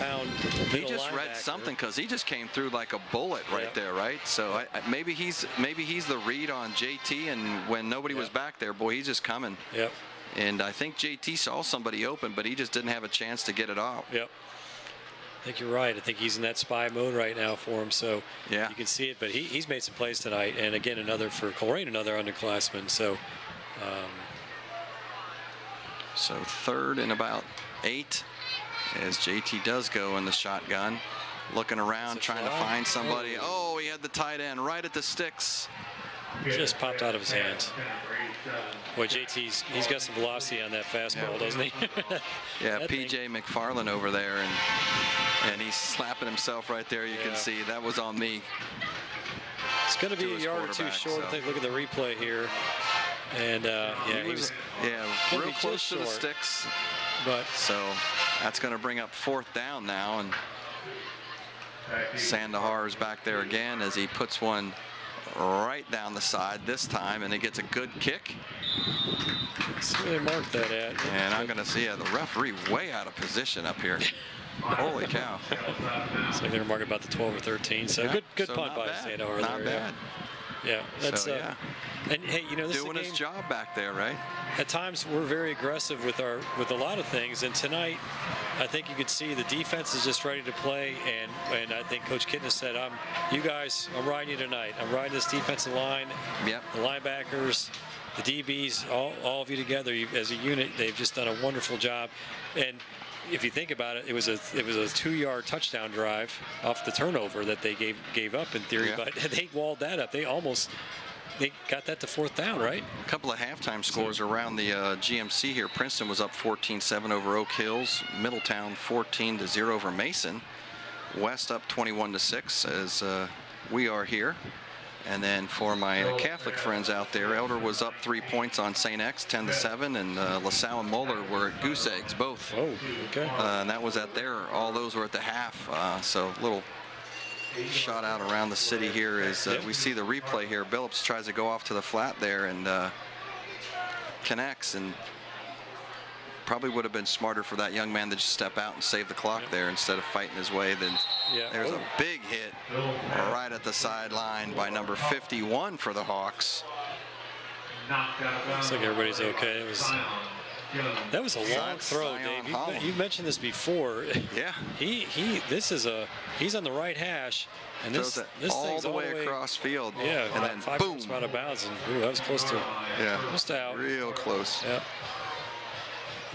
He just read something because he just came through like a bullet right there, right? So maybe he's the read on JT, and when nobody was back there, boy, he's just coming. Yep. And I think JT saw somebody open, but he just didn't have a chance to get it out. Yep. I think you're right. I think he's in that spy mode right now for him. So you can see it. But he's made some plays tonight. And again, for Colerain, another underclassman. So 3rd and about 8 as JT does go in the shotgun. Looking around, trying to find somebody. Oh, he had the tight end right at the sticks. Just popped out of his hands. Boy, JT's got some velocity on that fastball, doesn't he? Yeah, PJ McFarland over there, and he's slapping himself right there. You can see that was on me. It's going to be a yard or two short. I think. Look at the replay here, and he was real close to the sticks. But so that's going to bring up 4th down now, and Sandahar is back there again as he puts one right down the side this time, and he gets a good kick. Let's see where they marked that at. And I'm going to see the referee way out of position up here. Holy cow. So they're marking about the 12 or 13. So good punt by Sandahar. Not bad. Yeah, that's So, yeah. And hey, you know, this Doing is a his game, job back there, right? at times we're very aggressive with a lot of things, and tonight I think you could see the defense is just ready to play, and I think Coach Kitten said, you guys, I'm riding you tonight. I'm riding this defensive line, Yep. the linebackers, the DBs, all of you together as a unit. They've just done a wonderful job. And if you think about it, it was a 2-yard touchdown drive off the turnover that they gave up in theory, Yeah. but they walled that up. They got that to 4th down, right? A couple of halftime scores around the GMC here. Princeton was up 14-7 over Oak Hills. Middletown 14-0 over Mason. West up 21-6 as we are here. And then for my Catholic friends out there, Elder was up 3 points on St. X, 10-7, and LaSalle and Moeller were at Goose Eggs, both. Oh, okay. And that was at there. All those were at the half. So a little shot out around the city here as we see the replay here. Billups tries to go off to the flat there and connects, and probably would have been smarter for that young man to just step out and save the clock there instead of fighting his way. Then there's a big hit right at the sideline by number 51 for the Hawks. Looks like everybody's okay. That was a long throw, Zion Dave. You've mentioned this before. Yeah. He's on the right hash, and this all thing's the way across field. Yeah, and then 5 boom, yards out of bounds, and that was close to out. Real close. Yeah.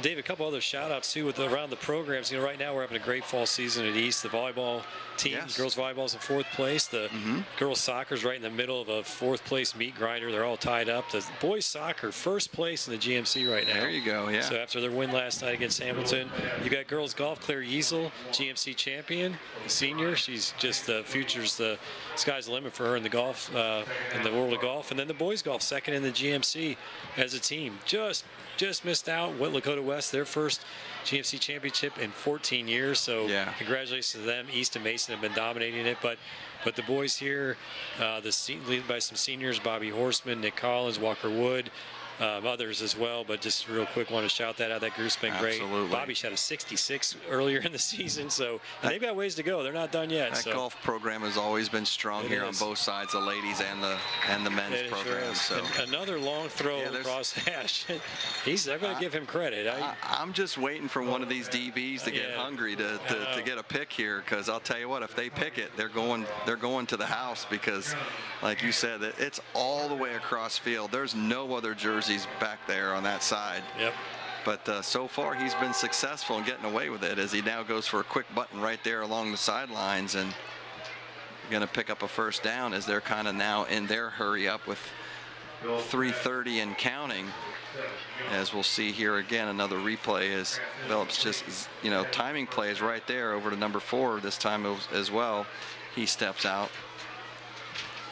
Dave, a couple other shout-outs too around the programs. You know, right now we're having a great fall season at East. The volleyball team, girls volleyball's in 4th place. The girls soccer's right in the middle of a 4th place meat grinder. They're all tied up. The boys soccer 1st place in the GMC right now. There you go. Yeah. So after their win last night against Hamilton, you got girls golf. Claire Yeasel, GMC champion, senior. She's just the future's the sky's the limit for her in the golf, in the world of golf. And then the boys golf 2nd in the GMC as a team. Just missed out. Lakota West, their first GMC championship in 14 years. So congratulations to them. East and Mason have been dominating it. But the boys here, led by some seniors, Bobby Horseman, Nick Collins, Walker Wood, others as well. But just real quick, want to shout that out. That group's been great. Bobby shot a 66 earlier in the season. So they've got ways to go. They're not done yet. That golf program has always been strong here on both sides, the ladies and the men's program. So another long throw across hash. They're going to give him credit. I'm just waiting for one of these DBs to get hungry to get a pick here, because I'll tell you what, if they pick it, they're going to the house, because like you said, it's all the way across field. There's no other jerseys back there on that side. Yep. But so far he's been successful in getting away with it, as he now goes for a quick button right there along the sidelines, and going to pick up a 1st down as they're kind of now in their hurry up with 3:30 and counting. As we'll see here again, another replay as Phillips just, timing plays right there over to number 4 this time as well. He steps out.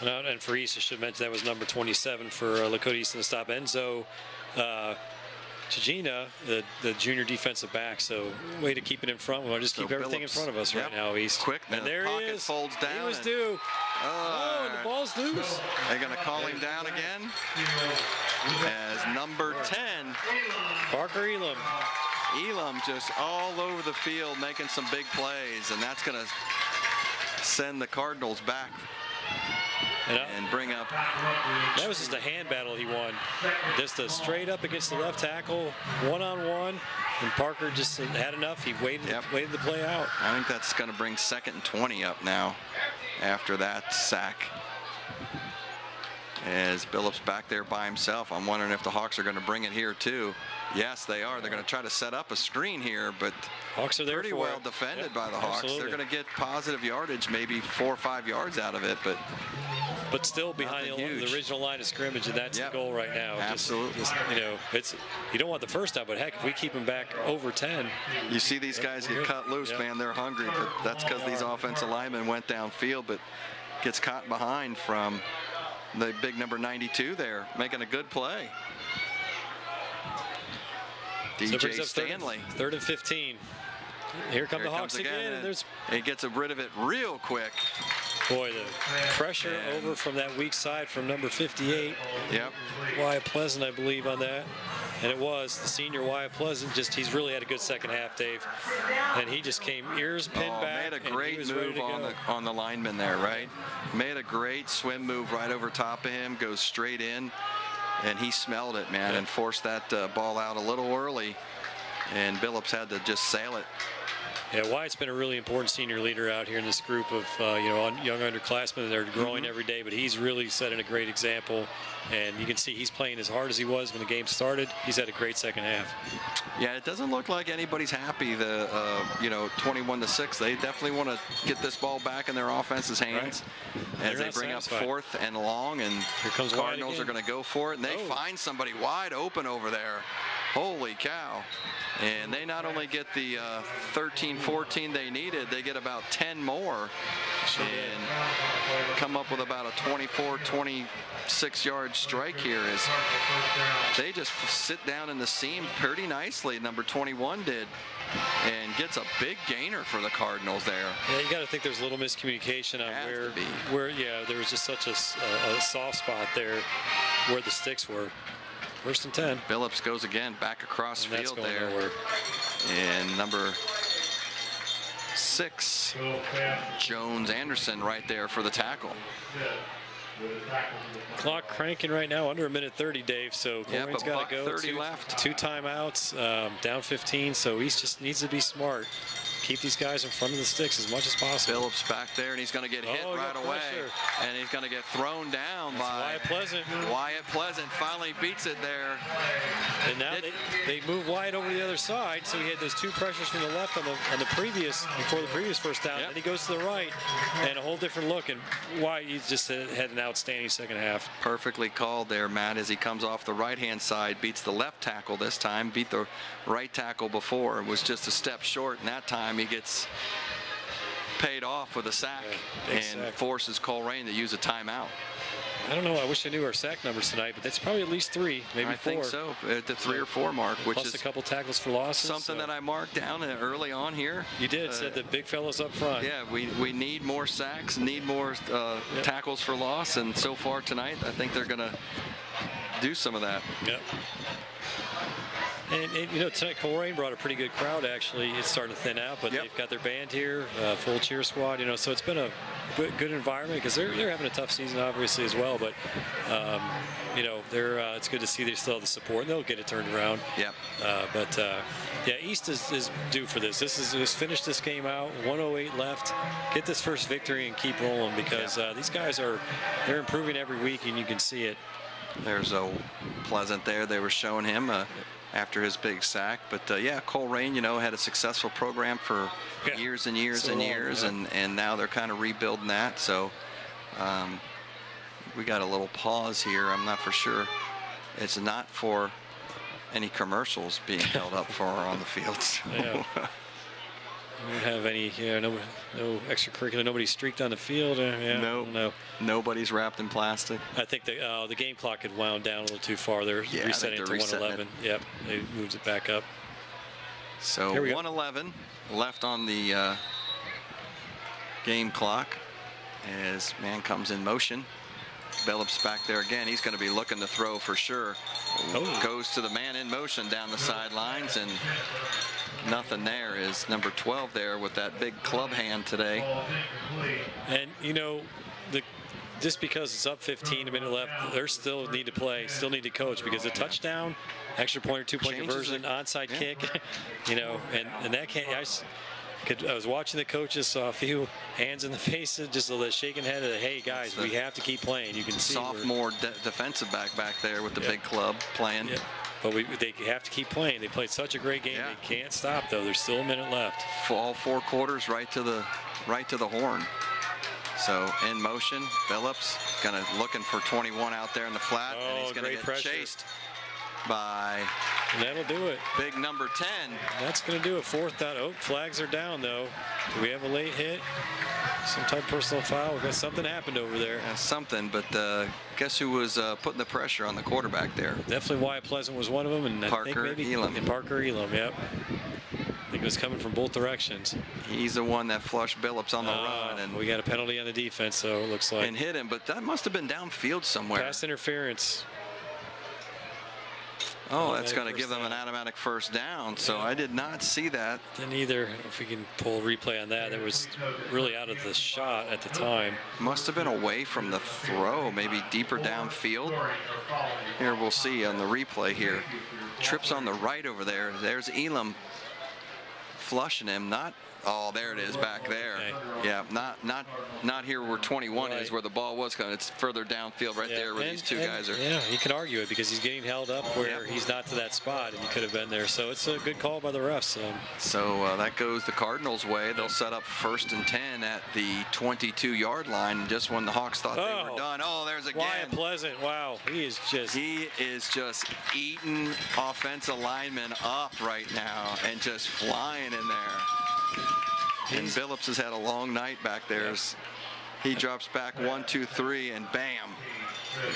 And for East, I should mention that was number 27 for Lakota East in the stop. Enzo Chigina, the junior defensive back. So way to keep it in front. We want to just keep everything in front of us right now, East. Quick, and there he is. Folds down. He was due. The ball's loose. They're going to call him down again as number 10. Parker Elam. Elam just all over the field making some big plays, and that's going to send the Cardinals back and bring up. That was just a hand battle he won. Just a straight up against the left tackle, one-on-one, and Parker just had enough. He waited the play out. I think that's going to bring 2nd and 20 up now after that sack. As Billups back there by himself, I'm wondering if the Hawks are going to bring it here too. Yes, they are. They're going to try to set up a screen here, but Hawks are there pretty well defended by the Hawks. Absolutely. They're going to get positive yardage, maybe 4 or 5 yards out of it, but still behind the original line of scrimmage, and that's the goal right now. Absolutely. You don't want the first down, but heck, if we keep them back over 10. You see these guys get cut loose, man. They're hungry, but that's because these offensive linemen went downfield, but gets caught behind from the big number 92 there, making a good play. DJ Stanley. 3rd and 15. Here come the Hawks again. And he gets rid of it real quick. Boy, the pressure over from that weak side from number 58. Yep. Wyatt Pleasant, I believe, on that. And it was the senior Wyatt Pleasant. He's really had a good second half, Dave. And he just came ears pinned back. Made a great move on the lineman there, right? Made a great swim move right over top of him, goes straight in, and he smelled it, man, and forced that ball out a little early, and Billups had to just sail it. Yeah, Wyatt's been a really important senior leader out here in this group of young underclassmen. They're growing every day, but he's really setting a great example. And you can see he's playing as hard as he was when the game started. He's had a great second half. Yeah, it doesn't look like anybody's happy. 21-6. They definitely want to get this ball back in their offense's hands as they bring up 4th and long, and here comes Cardinals are going to go for it, and they find somebody wide open over there. Holy cow. And they not only get the 13-14 they needed, they get about 10 more and come up with about a 24-26-yard strike here as they just sit down in the seam pretty nicely. Number 21 did, and gets a big gainer for the Cardinals there. Yeah, you got to think there's a little miscommunication on where there was just such a soft spot there where the sticks were. 1st and 10. Billups goes again back across field there. Nowhere. And number 6, Jones Anderson, right there for the tackle. Clock cranking right now, under 1:30, Dave. So Colerain's got to go. 30 left. 2 timeouts, down 15. So he just needs to be smart. Keep these guys in front of the sticks as much as possible. Phillips back there, and he's going to get hit right away. And he's going to get thrown down by Wyatt Pleasant. Wyatt Pleasant finally beats it there. And now they move Wyatt over to the other side. So he had those 2 pressures from the left before the previous first down. Then he goes to the right, and a whole different look. And Wyatt, he just had an outstanding second half. Perfectly called there, Matt, as he comes off the right-hand side, beats the left tackle this time, beat the right tackle before, was just a step short, and that time he gets paid off with a sack forces Colerain to use a timeout. I don't know. I wish I knew our sack numbers tonight, but that's probably at least 3, maybe 4. I think so, at the 3 or 4 mark, which plus is a couple tackles for losses. Something that I marked down early on here. You did. Said the big fellas up front. Yeah, we need more sacks, need more tackles for loss, and so far tonight, I think they're going to do some of that. Yep. And tonight Colerain brought a pretty good crowd. Actually, it's starting to thin out, but they've got their band here, full cheer squad. So it's been a good environment because they're having a tough season, obviously, as well. But it's good to see they still have the support, and they'll get it turned around. Yep. East is due for this. Just finish this game out. 1:08 left. Get this first victory and keep rolling because these guys they're improving every week, and you can see it. There's Pleasant there. They were showing him after his big sack. But Colerain, had a successful program for years and years and years, and now they're kind of rebuilding that. So we got a little pause here. I'm not for sure. It's not for any commercials being held up for on the fields. Yeah. We don't have any, no extracurricular. Nobody streaked on the field. No. Nobody's wrapped in plastic. I think the game clock had wound down a little too far. They're resetting to 1:11. Yep, they moved it back up. So 1:11 left on the game clock as man comes in motion. Billups back there again. He's going to be looking to throw for sure. Goes to the man in motion down the sidelines, and nothing there. Is number 12 there with that big club hand today. And just because it's up 15, a minute left, they still need to play, still need to coach, because a touchdown, extra point or 2-point conversion, onside kick, and that can't. I was watching the coaches, saw a few hands in the faces, just a shaking head of, hey guys, we have to keep playing. You can see sophomore defensive back there with the big club playing. Yep. But they have to keep playing. They played such a great game. They can't stop though. There's still a minute left. For all 4 quarters, right to the horn. So in motion, Billups looking for 21 out there in the flat, and he's going to get chased by. And that'll do it. Big number 10. That's going to do it. 4th down. Oh, flags are down though. Do we have a late hit? Some type of personal foul. We've got something happened over there. Something, but guess who was putting the pressure on the quarterback there? Definitely Wyatt Pleasant was one of them, and Parker I think maybe Elam. And Parker Elam, yep. I think it was coming from both directions. He's the one that flushed Billups on the run, and we got a penalty on the defense, so it looks like. And hit him, but that must have been downfield somewhere. Pass interference. Oh, that's going to give them an automatic first down. So I did not see that. Didn't either. If we can pull a replay on that, it was really out of the shot at the time. Must have been away from the throw, maybe deeper downfield. Here we'll see on the replay here. Trips on the right over there. There's Elam flushing him. Not. Oh, there it is back there. Okay. Yeah, not here where 21 is, where the ball was coming. It's further downfield right there where these two guys are. Yeah, you can argue it because he's getting held up where he's not to that spot, and he could have been there. So it's a good call by the refs. So that goes the Cardinals' way. They'll set up 1st and 10 at the 22-yard line. Just when the Hawks thought they were done. Oh, there's again. Wyatt Pleasant. Wow, he is just eating offensive linemen up right now and just flying in there. And Billups has had a long night back there. He drops back 1, 2, 3, and bam.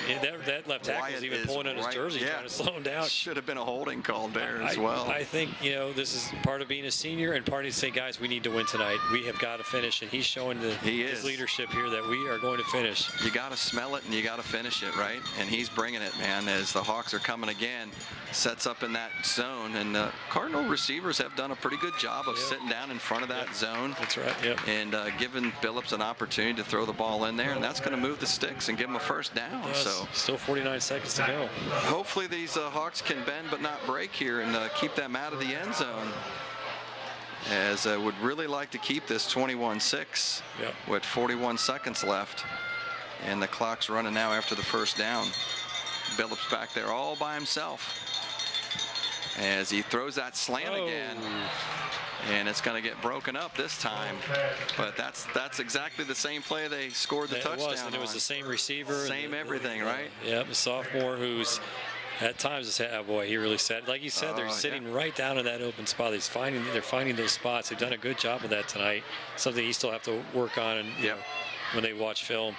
Yeah, that left tackle was even pulling on his jersey, trying to slow him down. Should have been a holding call there as well. I think, this is part of being a senior and part of saying, guys, we need to win tonight. We have got to finish, and he's showing his leadership here that we are going to finish. You got to smell it, and you got to finish it, right? And he's bringing it, man, as the Hawks are coming again. Sets up in that zone, and the Cardinal receivers have done a pretty good job of sitting down in front of that zone. That's right, and giving Billups an opportunity to throw the ball in there, and that's going to move the sticks and give him a first down. So still 49 seconds to go. Hopefully these Hawks can bend but not break here and keep them out of the end zone, as I would really like to keep this 21-6 with 41 seconds left, and the clock's running now after the first down. Billups back there all by himself as he throws that slant again, and it's going to get broken up this time. But that's exactly the same play they scored the touchdown and it was the same receiver, same everything, right? Yep, a sophomore who's at times has had, boy, he really said, like you said, they're sitting right down in that open spot. They're finding those spots. They've done a good job of that tonight. Something he still have to work on, and when they watch film.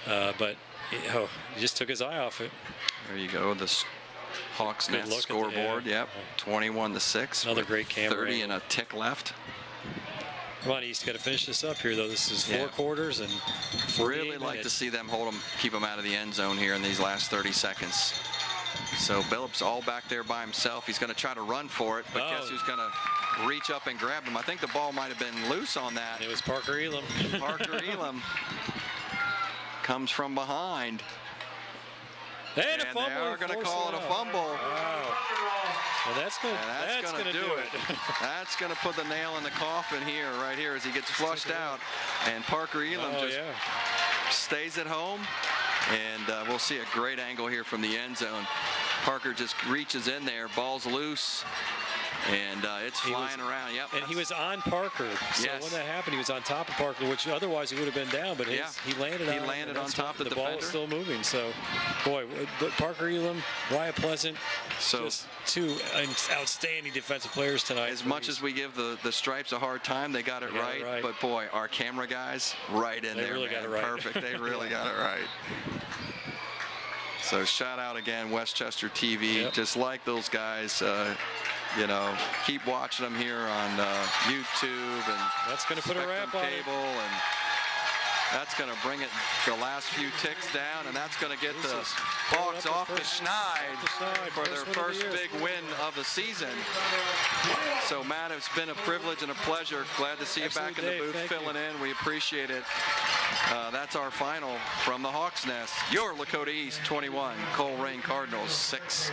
But he just took his eye off it. There you go. The Hawks Nest scoreboard. 21-6. Another great camera. 30 and a tick left. Come on, East, got to finish this up here, though. This is 4 quarters and 48 really like to see them keep them out of the end zone here in these last 30 seconds. So Billups all back there by himself. He's going to try to run for it, but guess who's going to reach up and grab him? I think the ball might have been loose on that. It was Parker Elam. Parker Elam comes from behind. And a fumble. They are going to call it a fumble. Wow. Well, that's going to do it. That's going to put the nail in the coffin here, right here, as he gets flushed out. And Parker Elam stays at home. And we'll see a great angle here from the end zone. Parker just reaches in there, ball's loose. And it's flying around. And he was on Parker. So when that happened, he was on top of Parker, which otherwise he would have been down. But he landed on top of the defender. The ball was still moving. So, boy, Parker Elam, Wyatt Pleasant, just two outstanding defensive players tonight. As much as we give the Stripes a hard time, they got it right. But, boy, our camera guys, right in there. They really got it right. Perfect. They really got it right. So shout out again, Westchester TV. Just like those guys. Keep watching them here on YouTube, and that's going to put a wrap on cable, and that's going to bring it the last few ticks down, and that's going to get the Hawks off the schneid for their first big win of the season. So Matt, it's been a privilege and a pleasure. Glad to see you back in the booth filling in. We appreciate it. That's our final from the Hawks Nest. Your Lakota East 21, Colerain Cardinals 6.